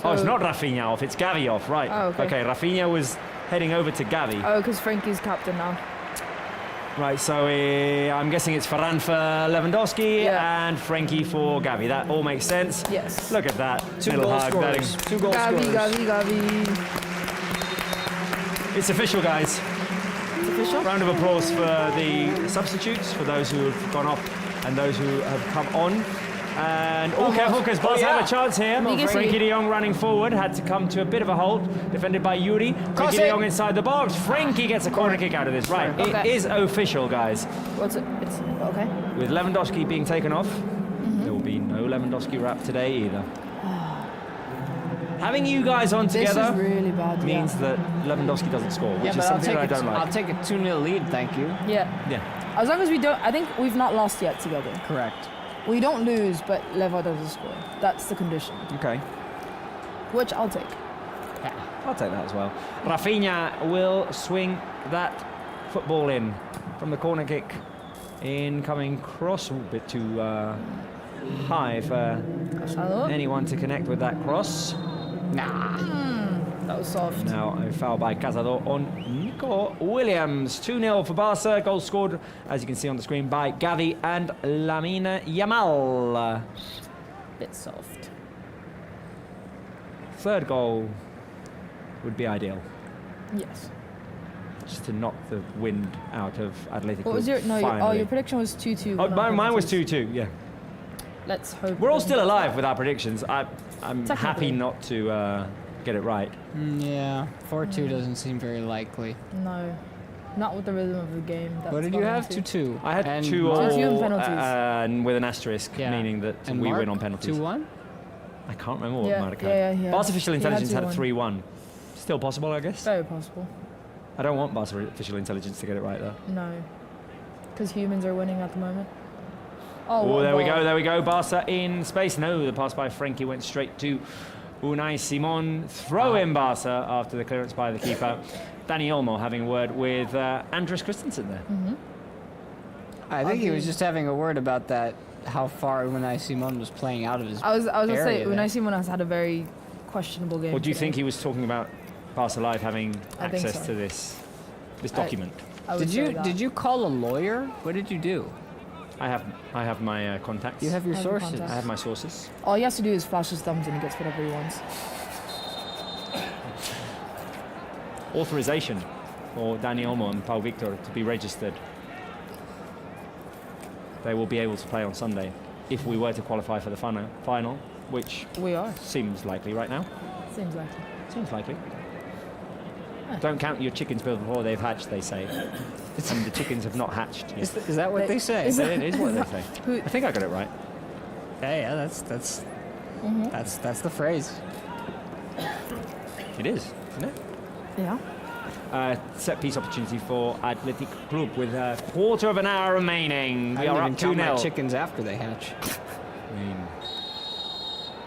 it's not Rafinha off, it's Gavi off, right. Oh, okay. Rafinha was heading over to Gavi. Oh, because Frankie's captain now. Right, so I'm guessing it's Ferran for Lewandowski and Frankie for Gavi. That all makes sense. Yes. Look at that. Two little goal hug. scorers. Two goal Gavi, scorers. Gavi. It's official, guys. It's official. Round of applause for the substitutes, for those who have gone off and those who have come on. And careful, because Barça have a chance here. Frankie de Jong running forward, had to come to a bit of a halt, defended by Yuri. Frankie de Jong inside the box. Frankie gets a corner kick out of this. Right, it is official, guys. What's it? It's okay. With Lewandowski being taken off, there will be no Lewandowski wrap today either. Having you guys on together this is really bad, means that Lewandowski doesn't score, which is something that I don't like. I'll take a 2-0 lead, thank you. Yeah. As long as we don't, I think we've not lost yet together. Correct. We don't lose, but Levo doesn't score. That's the condition. Okay. Which I'll take. Yeah, I'll take that as well. Rafinha will swing that football in from the corner kick. Incoming cross, a bit too high for anyone to connect with that cross. That was soft. Now a foul by Casado on Nico Williams. 2-0 for Barca. Goal scored, as you can see on the screen, by Gavi and Lamine Yamal. Bit soft. Third goal would be ideal. Yes. Just to knock the wind out of Athletic. What was your your prediction was 2-2. Oh, mine was 2-2. Yeah. Let's hope. We're all still alive with our predictions. I'm happy not to get it right. Yeah, 4-2 doesn't seem very likely. No, not with the rhythm of the game. What did you have? 2-2. I had and 2 all, 2-2 and penalties, with an asterisk, meaning that and we Mark, win on penalties. 2-1. I can't remember what Mark had. Yeah. Barca official intelligence had 2-1. 3-1. Still possible, I guess. Very possible. I don't want Barca official intelligence to get it right though. No, because humans are winning at the moment. Oh, there we go. Barca in space. No, the pass by Frankie went straight to Unai Simon. Throw in Barca after the clearance by the keeper. Dani Olmo having a word with Andres Christensen there. I think he was just having a word about that how far Unai Simon was playing out of his I was gonna say area there. Unai Simon has had a very questionable game. Or do you today. think he was talking about Barca Live having I think access so. to this document? I would say that. Did you call a lawyer? What did you do? I have my contacts. You have your I have your sources. contacts. I have my sources. All he has to do is flash his thumbs and he gets whatever he wants. Authorization for Dani Olmo and Pau Victor to be registered. They will be able to play on Sunday if we were to qualify for the final, which We are. seems likely right now. Seems like it. Seems likely. Don't count your chickens before they've hatched, they say. And the chickens have not hatched yet. Is that what they say? It is what they say. I think I got it right. Yeah, that's the phrase. It is, isn't it? Yeah. Set piece opportunity for Athletic Club with a quarter of an hour remaining. I We don't are even up count my 2-0. chickens after they hatch. I mean,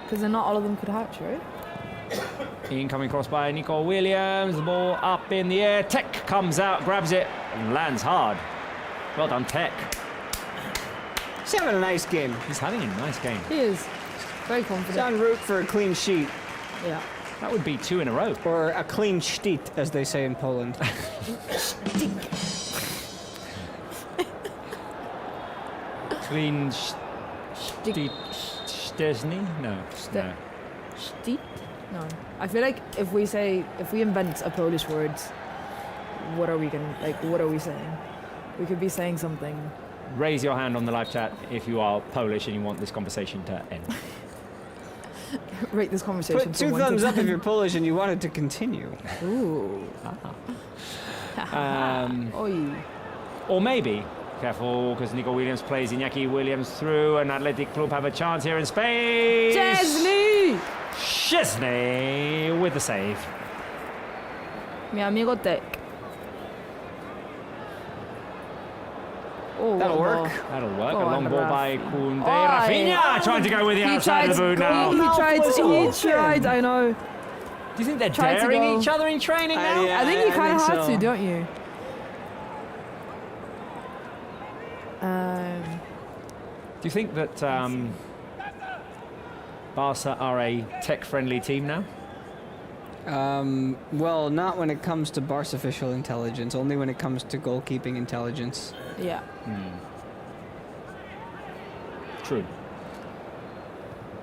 Because then not all of them could hatch, right? incoming cross by Nico Williams. The ball up in the air. Tech comes out, grabs it, and lands hard. Well done, Tech. He's having a nice game. He's having a nice game. He is. Very He's confident. en route for a clean sheet. Yeah. That would be 2 in a row. Or a clean sheet, as they say in Poland. Clean Stick. Stesny? No. No. Stick? No. I feel like if we invent a Polish word, what are we saying? We could be saying something. Raise your hand on the live chat if you are Polish and you want this conversation to end. Rate this conversation. Put from 2 1 to thumbs up 10. if you're Polish and you want it to continue. Ooh. Oi. Or maybe, careful, because Nico Williams plays Iñaki Williams through, and Athletic Club have a chance here in space. Chesney! Chesney with the save. Mi amigo Tech. Oh, That'll what a work. ball. That'll work. Go a long on, ball Raf. by Koundé. Oh, Rafinha trying to go with the He outside of the boot now. He tried, I know. Do you think they're Tried to daring go. each other in training now? Yeah, I think you kind of think had so. to, don't you? Do you think that Barca are a tech-friendly team now? Well, not when it comes to Barca official intelligence, only when it comes to goalkeeping intelligence. Yeah. True.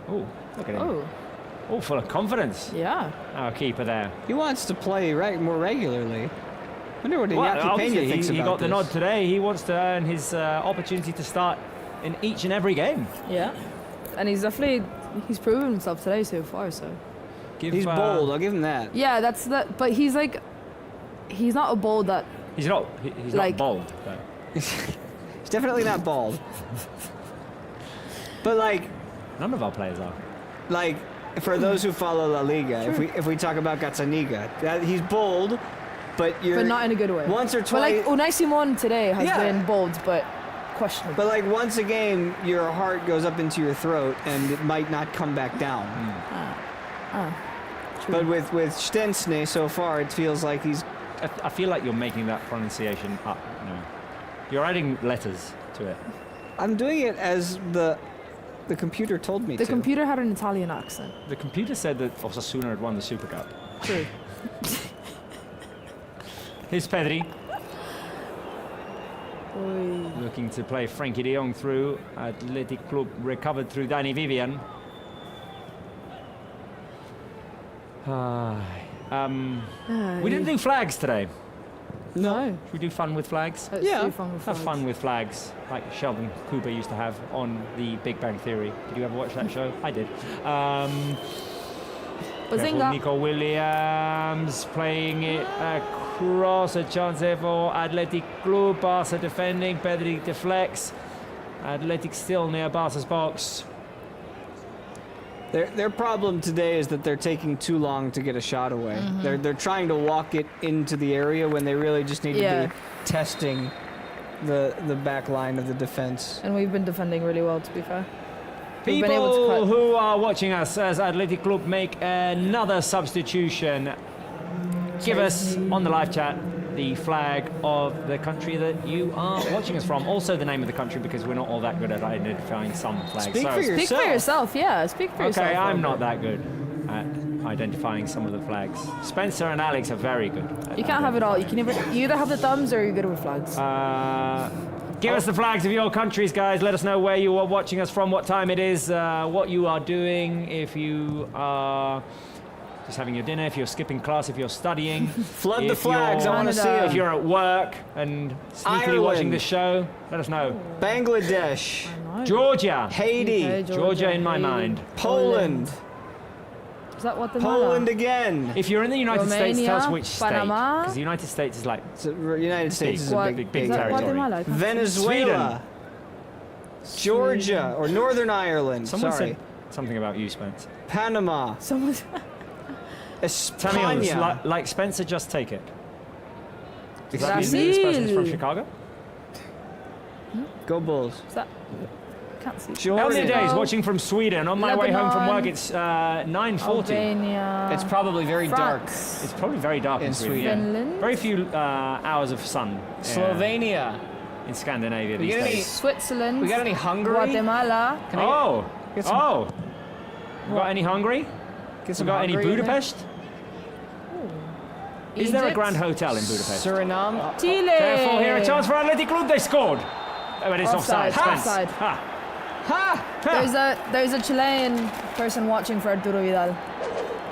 Oh, look at him. Oh, Oh, full of confidence. yeah. Our keeper there. He wants to play more regularly. Wonder what Well, Iñaki obviously, Peña thinks he about got the this. nod today. He wants to earn his opportunity to start in each and every game. Yeah. And he's proven himself today so far, so. He's bold, I'll give him that. Yeah, but he's not a bold that, He's not Like- bold, though. He's definitely not bald. But None of our players are. for those who follow La Liga, if we talk about Gazzaniga, he's bold, but but not in a good way. once or But twice. Unai Simon today has Yeah. been bold, but questionable. But once a game, your heart goes up into your throat, and it might not come back down. True. But with Stensny so far, it feels like he's. I feel like you're making that pronunciation up. No. You're adding letters to it. I'm doing it as the computer told me The to. computer had an Italian accent. The computer said that Osasuna had won the Supercup. True. Here's Pedri Oi. looking to play Frankie de Jong through. Athletic Club recovered through Dani Vivian. We didn't do flags today. No. Should we do fun with flags? Let's Yeah. do fun with Have flags. fun with flags, like Sheldon Cooper used to have on The Big Bang Theory. Did you ever watch that show? I did. Careful, Bazinga. Nico Williams playing it across. A chance there for Athletic Club. Barca defending. Pedri deflects. Athletic still near Barca's box. Their problem today is that they're taking too long to get a shot away. Mm-hmm. They're trying to walk it into the area when they really just need to be testing the back line of the defense. And we've been defending really well, to be fair. We've been able to People cut. who are watching us as Athletic Club make another substitution, give us on the live chat the flag of the country that you are watching us from. Also the name of the country, because we're not all that good at identifying some flags. Speak for yourself. Speak for yourself, yeah. Speak for yourself. Okay, I'm not that good at identifying some of the flags. Spencer and Alex are very good. You can't have it all. You either have the thumbs or you're good with flags. Give us the flags of your countries, guys. Let us know where you are watching us from, what time it is, what you are doing, if you are just having your dinner, if you're skipping class, if you're studying. Flood the flags, I want to see them. If you're at work and sneakily watching the show, let us know. Bangladesh. Georgia. Haiti. Okay, Georgia in my Haiti. mind. Poland. Is that Guatemala? Poland again. If you're in the United States, tell us Romania, which state. Panama. Because the United States is like United States is a big big Is that territory. Guatemala? I can't see. Venezuela. Georgia or Northern Ireland. Someone Sorry. said something about you, Spence. Panama. Someone's Tell me honest, España. like Spencer, just take it. Does that Brazil. mean this person's from Chicago? Go Bulls. Is that? Can't see. How many Jordan. days watching from Sweden? On my way home from work, Lebanon. it's 9:40. Albania. It's probably very dark. France. It's probably very dark in In Sweden. Sweden. Finland. Very few hours of sun. Slovenia. In Scandinavia We these got any- days. Switzerland. We got any Hungary? Guatemala. Can I Oh, get some- oh. We got any Hungary? get We some got any Hungary in there? Budapest? Is there a Egypt. Grand Hotel in Budapest? Suriname. Chile. Careful here, a chance for Athletic Club. They scored. Oh, but it's offside. Offside. Spence. Offside. Ha. Ha! There's a Chilean person watching for Arturo Vidal.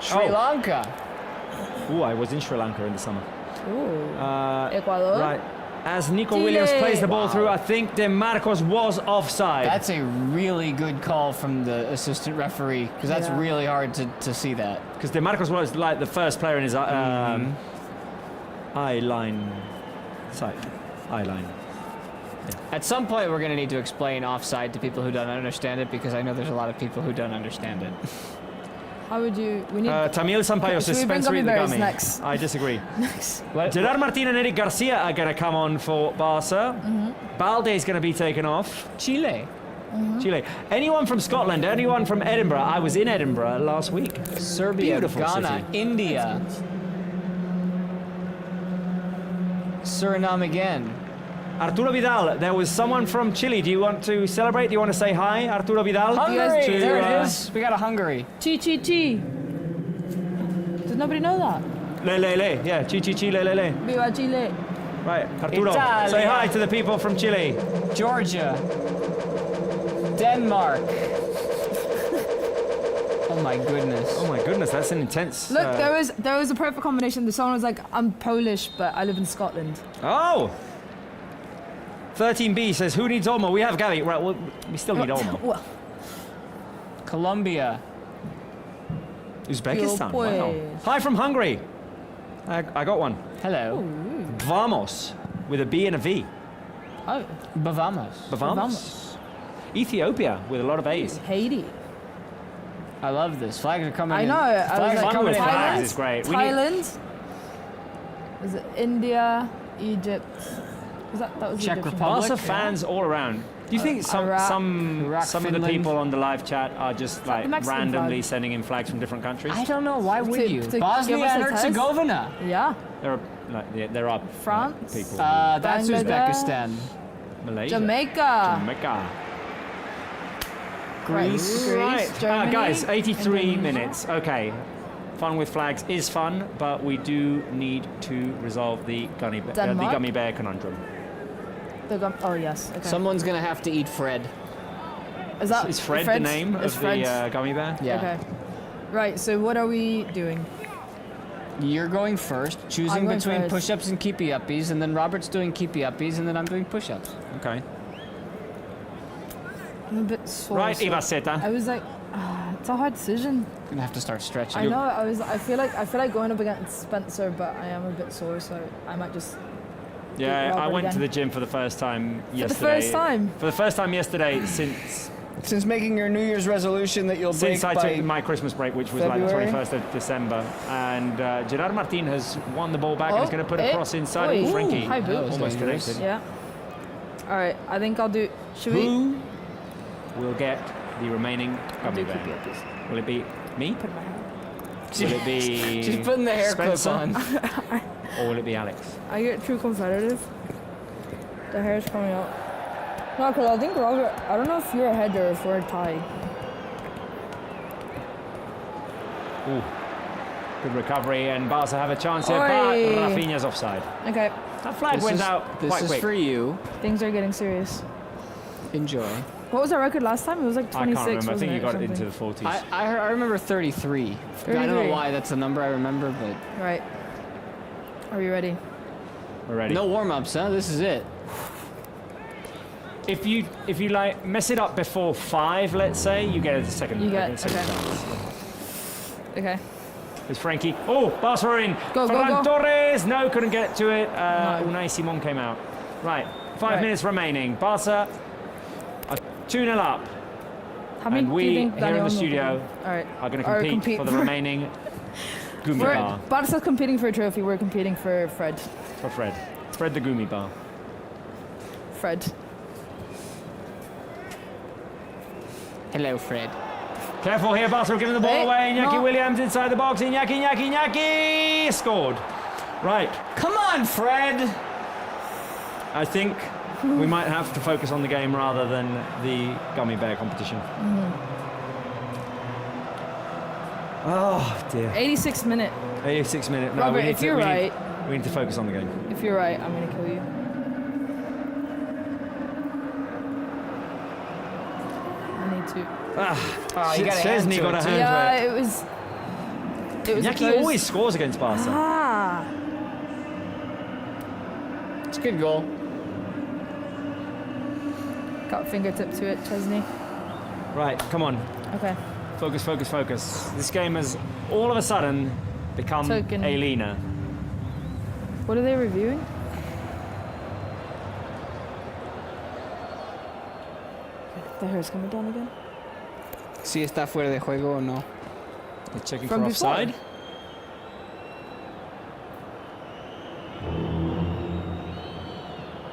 Sri Lanka. Ooh, I was in Sri Lanka in the summer. Ecuador. Right. As Nico Chile. Williams plays the ball through, I think De Marcos was offside. That's a really good call from the assistant referee, because that's Yeah. really hard to see that. Because De Marcos was like the first player in his eye line side. Eye line. At some point, we're going to need to explain offside to people who don't understand it, because I know there's a lot of people who don't understand it. How would you? We need. Tamil Sampaio says Should we bring Spencer eat the gummy bears gummy. next? I disagree. Next. Gerard Martin and Eric Garcia are going to come on for Barca. Balde is going to be taken off. Chile. Chile. Anyone from Scotland? Anyone from Edinburgh? I was in Edinburgh last week. Serbia, Beautiful Ghana, city. India. Suriname again. Arturo Vidal. There was someone from Chile. Do you want to celebrate? Do you want to say hi, Arturo Vidal? Hungary! To, There it is. We got a Hungary. Chi chi chi. Does nobody know that? Le le le. Yeah. Chi chi chi le le le. Viva Chile. Right. Arturo. Italia. Say hi to the people from Chile. Georgia. Denmark. Oh my goodness. Oh my goodness, that's an intense. Look, there was a perfect combination. Someone was like, I'm Polish, but I live in Scotland. Oh. 13B says, who needs Olmo? We have Gavi. Right, well, we still need Olmo. Well, Colombia. Uzbekistan. Yo, Wow. pues. Hi from Hungary. I got one. Hello. Vamos with a B and a V. Oh, Bavamos. Vamos. Ethiopia with a lot of A's. Haiti. I love this. Flags are coming I in. know. I was Flags like, are Fun coming with in. flags is great. We need- Thailand. Was it India, Egypt? Was that was Czech Egypt. Republic. Barca fans all around. Do you think some Iraq, some Iraq, of the Finland. people on the live chat are just like the Mexican randomly flag? sending in flags from different countries? I don't know. Why would To- you? to give Bosnia us and a test? Herzegovina. Yeah. There are France? people. That's Bangladesh. Uzbekistan. Malaysia. Jamaica. Jamaica. Greece. Right, Germany, guys, 83 Indonesia. minutes. Okay, fun with flags is fun, but we do need to resolve the gummy bear conundrum. Oh yes. Okay. Someone's gonna have to eat Fred. Is that Is Fred the name Is of Fred's? the gummy bear? Yeah. Okay. Right. So what are we doing? You're going first, choosing I'm going between first. push-ups and keepy-uppies, and then Robert's doing keepy-uppies, and then I'm doing push-ups. Okay. I'm a bit sore. Right, so Ivaseta. I was like, it's a hard decision. Gonna have to start stretching. I know. I feel like going up against Spencer, but I am a bit sore, so I might just. Yeah, I Robert went to again. the gym for the first time yesterday. the first time? For the first time yesterday since making your New Year's resolution that you'll I took my Christmas break, which was February? like the 21st of December. And Gerard Martin has won the ball back and is going to put a it- cross inside. oi. Ooh, Frankie. High boot. Almost connected. Yeah. All right. I think I'll do. Should we? Who will get the remaining I'll do gummy bear? keepy-uppies. Will it be me? Put my hand. Will it be She's putting the hair clip Spencer? on. or will it be Alex? I get too competitive. The hair's coming out. No, because I think Robert, I don't know if you're ahead or if we're tied. Ooh. Good recovery, and Barca have a chance here, but Oi. Rafinha's offside. Okay, That flag went out This quite is quick. for you. things are getting serious. Enjoy. What was our record last time? It was like 26, I can't remember. I think wasn't you it, got or it into the something? 40s. I remember 33. I don't know 33. why that's the number I remember, but Right. Are you ready? We're ready. no warm-ups, huh? This is it. If you like mess it up before 5, let's say, you get a second. You get- a second okay. chance. Okay. It's Frankie. Oh, Barca are in. Go, go, Ferran go. Torres. No, couldn't get to it. No. Unai Simon came out. Right. 5 Right. minutes remaining. Barca are 2-0 up. How many And do we, you think here in Daniel the will studio, do? All right. are going to Or compete for the remaining Gumi bar Barca's competing for a trophy. We're competing for Fred. for Fred. Fred the Gumi bar. Fred. Hello, Fred. Careful here, Barca are giving the ball Hey, away. Iñaki no. Williams inside the box. Iñaki scored. Right. Come on, Fred! I think we might have to focus on the game rather than the gummy bear competition. Oh dear. 86th minute. 86 minutes. No, Robert, we need if to, you're we need- right- we need to focus on the game. If you're right, I'm gonna kill you. I need to. you got a hand Chesney to got it, a too. hand Yeah, to it. it was. It was. a Iñaki close- always scores against Barca. Ah. It's a good goal. Got fingertip to it, Chesney. Right, come on. Okay. Focus, focus, focus. This game has all of a sudden become Token. Alina. What are they reviewing? The hair's coming down again. Si está fuera de juego o no. They're checking From for before. offside.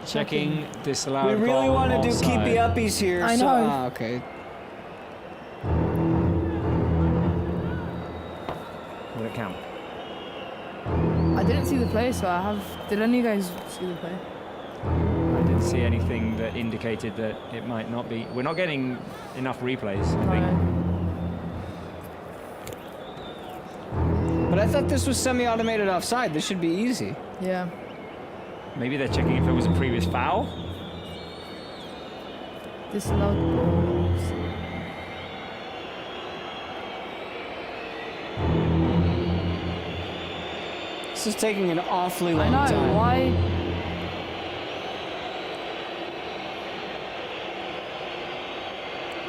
Checking disallowed. We really goal, want to do offside. keepy uppies here. I so- know. Okay. Will it count? I didn't see the play, so I have. Did any of you guys see the play? I didn't see anything that indicated that it might not be. We're not getting enough replays, I think. But I thought this was semi-automated offside. This should be easy. Yeah. Maybe they're checking if it was a previous foul. Disallowed goals. This is taking an awfully I long know. time. Why?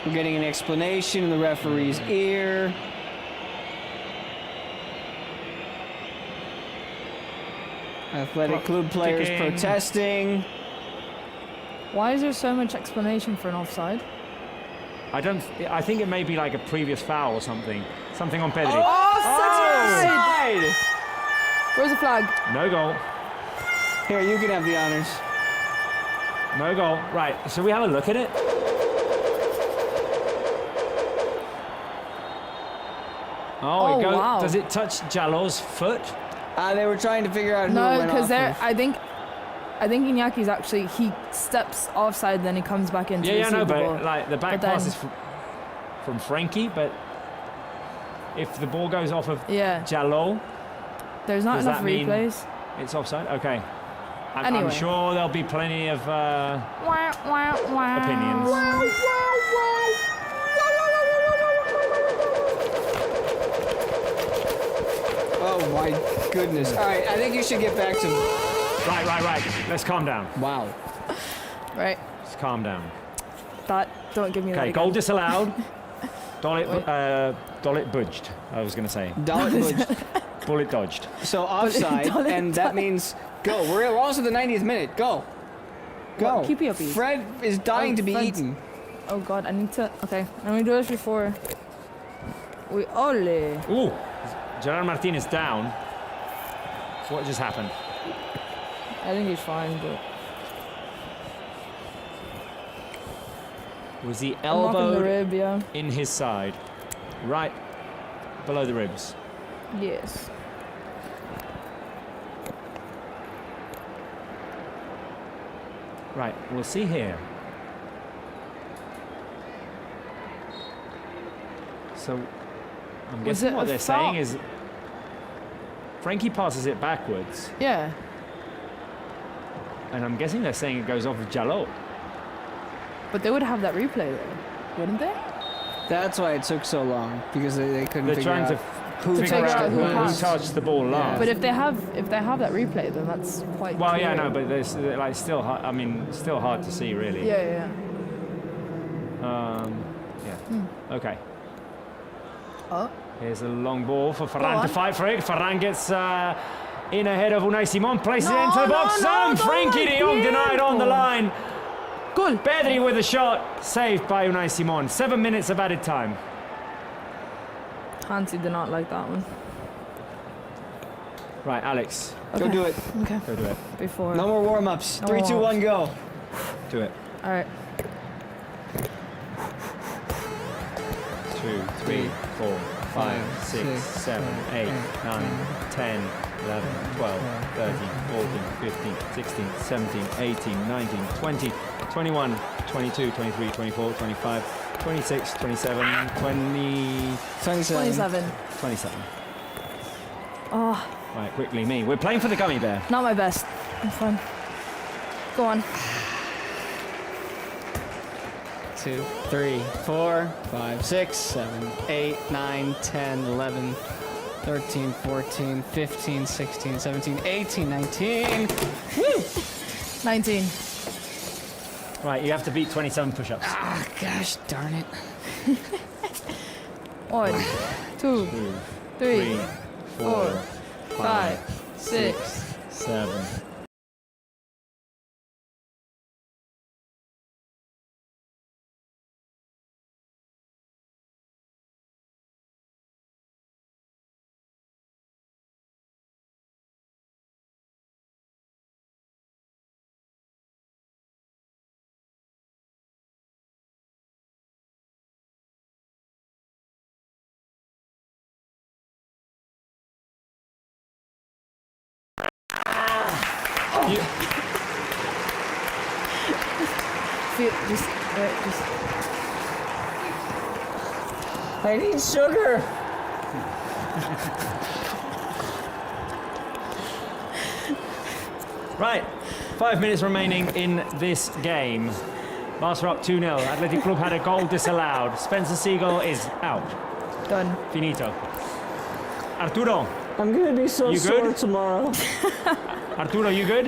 We're getting an explanation in the referee's ear. Athletic Club players ticking. protesting. Why is there so much explanation for an offside? I think it may be like a previous foul or something. Something on Pedri. Offside! Where's the flag? No goal. Here, you can have the honors. No goal. Right. Shall we have a look at it? Oh, it goes. wow. Does it touch Jallo's foot? They were trying to figure out who it No, went because off there. of. I think Iñaki's actually he steps offside, then he comes back in to Yeah, receive no, the ball. but like the back But pass then- is from Frankie, but if the ball goes off of Yeah. Jallo, There's not does enough that mean- replays. it's offside. Okay. I'm Anyway. sure there'll be plenty of opinions. Oh my goodness. All right, I think you should get back to. Right. Let's calm down. Wow. Right. Let's calm down. That. Don't give me that. Okay, again. goal disallowed. Dollet budged, I was going to say. Bullet dodged. So offside, Dolly, and that means go. We're also the 90th minute. Go. Go. What? Keep it uppies. Fred is dying Oh, to be Fred's- eaten. Oh God, I need to. Okay, let me do this before. We ole. Ooh, Gerard Martinez down. What just happened? I think he's fine, but Was he I'm knocking the elbowed rib, yeah. in his side? Right below the ribs. Yes. Right, we'll see here. So, I'm Was guessing it what a they're foul? saying is Frankie passes it backwards, Yeah. and I'm guessing they're saying it goes off of Jalot. But they would have that replay though, wouldn't they? That's why it took so long, because they couldn't They're figure trying out to who figure figure out out who who passed. touched the ball last. But if they have that replay, then that's quite. Well, yeah, clear. no, but there's like still hard, I mean, still hard to see really. Yeah. Yeah. Okay. Oh. Here's a long ball for Go Ferran to on. fight for it. Ferran gets in ahead of Unai Simon, places it No, into the box. no, Frankie de Jong denied on the tiempo. line. Goal. Pedri with a shot, saved by Unai Simon. 7 minutes of added time. Hansi did not like that one. Right, Alex, Go do it. Okay. go do it. Before. No more warm-ups. No 3, 2, more 1, go. Do it. All right. 2, 3, 4, 5, 6, 7, 8, 9, 10, 11, 12, 13, 14, 15, 16, 17, 18, 19, 20, 21, 22, 23, 24, 25, 26, 27, 20, 27. 27. Oh, Right, quickly, me. We're playing for the gummy bear. not my best. I'm fine. Go on. 2, 3, 4, 5, 6, 7, 8, 9, 10, 11, 13, 14, 15, 16, 17, 18, 19. Woo! 19. Right, you have to beat 27 push-ups. Ah, gosh darn it. 1, 2, 2, 3, 4, 5, 6. 7. Just. I need sugar. Right, 5 minutes remaining in this game. Barca up 2-0. Athletic Club had a goal disallowed. Spencer Siegel is out. Done. Finito. Arturo, I'm gonna be so You sore good? tomorrow. Arturo, you good?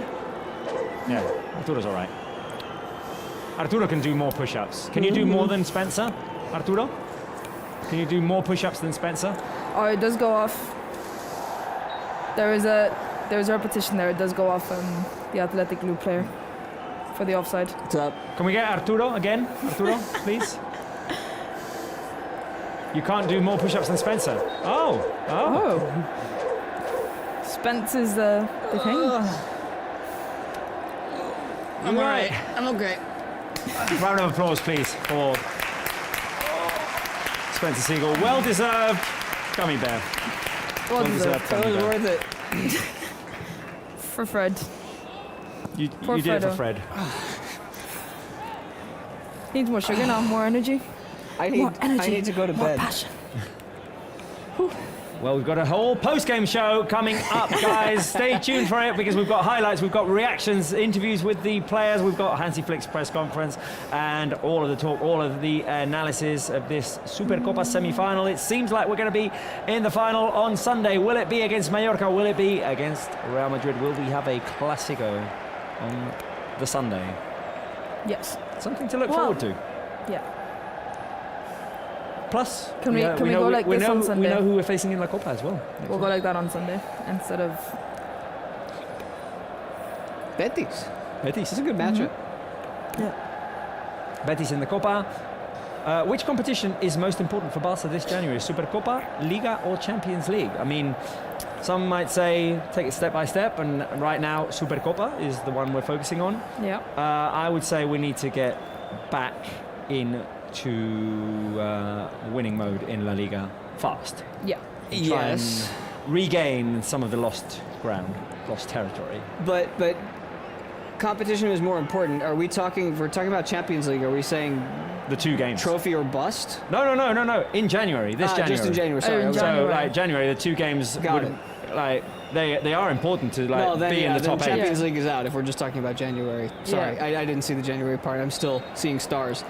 Yeah, Arturo's all right. Arturo can do more push-ups. Can you do more than Spencer, Arturo? Can you do more push-ups than Spencer? Oh, it does go off. There is a repetition there. It does go off the Athletic Club player for the offside. What's up? Can we get Arturo again? Arturo, please. You can't do more push-ups than Spencer. Oh. Spence is the thing. I'm alright. I'm okay. Round of applause, please, for Spencer Siegel. Well-deserved gummy bear. Well deserved. That gummy was bear. worth it. For Fred. You Poor did it for Fredo. Fred. Needs more sugar now, more energy. I More energy. need to go to more bed. passion. Well, we've got a whole post-game show coming up, guys. Stay tuned for it because we've got highlights, we've got reactions, interviews with the players, we've got Hansi Flick's press conference, and all of the talk, all of the analysis of this Supercopa semi-final. It seems like we're going to be in the final on Sunday. Will it be against Mallorca? Will it be against Real Madrid? Will we have a Clásico on the Sunday? Yes. Something to look Well, forward to. Yeah. Plus, Can we know, go like we this know, on We Sunday? know who we're facing in La Copa as well. We'll go like that on Sunday instead of. Betis. Betis. It's a good matchup. Yeah. Betis in the Copa. Which competition is most important for Barca this January? Supercopa, Liga, or Champions League? I mean, some might say take it step by step, and right now Supercopa is the one we're focusing on. Yeah. I would say we need to get back into winning mode in La Liga fast. Yeah. And try and regain some of the lost ground, lost territory. But competition is more important? Are we talking? If we're talking about Champions League. Are we saying The 2 games. trophy or bust? No. In January. This January. Just in January. Sorry. in I was- January. So like January, the 2 games Got would, it. like they are important to like No, then, be in the then top 8. Champions League is out if we're just talking about January. Sorry, Yeah. I didn't see the January part. I'm still seeing stars.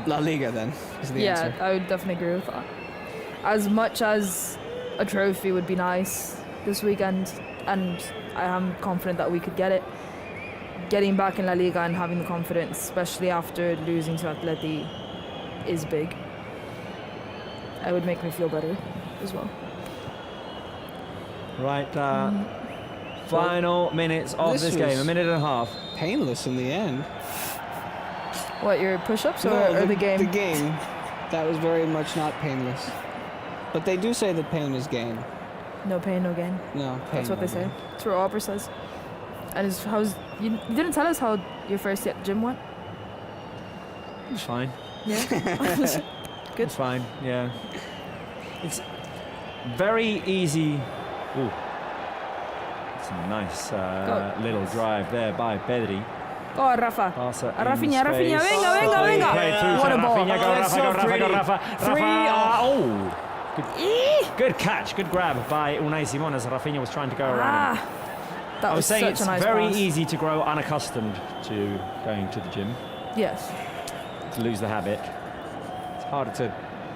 La Liga then is the answer. I would definitely agree with that. As much as a trophy would be nice this weekend, and I am confident that we could get it, getting back in La Liga and having the confidence, especially after losing to Atleti, is big. It would make me feel better as well. Right. Final minutes of this this game. was- A minute and a half. Painless in the end. What, your push-ups or the game? The game. That was very much not painless. But they do say that pain is gain. No pain, no gain. No, pain. That's what no they say. gain. That's what Aubrey says. And you didn't tell us how your first day at the gym went? It's fine. Yeah. Good. It's fine. Yeah. It's very easy. Ooh. It's a nice little drive there by Pedri. Oh, Rafa. Barça in Rafinha, space. venga, venga. Play through What to a ball. Rafinha. Go Oh, Rafa, that's go so Rafa, pretty. go Rafa. Three. Rafa. Oh. Good catch, good grab by Unai Simon as Rafinha was trying to go around him. That I was saying such it's a nice very pass. easy to grow unaccustomed to going to the gym, Yes. to lose the habit. It's harder to,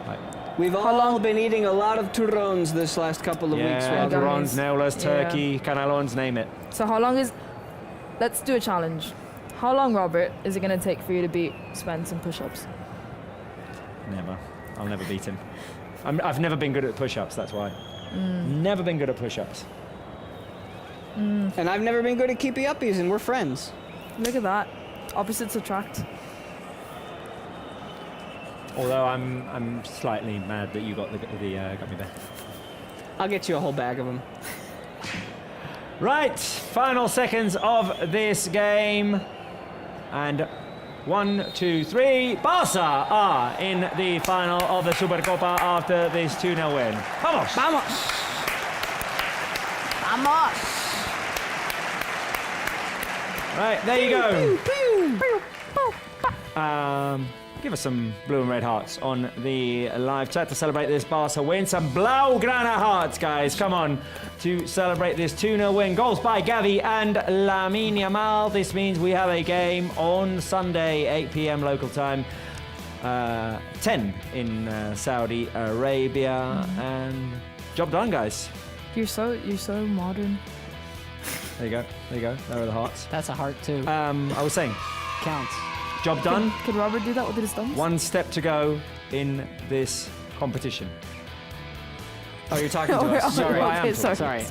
like, We've all been eating a lot of turrons this last couple of weeks. yeah, Roger. Gummies. Durons, Neulas, Yeah. Turkey, Canelons, name it. So how long is... Let's do a challenge. How long, Robert, is it going to take for you to beat Spence in push-ups? Never. I'll never beat him. I've never been good at push-ups, that's why. Never been good at push-ups. And I've never been good at keepy uppies, and we're friends. Look at that. Opposites attract. Although I'm slightly mad that you got the gummy bear. I'll get you a whole bag of them. Right, final seconds of this game. And 1, 2, 3. Barça are in the final of the Supercopa after this 2-0 win. Vamos! Vamos! Vamos! Right, there you go. Give us some blue and red hearts on the live chat to celebrate this Barca win. Some Blaugrana hearts, guys. Come on to celebrate this 2-0 win. Goals by Gavi and Lamine Yamal. This means we have a game on Sunday, 8 p.m. local time. 10 in Saudi Arabia. And job done, guys. You're so modern. There you go. There you go. There are the hearts. That's a heart, too. I was saying, Counts. job done. Could Robert do that with his thumbs? One step to go in this competition. Oh, you're talking to us. Sorry. I am sorry. Sorry. We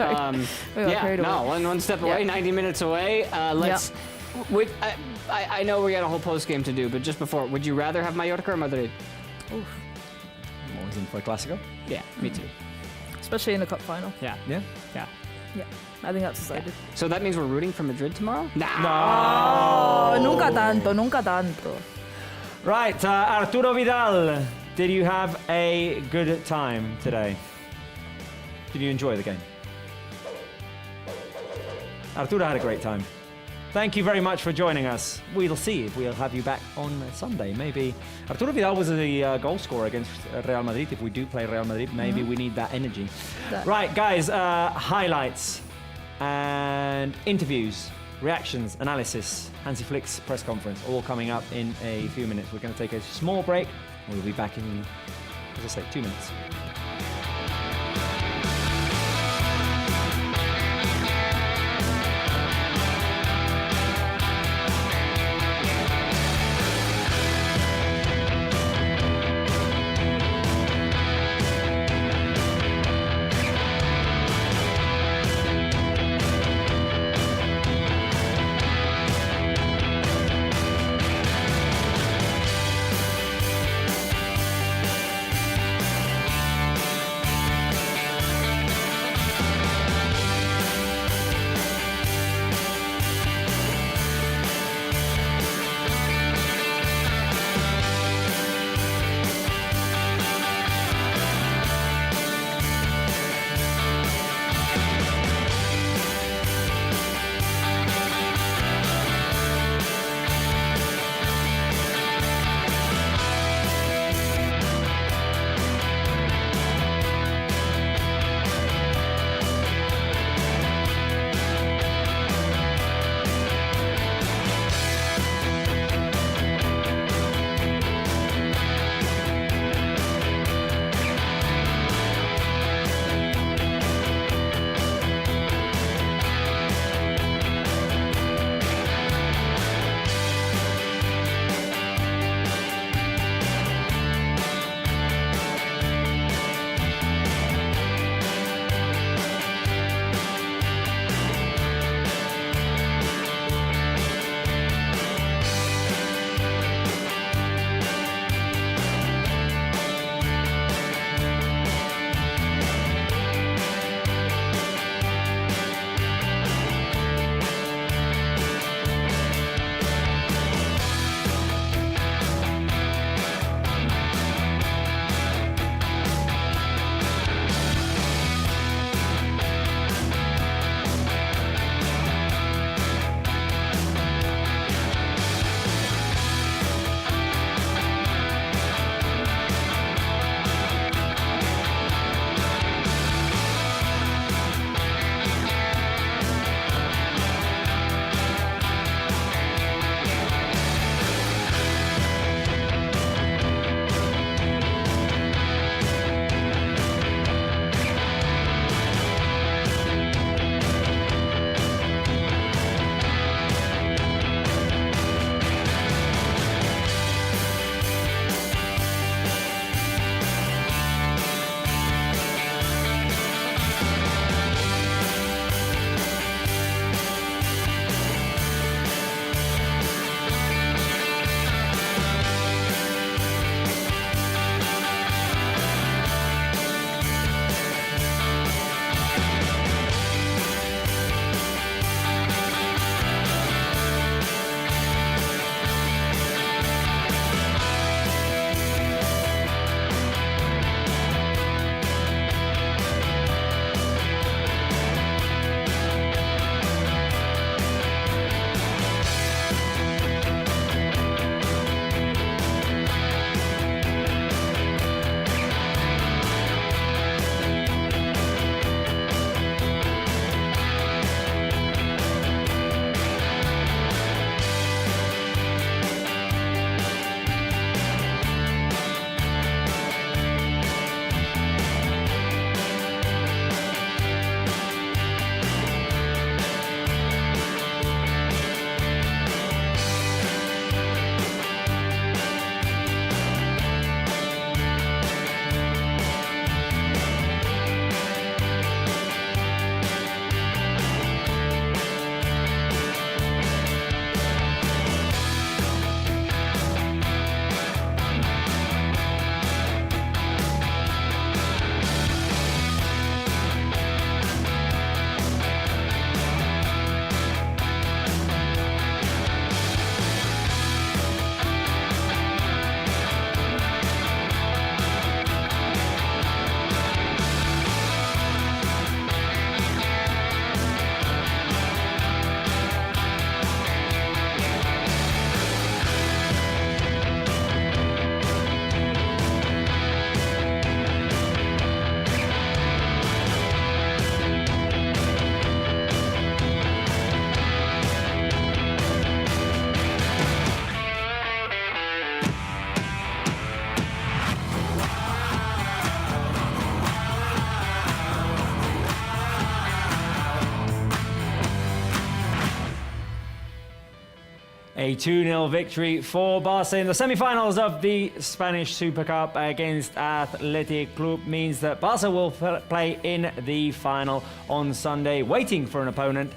got Yeah, carried away. no, one step away, Yeah. 90 minutes away. Let's. I know we got a whole post game to do, but just before, would you rather have Mallorca or Madrid? Oof. I'm always in for a Clásico. Yeah, me too. Especially in the cup final. Yeah. Yeah. Yeah. Yeah. I think that's decided. So that means we're rooting for Madrid tomorrow? Oh, nunca tanto. Right, Arturo Vidal, did you have a good time today? Did you enjoy the game? Arturo had a great time. Thank you very much for joining us. We'll see if we'll have you back on Sunday. Maybe Arturo Vidal was the goal scorer against Real Madrid. If we do play Real Madrid, maybe we need that energy. Right, guys, highlights and interviews, reactions, analysis, Hansi Flick's press conference, all coming up in a few minutes. We're going to take a small break. We'll be back in, as I say, 2 minutes. A 2-0 victory for Barca in the semi-finals of the Spanish Supercup against Athletic Club means that Barca will play in the final on Sunday, waiting for an opponent.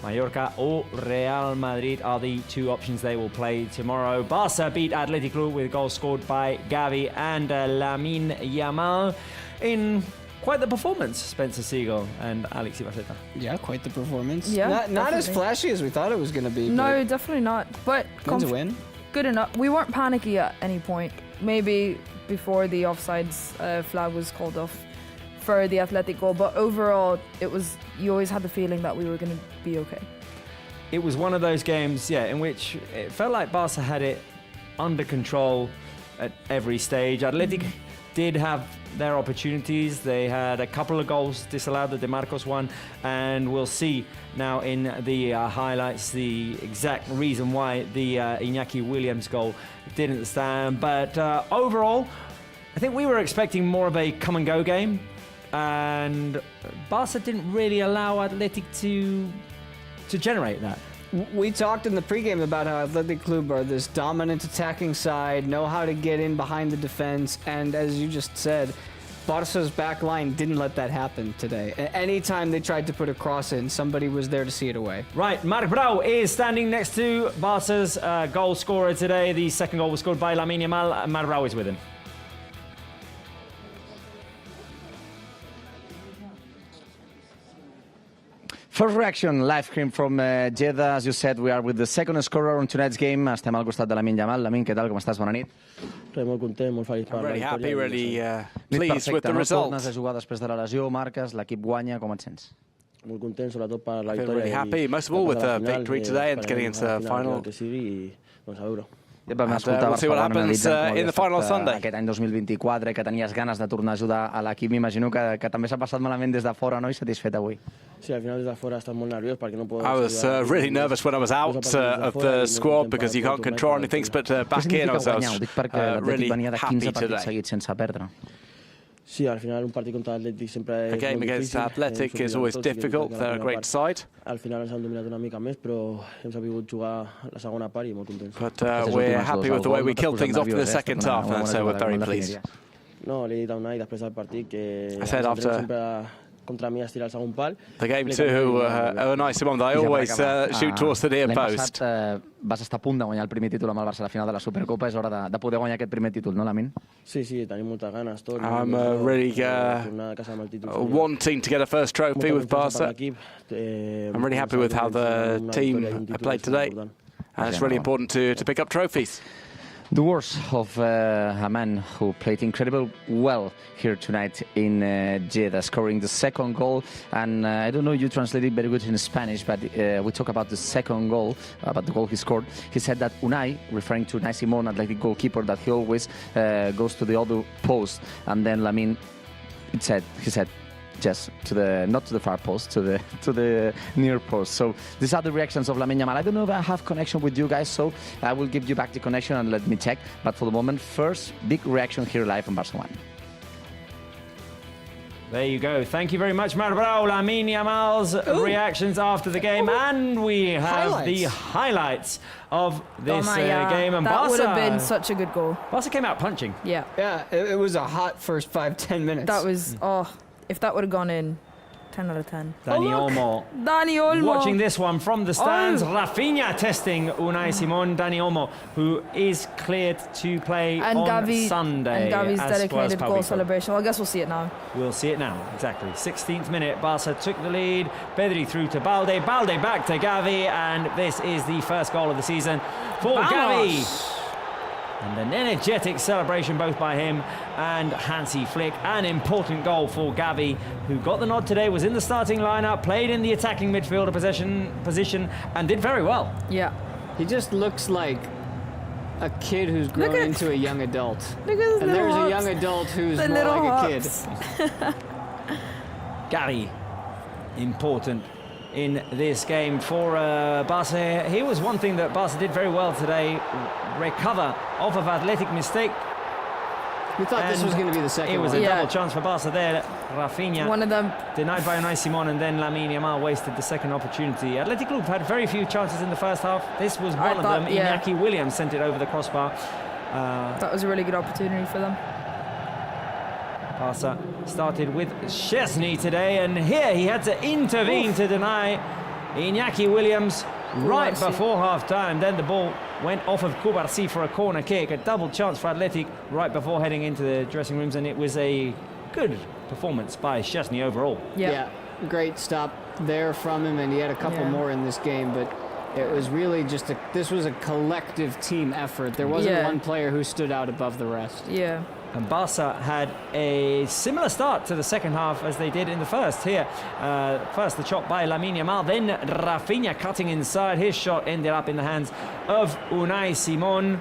Mallorca or Real Madrid are the two options they will play tomorrow. Barca beat Athletic Club with goals scored by Gavi and Lamine Yamal in quite the performance, Spencer Seagull and Alex Ibaceta. Yeah, quite the performance. Yeah, not as definitely. flashy as we thought it was going to be. No, definitely not. But Win's a win. Good enough. We weren't panicky at any point. Maybe before the offsides flag was called off for the Athletic goal, but overall, you always had the feeling that we were going to be okay. It was one of those games, in which it felt like Barca had it under control at every stage. Athletic did have their opportunities. They had a couple of goals disallowed, the De Marcos one, and we'll see now in the highlights the exact reason why the Iñaki Williams goal didn't stand. But overall, I think we were expecting more of a come-and-go game, and Barca didn't really allow Athletic to generate that. We talked in the pregame about how Athletic Club are this dominant attacking side, know how to get in behind the defense, and as you just said, Barca's back line didn't let that happen today. Anytime they tried to put a cross in, somebody was there to see it away. Right, Marc Brau is standing next to Barca's goal scorer today. The second goal was scored by Lamine Yamal. Marc Brau is with him. First reaction, live stream from Jeddah. As you said, we are with the second scorer on tonight's game. Estem al costat de Lamine Yamal. Lamine, què tal? Com estàs? Bona nit. Molt content, molt feliç per I'm really la happy, really Nit pleased with perfecta, the no? result. Tornes a jugar després de la lesió, marques, l'equip guanya, com et sents? Molt content, sobretot per la I feel victòria. really happy, most of all with the victory today and getting into the final. Que sigui, i doncs a veure. Vam escoltar we'll see what Barcelona happens analitzant in the final on Sunday. aquest any 2024, que tenies ganes de tornar a ajudar a l'equip. M'imagino que també s'ha passat malament des de fora, no? I satisfet avui. Sí, al final des de fora estàs molt nerviós perquè no pots... I was really nervous when I was out of the squad because you can't control anything, but back in I was really happy today. Seguit sense perdre. Sí, al final un partit contra l'Atlètic sempre és A game molt against difícil. Athletic is always difficult. They're a great side. Al final ens han dominat una mica més, però hem sabut jugar la segona part i molt contents. But we're happy with the way we killed things off in the second half, and so we're very pleased. No, li he dit a Unai després del partit que I said after sempre contra mi estirar el segon pal. the game to Unai Simon that I always shoot towards the near post. Vas estar a punt de guanyar el primer títol amb el Barça a la final de la Supercopa. És hora de poder guanyar aquest primer títol, no, Lamine? Sí, tenim moltes ganes. Tots. I'm really wanting to get a first trophy with Barca. I'm really happy with how the team played today, and it's really important to pick up trophies. The words of a man who played incredibly well here tonight in Jeddah, scoring the second goal. And I don't know, you translated very good in Spanish, but we talk about the second goal, about the goal he scored. He said that Unai, referring to Unai Simon, Athletic goalkeeper, that he always goes to the other post. And then Lamine, he said, just not to the far post, to the near post. So these are the reactions of Lamine Yamal. I don't know if I have connection with you guys, so I will give you back the connection and let me check. But for the moment, first big reaction here live on Barcelona. There you go. Thank you very much, Marc Brau. Lamine Yamal's reactions after the game, and we have the highlights of this game. And that Barca would have been such a good goal. Barca came out punching. Yeah. Yeah, it was a hot first 5-10 minutes. That was, if that would have gone in, 10 out of 10. Dani Olmo. Dani Olmo. Watching this one from the stands. Rafinha testing Unai Simon. Dani Olmo, who is cleared to play on Sunday. And Gavi's as dedicated well goal as celebration. Well, I guess we'll see it now. We'll see it now, exactly. 16th minute, Barca took the lead. Pedri through to Balde. Balde back to Gavi. And this is the first goal of the season for Gavi. And an energetic celebration both by him and Hansi Flick. An important goal for Gavi, who got the nod today, was in the starting lineup, played in the attacking midfielder position, and did very well. Yeah. He just looks like a kid who's grown into a young adult. Look at and there's a young adult who's more like a kid. Gavi, important in this game for Barca. Here was one thing that Barca did very well today, recover off of Athletic mistake. We thought this was going to be the second It was one. a double chance for Barca there. Rafinha One of them. denied by Unai Simon, and then Lamine Yamal wasted the second opportunity. Athletic Club had very few chances in the first half. This was one of them. yeah. Iñaki Williams sent it over the crossbar. That was a really good opportunity for them. Barca started with Szczesny today, and here he had to intervene to deny Iñaki Williams right before half-time. Then the ball went off of Cubarsí for a corner kick, a double chance for Athletic right before heading into the dressing rooms, and it was a good performance by Szczesny overall. Yeah, great stop there from him, and he had a couple more in this game, but it was really just this was a collective team effort. There wasn't one player who stood out above the rest. Yeah. And Barca had a similar start to the second half as they did in the first. Here, first the chop by Lamine Yamal, then Rafinha cutting inside. His shot ended up in the hands of Unai Simon.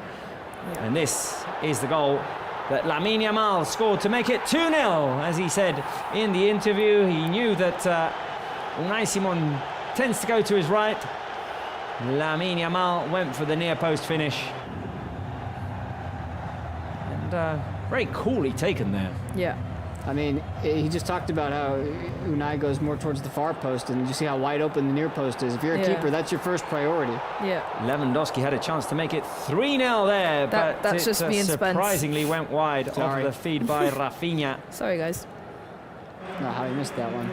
Yeah. And this is the goal that Lamine Yamal scored to make it 2-0. As he said in the interview, he knew that Unai Simon tends to go to his right. Lamine Yamal went for the near post finish. And very coolly taken there. Yeah. I mean, he just talked about how Unai goes more towards the far post, and you see how wide open the near post is. If you're a keeper, that's your first priority. Yeah. Lewandowski had a chance to make it 3-0 there, but that's it just me and surprisingly went wide off the feed by Rafinha. Sorry, guys. No, how he missed that one.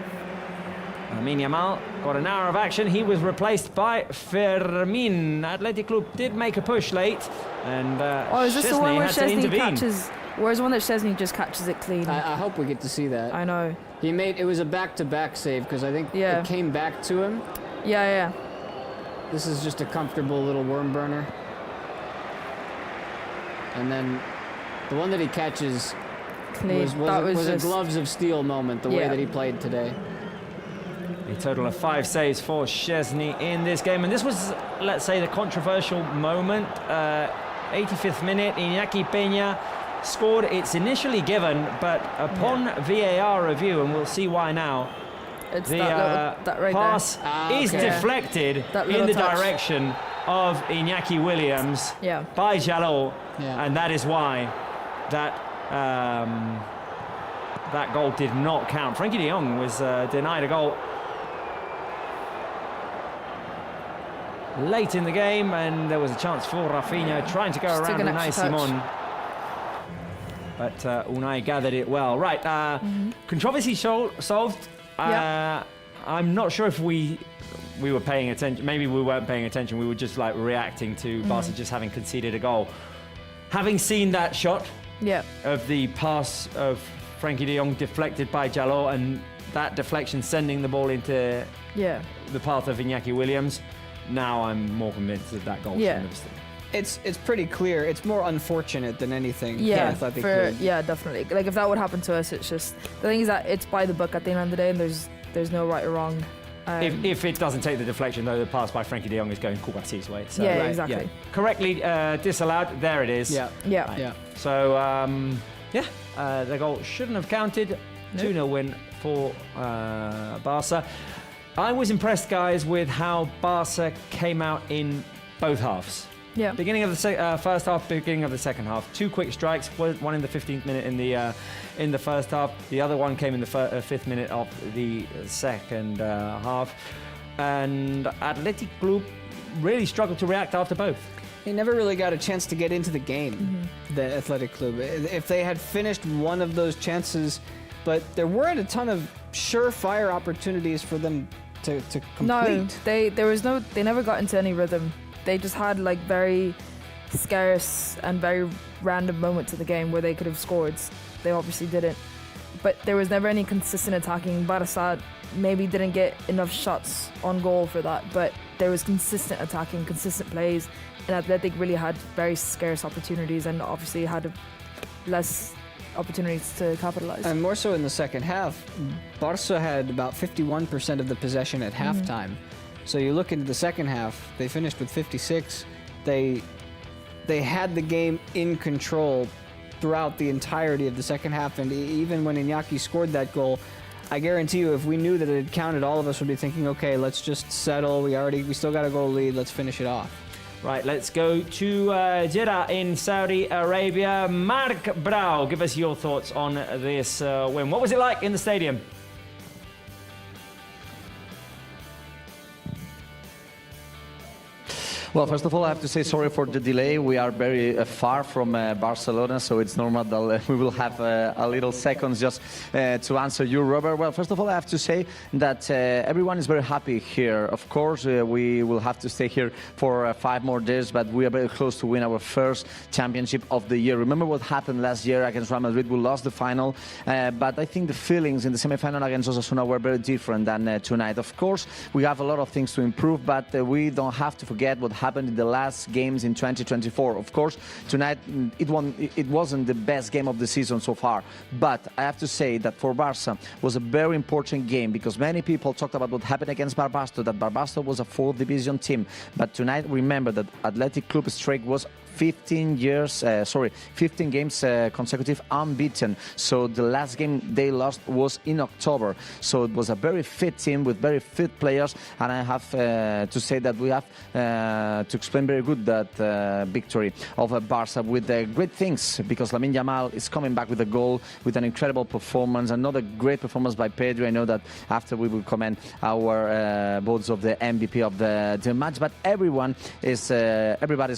Lamine Yamal got an hour of action. He was replaced by Fermin. Athletic Club did make a push late, and is this the one where Szczesny catches? Where's the one that Szczesny just catches it clean? I hope we get to see that. I know. It was a back-to-back save, because I think it came back to him. Yeah. This is just a comfortable little worm burner. And then the one that he catches was a gloves of steel moment, the way that he played today. A total of 5 saves for Szczesny in this game, and this was, let's say, the controversial moment. 85th minute, Iñaki Peña scored. It's initially given, but upon VAR review, and we'll see why now, it's the that right pass is deflected in the direction of Iñaki Williams by Jaló, and that is why that that goal did not count. Frankie de Jong was denied a goal late in the game, and there was a chance for Rafinha trying to go around Unai Simon. But Unai gathered it well. Right, controversy solved. I'm not sure if we were paying attention. Maybe we weren't paying attention. We were just like reacting to Barca just having conceded a goal. Having seen that shot of the pass of Frankie de Jong deflected by Jaló, and that deflection sending the ball into the path of Iñaki Williams, now I'm more convinced that that goal shouldn't have stood. It's pretty clear. It's more unfortunate than anything. Yeah, definitely. Like if that would happen to us, it's just the thing is that it's by the book at the end of the day, and there's no right or wrong. If it doesn't take the deflection, though, the pass by Frankie de Jong is going Cubarsí's way. So, exactly. Yeah. Correctly disallowed. There it is. Yeah. So the goal shouldn't have counted. 2-0 win for Barca. I was impressed, guys, with how Barca came out in both halves. Yeah. Beginning of the first half, beginning of the second half. 2 quick strikes, one in the 15th minute in the first half. The other one came in the 5th minute of the second half. And Athletic Club really struggled to react after both. He never really got a chance to get into the game, the Athletic Club. If they had finished one of those chances, but there weren't a ton of surefire opportunities for them to complete. No, they never got into any rhythm. They just had like very scarce and very random moments of the game where they could have scored. They obviously didn't. But there was never any consistent attacking. Barça maybe didn't get enough shots on goal for that, but there was consistent attacking, consistent plays, and Athletic really had very scarce opportunities and obviously had less opportunities to capitalize. And more so in the second half, Barça had about 51% of the possession at halftime. So you look into the second half, they finished with 56. They had the game in control throughout the entirety of the second half, and even when Iñaki scored that goal, I guarantee you if we knew that it had counted, all of us would be thinking, okay, let's just settle. We still got a goal lead, let's finish it off. Right, let's go to Jeddah in Saudi Arabia. Mark Brau, give us your thoughts on this win. What was it like in the stadium? Well, first of all, I have to say sorry for the delay. We are very far from Barcelona, so it's normal that we will have a little seconds just to answer you, Robert. Well, first of all, I have to say that everyone is very happy here. Of course, we will have to stay here for 5 more days, but we are very close to win our first championship of the year. Remember what happened last year against Real Madrid? We lost the final, but I think the feelings in the semi-final against Osasuna were very different than tonight. Of course, we have a lot of things to improve, but we don't have to forget what happened in the last games in 2024. Of course, tonight it wasn't the best game of the season so far, but I have to say that for Barça was a very important game because many people talked about what happened against Barbastro, that Barbastro was a 4th division team, but tonight remember that Athletic Club streak was 15 games consecutive unbeaten. So the last game they lost was in October. So it was a very fit team with very fit players, and I have to say that we have to explain very good that victory of Barça with great things, because Lamine Yamal is coming back with a goal, with an incredible performance, another great performance by Pedri. I know that after we will comment our votes of the MVP of the match, but everybody's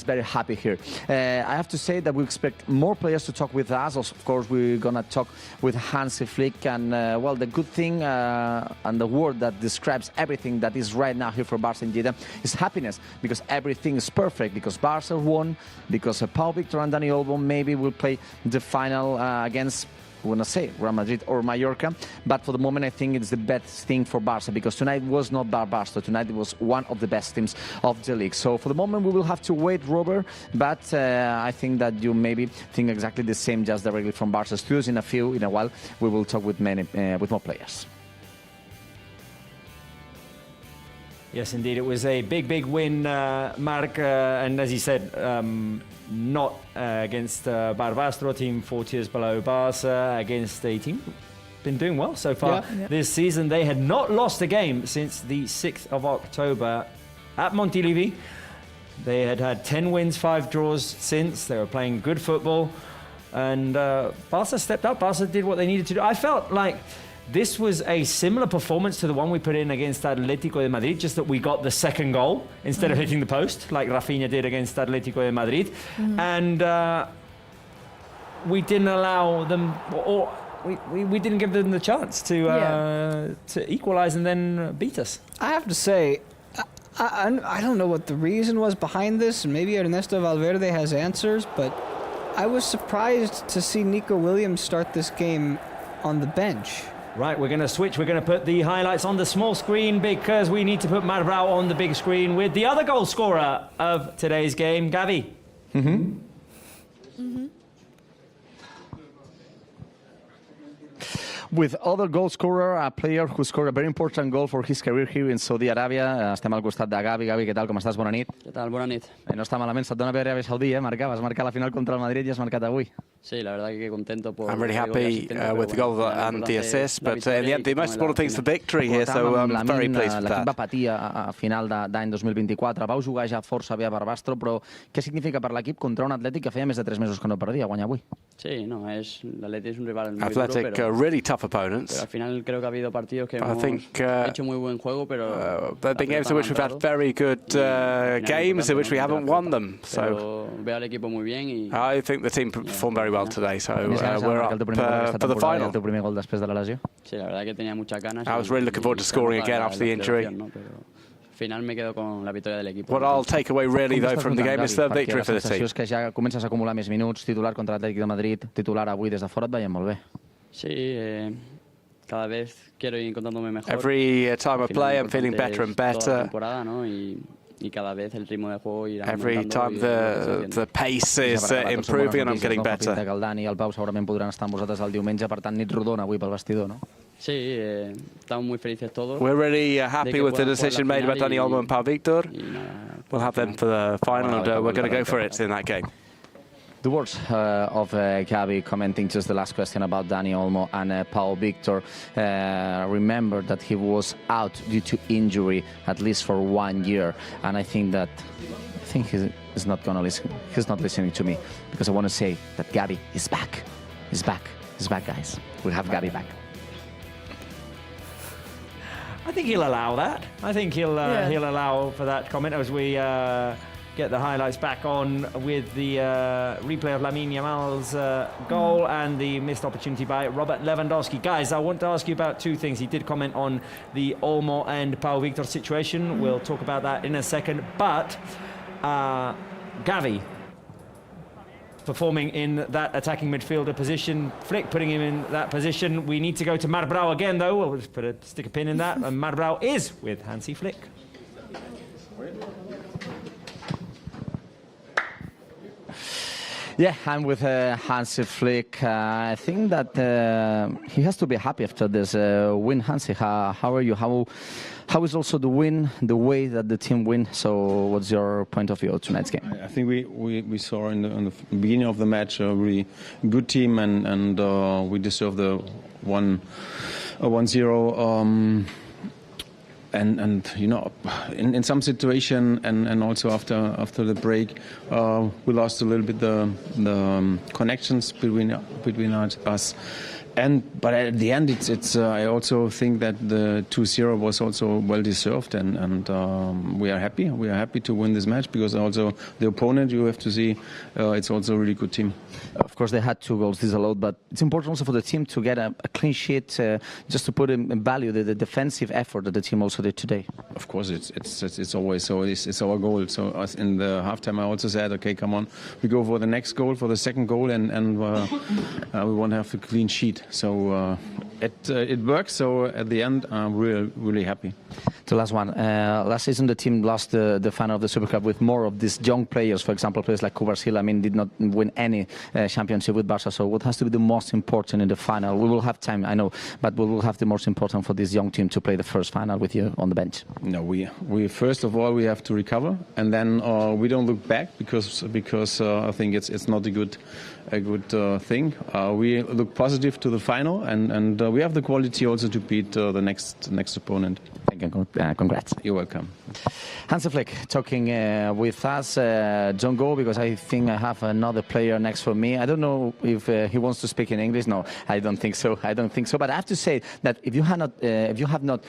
very happy here. I have to say that we expect more players to talk with us. Of course, we're going to talk with Hansi Flick. And, well, the good thing and the word that describes everything that is right now here for Barça in Jeddah is happiness, because everything is perfect, because Barça won, because Pau Victor and Dani Olmo maybe will play the final against, we want to say Real Madrid or Mallorca, but for the moment I think it's the best thing for Barça, because tonight was not Barça, tonight it was one of the best teams of the league. So for the moment we will have to wait, Robert, but I think that you maybe think exactly the same just directly from Barça studios. In a while we will talk with more players. Yes, indeed. It was a big win, Mark. And as you said, not against Barbastro, team 4 tiers below Barça, against a team been doing well so far this season. They had not lost a game since the 6th of October at Montilivi. They had 10 wins, 5 draws since. They were playing good football. And Barça stepped up. Barça did what they needed to do. I felt like this was a similar performance to the one we put in against Atlético de Madrid, just that we got the second goal instead of hitting the post, like Rafinha did against Atlético de Madrid. And we didn't allow them, or we didn't give them the chance to equalise and then beat us. I have to say, I don't know what the reason was behind this. Maybe Ernesto Valverde has answers, but I was surprised to see Nico Williams start this game on the bench. Right, we're going to switch. We're going to put the highlights on the small screen because we need to put Marbrau on the big screen with the other goal scorer of today's game, Gavi. With other goal scorer, a player who scored a very important goal for his career here in Saudi Arabia. Estem al costat de Gavi. Gavi, què tal? Com estàs? Bona nit. Què tal? Bona nit. No està malament, se't dona bé Aràbia Saudí, marcar. Vas marcar la final contra el Madrid i has marcat avui. Sí, la verdad que contento por... I'm really happy with the goal and the assist, but in the end, the most important thing is the victory here, so I'm very pleased with that. L'equip va patir a final d'any 2024. Vau jugar ja força bé a Barbastro, però què significa per l'equip contra un Atlètic que feia més de 3 mesos que no perdia, guanyar avui? Sí, no, l'Atlètic és un rival muy Athletic duro, really tough opponents. Pero al final creo que ha habido partidos que hemos hecho muy buen juego, pero... There have been games in which we've had very good games in which we haven't won them. So veo al equipo muy bien y... I think the team performed very well today, so we're up for the final. El teu primer gol després de la lesió? Sí, la verdad que tenía muchas ganas. I was really looking forward to scoring again after the injury. Final me quedo con la victoria del equipo. What I'll take away really though from the game is the victory for the team. La sensació és que ja comences a acumular més minuts, titular contra l'Atlètic de Madrid, titular avui des de fora et veiem molt bé. Sí, cada vez quiero ir encontrándome mejor. Every time I play I'm feeling better and better. Y cada vez el ritmo de juego irá Every time the pace is improving and I'm getting better. Que el Dani i el Pau segurament podran estar amb vosaltres el diumenge, per tant nit rodona avui pel vestidor, no? Sí, estamos muy felices todos. We're really happy with the decision made by Dani Olmo and Pau Victor. We'll have them for the final and we're going to go for it in that game. The words of Gavi commenting just the last question about Dani Olmo and Pau Victor. Remember that he was out due to injury at least for 1 year, and I think that think he's not gonna listen. He's not listening to me because I want to say that Gavi is back. He's back. He's back, guys. We have Gavi back. I think he'll allow that. I think he'll allow for that comment as we get the highlights back on with the replay of Lamine Yamal's goal and the missed opportunity by Robert Lewandowski. Guys, I want to ask you about two things. He did comment on the Olmo and Pau Victor situation. We'll talk about that in a second. But Gavi performing in that attacking midfielder position. Flick putting him in that position. We need to go to Marbrouw again, though. We'll just stick a pin in that. And Marbrouw is with Hansi Flick. Yeah, I'm with Hansi Flick. I think that he has to be happy after this win. Hansi, how are you? How is also the win, the way that the team win? So what's your point of view of tonight's game? I think we saw in the beginning of the match a really good team, and we deserve the 1-0. And you know, in some situation, and also after the break, we lost a little bit the connections between us. But at the end, it's I also think that the 2-0 was also well deserved, and we are happy. We are happy to win this match because also the opponent, you have to see, it's also a really good team. Of course, they had 2 goals disallowed, but it's important also for the team to get a clean sheet, just to put in value the defensive effort that the team also did today. Of course, it's always so. It's our goal. So as in the halftime, I also said, okay, come on, we go for the next goal, for the second goal, and we want to have a clean sheet. So it works. So at the end, I'm really happy. The last one. Last season, the team lost the final of the Supercup with more of these young players. For example, players like Kubarsil, I mean, did not win any championship with Barça. So what has to be the most important in the final? We will have time, I know, but we will have the most important for this young team to play the first final with you on the bench. No, we first of all we have to recover, and then we don't look back because I think it's not a good thing. We look positive to the final, and we have the quality also to beat the next opponent. Thank you. Congrats. You're welcome. Hansi Flick talking with us. Don't go because I think I have another player next for me. I don't know if he wants to speak in English. No, I don't think so. But I have to say that if you have not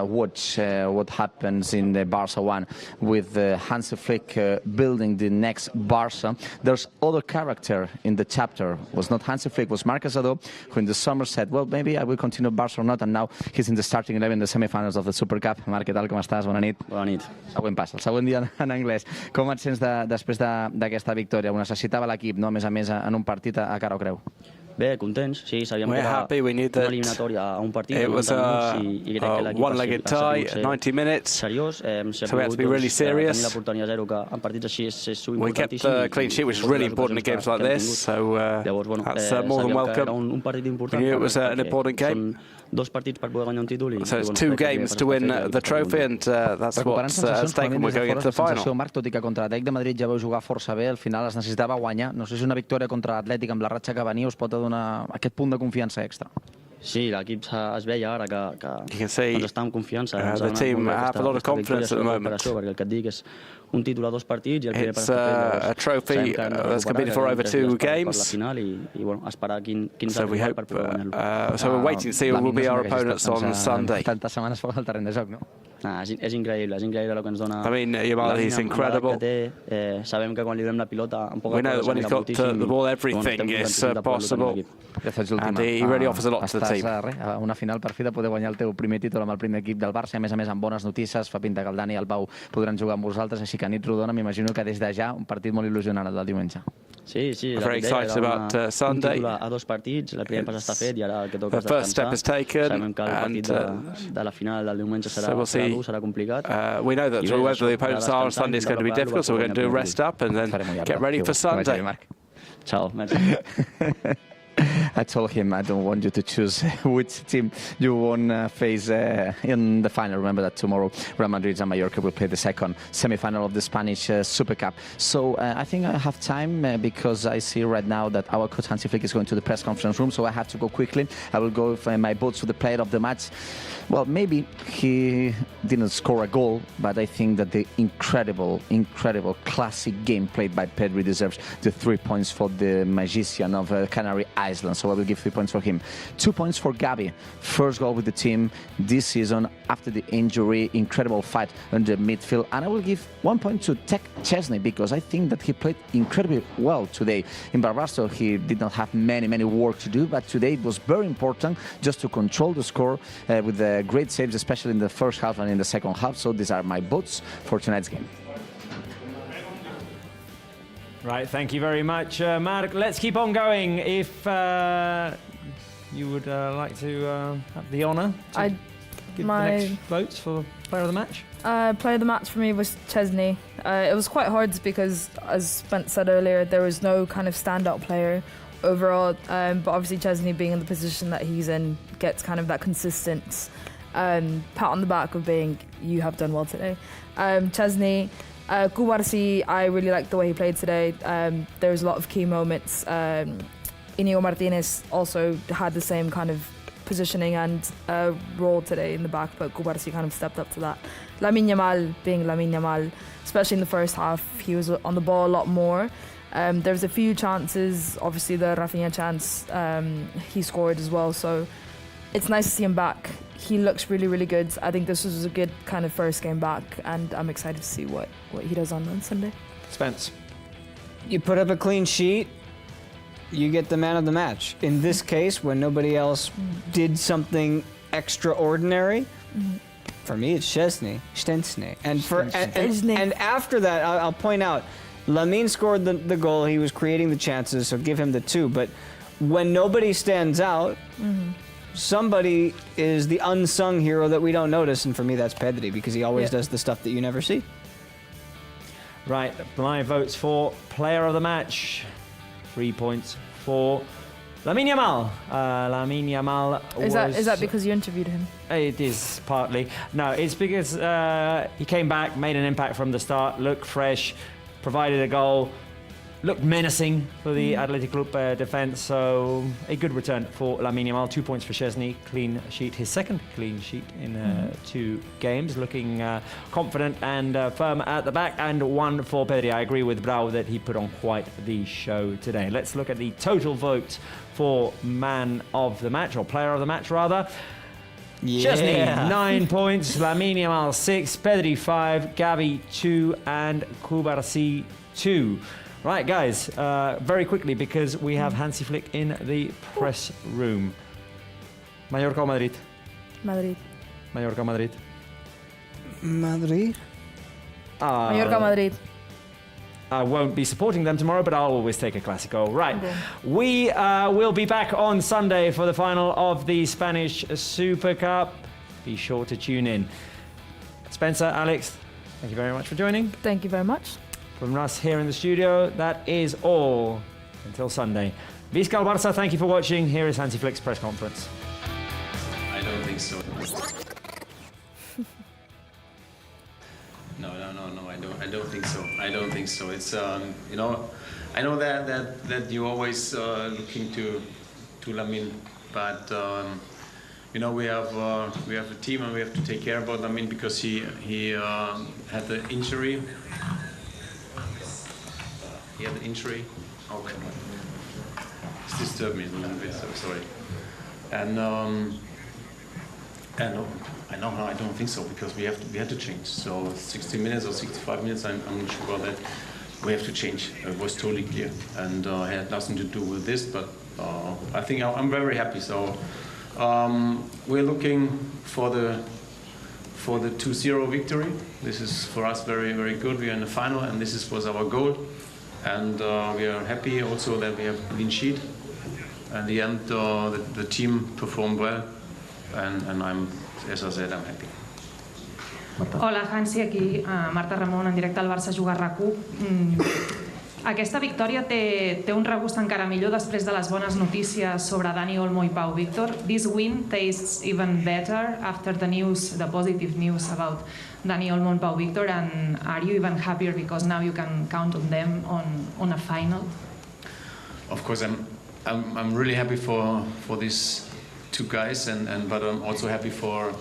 watched what happens in the Barça one with Hansi Flick building the next Barça, there's other character in the chapter. It was not Hansi Flick, was Marc Casadó, who in the summer said, well, maybe I will continue Barça or not, and now he's in the starting 11 in the semi-finals of the Supercup. Marc, què tal, com estàs? Bona nit. Bona nit. Següent pas, el següent dia en anglès. Com et sents després d'aquesta victòria? Ho necessitava l'equip, no? A més, en un partit a cara o creu. Bé, contents, sí, sabíem que era una eliminatòria a un partit. It was a one-legged tie, 90 minutes, seriós, so we had to be really serious. Tenir la porteria zero, que en partits així és we kept the clean sheet, which is really important in games like this, so that's more than welcome. We knew it was an important game. Dos partits per poder guanyar un títol. So it's 2 games to win the trophy, and that's what's at stake when we're going into the final. Marc, tot i que contra l'Atlètic de Madrid ja vau jugar força bé, al final es necessitava guanyar. No sé si una victòria contra l'Atlètic amb la ratxa que venia us pot donar aquest punt de confiança extra. Sí, l'equip es veia ara que ens està amb confiança. The team have a lot of confidence at the moment. Perquè el que et dic és un títol a 2 partits i el primer It's a trophy that's competed for over 2 games. So we hope. So we're waiting to see who will be our opponents on Sunday. Tantes setmanes fora del terreny de joc, no? És increïble el que ens dona. I mean, Yamal, he's incredible. Sabem que quan li donem la pilota, we know that when he's got the ball, everything is possible, and he really offers a lot to the team. A una final per fi de poder guanyar el teu primer títol amb el primer equip del Barça, a més amb bones notícies, fa pinta que el Dani i el Pau podran jugar amb vosaltres, així que nit rodona, m'imagino que des de ja un partit molt il·lusionant el del diumenge. Sí, very excited about Sunday. A 2 partits, el primer pas està fet i ara el que toca és descansar. The first step is taken, sabem que el partit de la final del diumenge serà dur, serà complicat. We know that whoever the opponents are on Sunday is going to be difficult, so we're going to rest up and then get ready for Sunday. Ciao. I told him I don't want you to choose which team you won't face in the final. Remember that tomorrow Real Madrid and Mallorca will play the second semi-final of the Spanish Supercup. So I think I have time because I see right now that our coach Hansi Flick is going to the press conference room, so I have to go quickly. I will go with my votes for the player of the match. Well, maybe he didn't score a goal, but I think that the incredible classic game played by Pedri deserves the 3 points for the magician of Canary Islands. So I will give 3 points for him. 2 points for Gavi. First goal with the team this season after the injury. Incredible fight on the midfield. And I will give 1 point to Tech Chesney because I think that he played incredibly well today. In Barça, he did not have many work to do, but today it was very important just to control the score with the great saves, especially in the first half and in the second half. So these are my votes for tonight's game. Right, thank you very much, Marc. Let's keep on going. If you would like to have the honour to give the next votes for player of the match. Player of the match for me was Chesney. It was quite hard because, as Spence said earlier, there was no kind of standout player overall. But obviously Chesney being in the position that he's in gets kind of that consistent pat on the back of being, you have done well today. Chesney. Cubarsí, I really liked the way he played today. There was a lot of key moments. Inigo Martinez also had the same kind of positioning and role today in the back, but Cubarsí kind of stepped up to that. Lamine Yamal being Lamine Yamal, especially in the first half, he was on the ball a lot more. There was a few chances, obviously the Rafinha chance, he scored as well, so it's nice to see him back. He looks really good. I think this was a good kind of first game back, and I'm excited to see what he does on Sunday. Spence. You put up a clean sheet, you get the man of the match. In this case, when nobody else did something extraordinary, for me it's Szczęsny. And after that, I'll point out, Lamine scored the goal. He was creating the chances, so give him the 2. But when nobody stands out, somebody is the unsung hero that we don't notice, and for me that's Pedri, because he always does the stuff that you never see. Right, my votes for player of the match. 3 points for Lamine Yamal. Lamine Yamal Is that because you interviewed him? It is partly. No, it's because he came back, made an impact from the start, looked fresh, provided a goal, looked menacing for the Athletic Club defence, so a good return for Lamine Yamal. 2 points for Szczęsny, clean sheet, his second clean sheet in 2 games, looking confident and firm at the back, and 1 for Pedri. I agree with Brau that he put on quite the show today. Let's look at the total votes for man of the match, or player of the match rather. Szczęsny, 9 points, Lamine Yamal 6, Pedri 5, Gavi 2, and Cubarsí 2. Right, guys, very quickly, because we have Hansi Flick in the press room. Mallorca or Madrid? Madrid. Mallorca, Madrid. Madrid? Mallorca, Madrid. I won't be supporting them tomorrow, but I'll always take a Clásico. Right, we will be back on Sunday for the final of the Spanish Super Cup. Be sure to tune in. Spencer, Alex, thank you very much for joining. Thank you very much. From us here in the studio, that is all. Until Sunday. Visca el Barça, thank you for watching. Here is Hansi Flick's press conference. I don't think so. No, I don't think so. I don't think so. It's you know, I know that you always looking to Lamine, but you know, we have a team and we have to take care about Lamine because he had the injury. He had an injury. Okay. It's disturbed me a little bit, so sorry. And I don't think so, because we had to change. So 60 minutes or 65 minutes, I'm not sure about that. We have to change. It was totally clear, and it had nothing to do with this. But I think I'm very happy. So we're looking for the 2-0 victory. This is for us very good. We are in the final, and this was our goal. And we are happy also that we have a clean sheet. At the end, the team performed well, and I'm, as I said, I'm happy. Hola, Hansi, aquí Marta Ramon, en directe al Barça Juga RAC1. Aquesta victòria té un regust encara millor després de les bones notícies sobre Dani Olmo i Pau Víctor. This win tastes even better after the positive news about Dani Olmo and Pau Víctor. And are you even happier because now you can count on them on a final? Of course, I'm really happy for these two guys, but I'm also happy for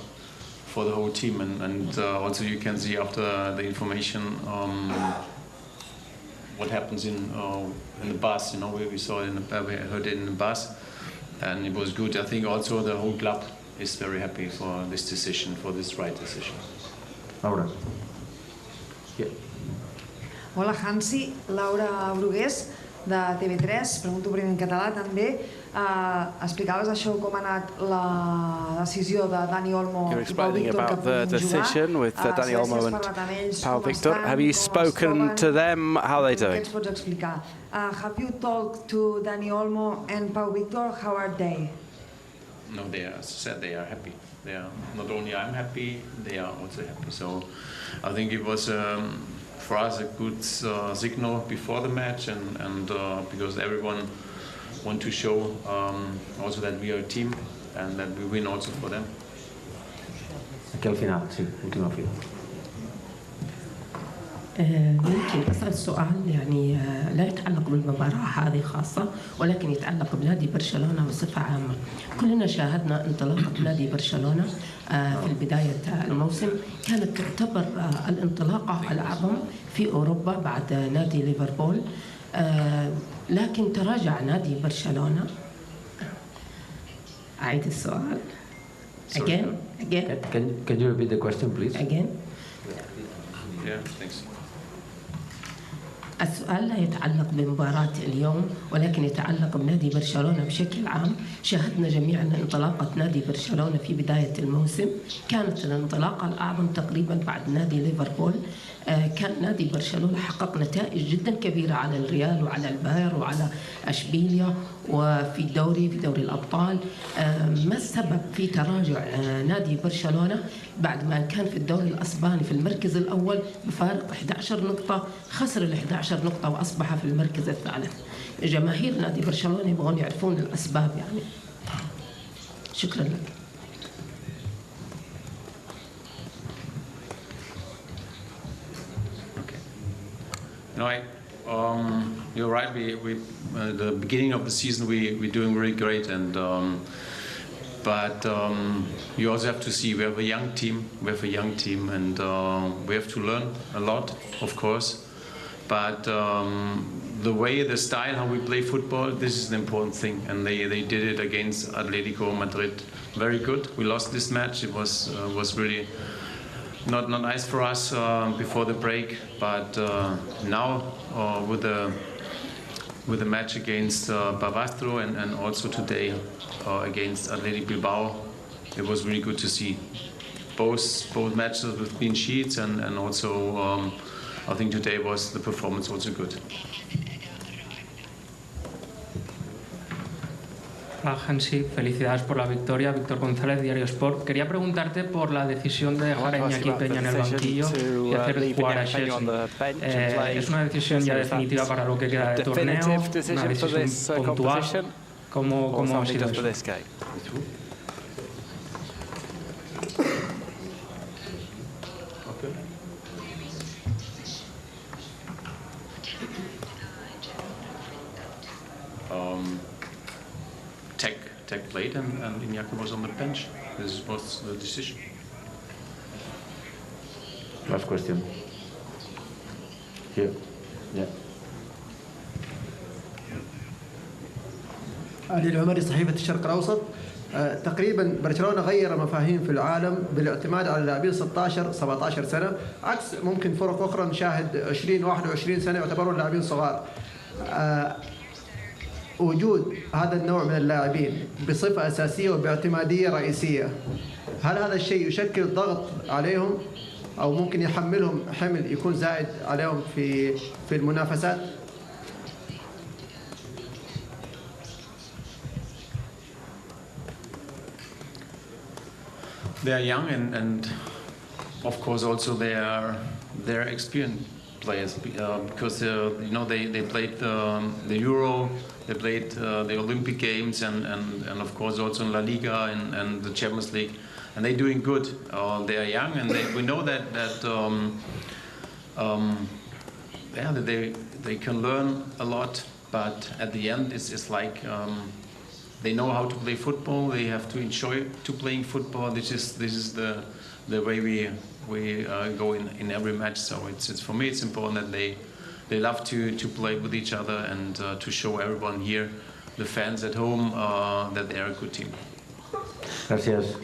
the whole team, and also you can see after the information what happens in the bus. You know, we saw it we heard it in the bus, and it was good. I think also the whole club is very happy for this decision, for this right decision. Laura. Yeah. Hola Hansi, Laura Brugués de TV3, pregunto primer en català també. Explicaves això, com ha anat la decisió de Dani Olmo You're i Pau explaining Víctor que about the puguin decision with Dani Olmo and Pau Víctor. Have you spoken to them? How are they doing? Què ens pots explicar? Have you talked to Dani Olmo and Pau Víctor? How are they? No, they are, as I said, they are happy. They are not only I'm happy, they are also happy. So I think it was for us a good signal before the match, and because everyone want to show also that we are a team and that we win also for them. Aquí al final, sí, última fila. ممكن أسأل سؤال يعني لا يتعلق بالمباراة هذه خاصة، ولكن يتعلق بنادي برشلونة بصفة عامة. كلنا شاهدنا انطلاقة نادي برشلونة في بداية الموسم، كانت تعتبر الانطلاقة الأعظم في أوروبا بعد نادي ليفربول، لكن تراجع نادي برشلونة. أعيد السؤال. Again. Can you repeat the question, please? Again. Yeah, thanks. السؤال لا يتعلق بمباراة اليوم، ولكن يتعلق بنادي برشلونة بشكل عام. شاهدنا جميعا انطلاقة نادي برشلونة في بداية الموسم، كانت الانطلاقة الأعظم تقريبا بعد نادي ليفربول. كان نادي برشلونة حقق نتائج جدا كبيرة على الريال وعلى الباير وعلى أشبيليا وفي دوري الأبطال. ما السبب في تراجع نادي برشلونة بعد ما كان في الدوري الأسباني في المركز الأول بفارق 11 نقطة، خسر ال 11 نقطة وأصبح في المركز الثالث. جماهير نادي برشلونة يبغون يعرفون الأسباب يعني. شكرا لك. No, you're right. We the beginning of the season we're doing really great, and but you also have to see we have a young team. And we have to learn a lot, of course. But the way, the style, how we play football, this is an important thing. And they did it against Atletico Madrid very good. We lost this match. It was really not nice for us before the break, but now with the match against Barbastro and also today against Athletic Bilbao, it was really good to see both matches with clean sheets, and also I think today was the performance also good. Hola Hansi, felicidades por la victoria. Víctor González, Diario Sport. Quería preguntarte por la decisión de dejar a Iñaki Peña en el banquillo y hacer jugar a Chelsea. ¿Es una decisión ya definitiva para lo que queda de torneo? ¿Una decisión puntual? ¿Cómo ha sido eso? Tech played and Iñaki was on the bench. This was the decision. Last question. Here. Yeah. علي العمري، صحيفة الشرق الأوسط. تقريبا برشلونة غير مفاهيم في العالم بالاعتماد على لاعبين 16-17 سنة، عكس ممكن فرق أخرى نشاهد 20-21 سنة يعتبرون لاعبين صغار. وجود هذا النوع من اللاعبين بصفة أساسية وباعتمادية رئيسية، هل هذا الشيء يشكل ضغط عليهم أو ممكن يحملهم حمل يكون زائد عليهم في المنافسات؟ They are young and of course also they are experienced players because you know they played the Euro, they played the Olympic Games, and of course also in La Liga and the Champions League, and they're doing good. They are young, and we know that yeah, that they can learn a lot. But at the end, it's like they know how to play football. They have to enjoy to playing football. This is the way we go in every match. So it's for me it's important that they love to play with each other and to show everyone here, the fans at home, that they are a good team. Gracias.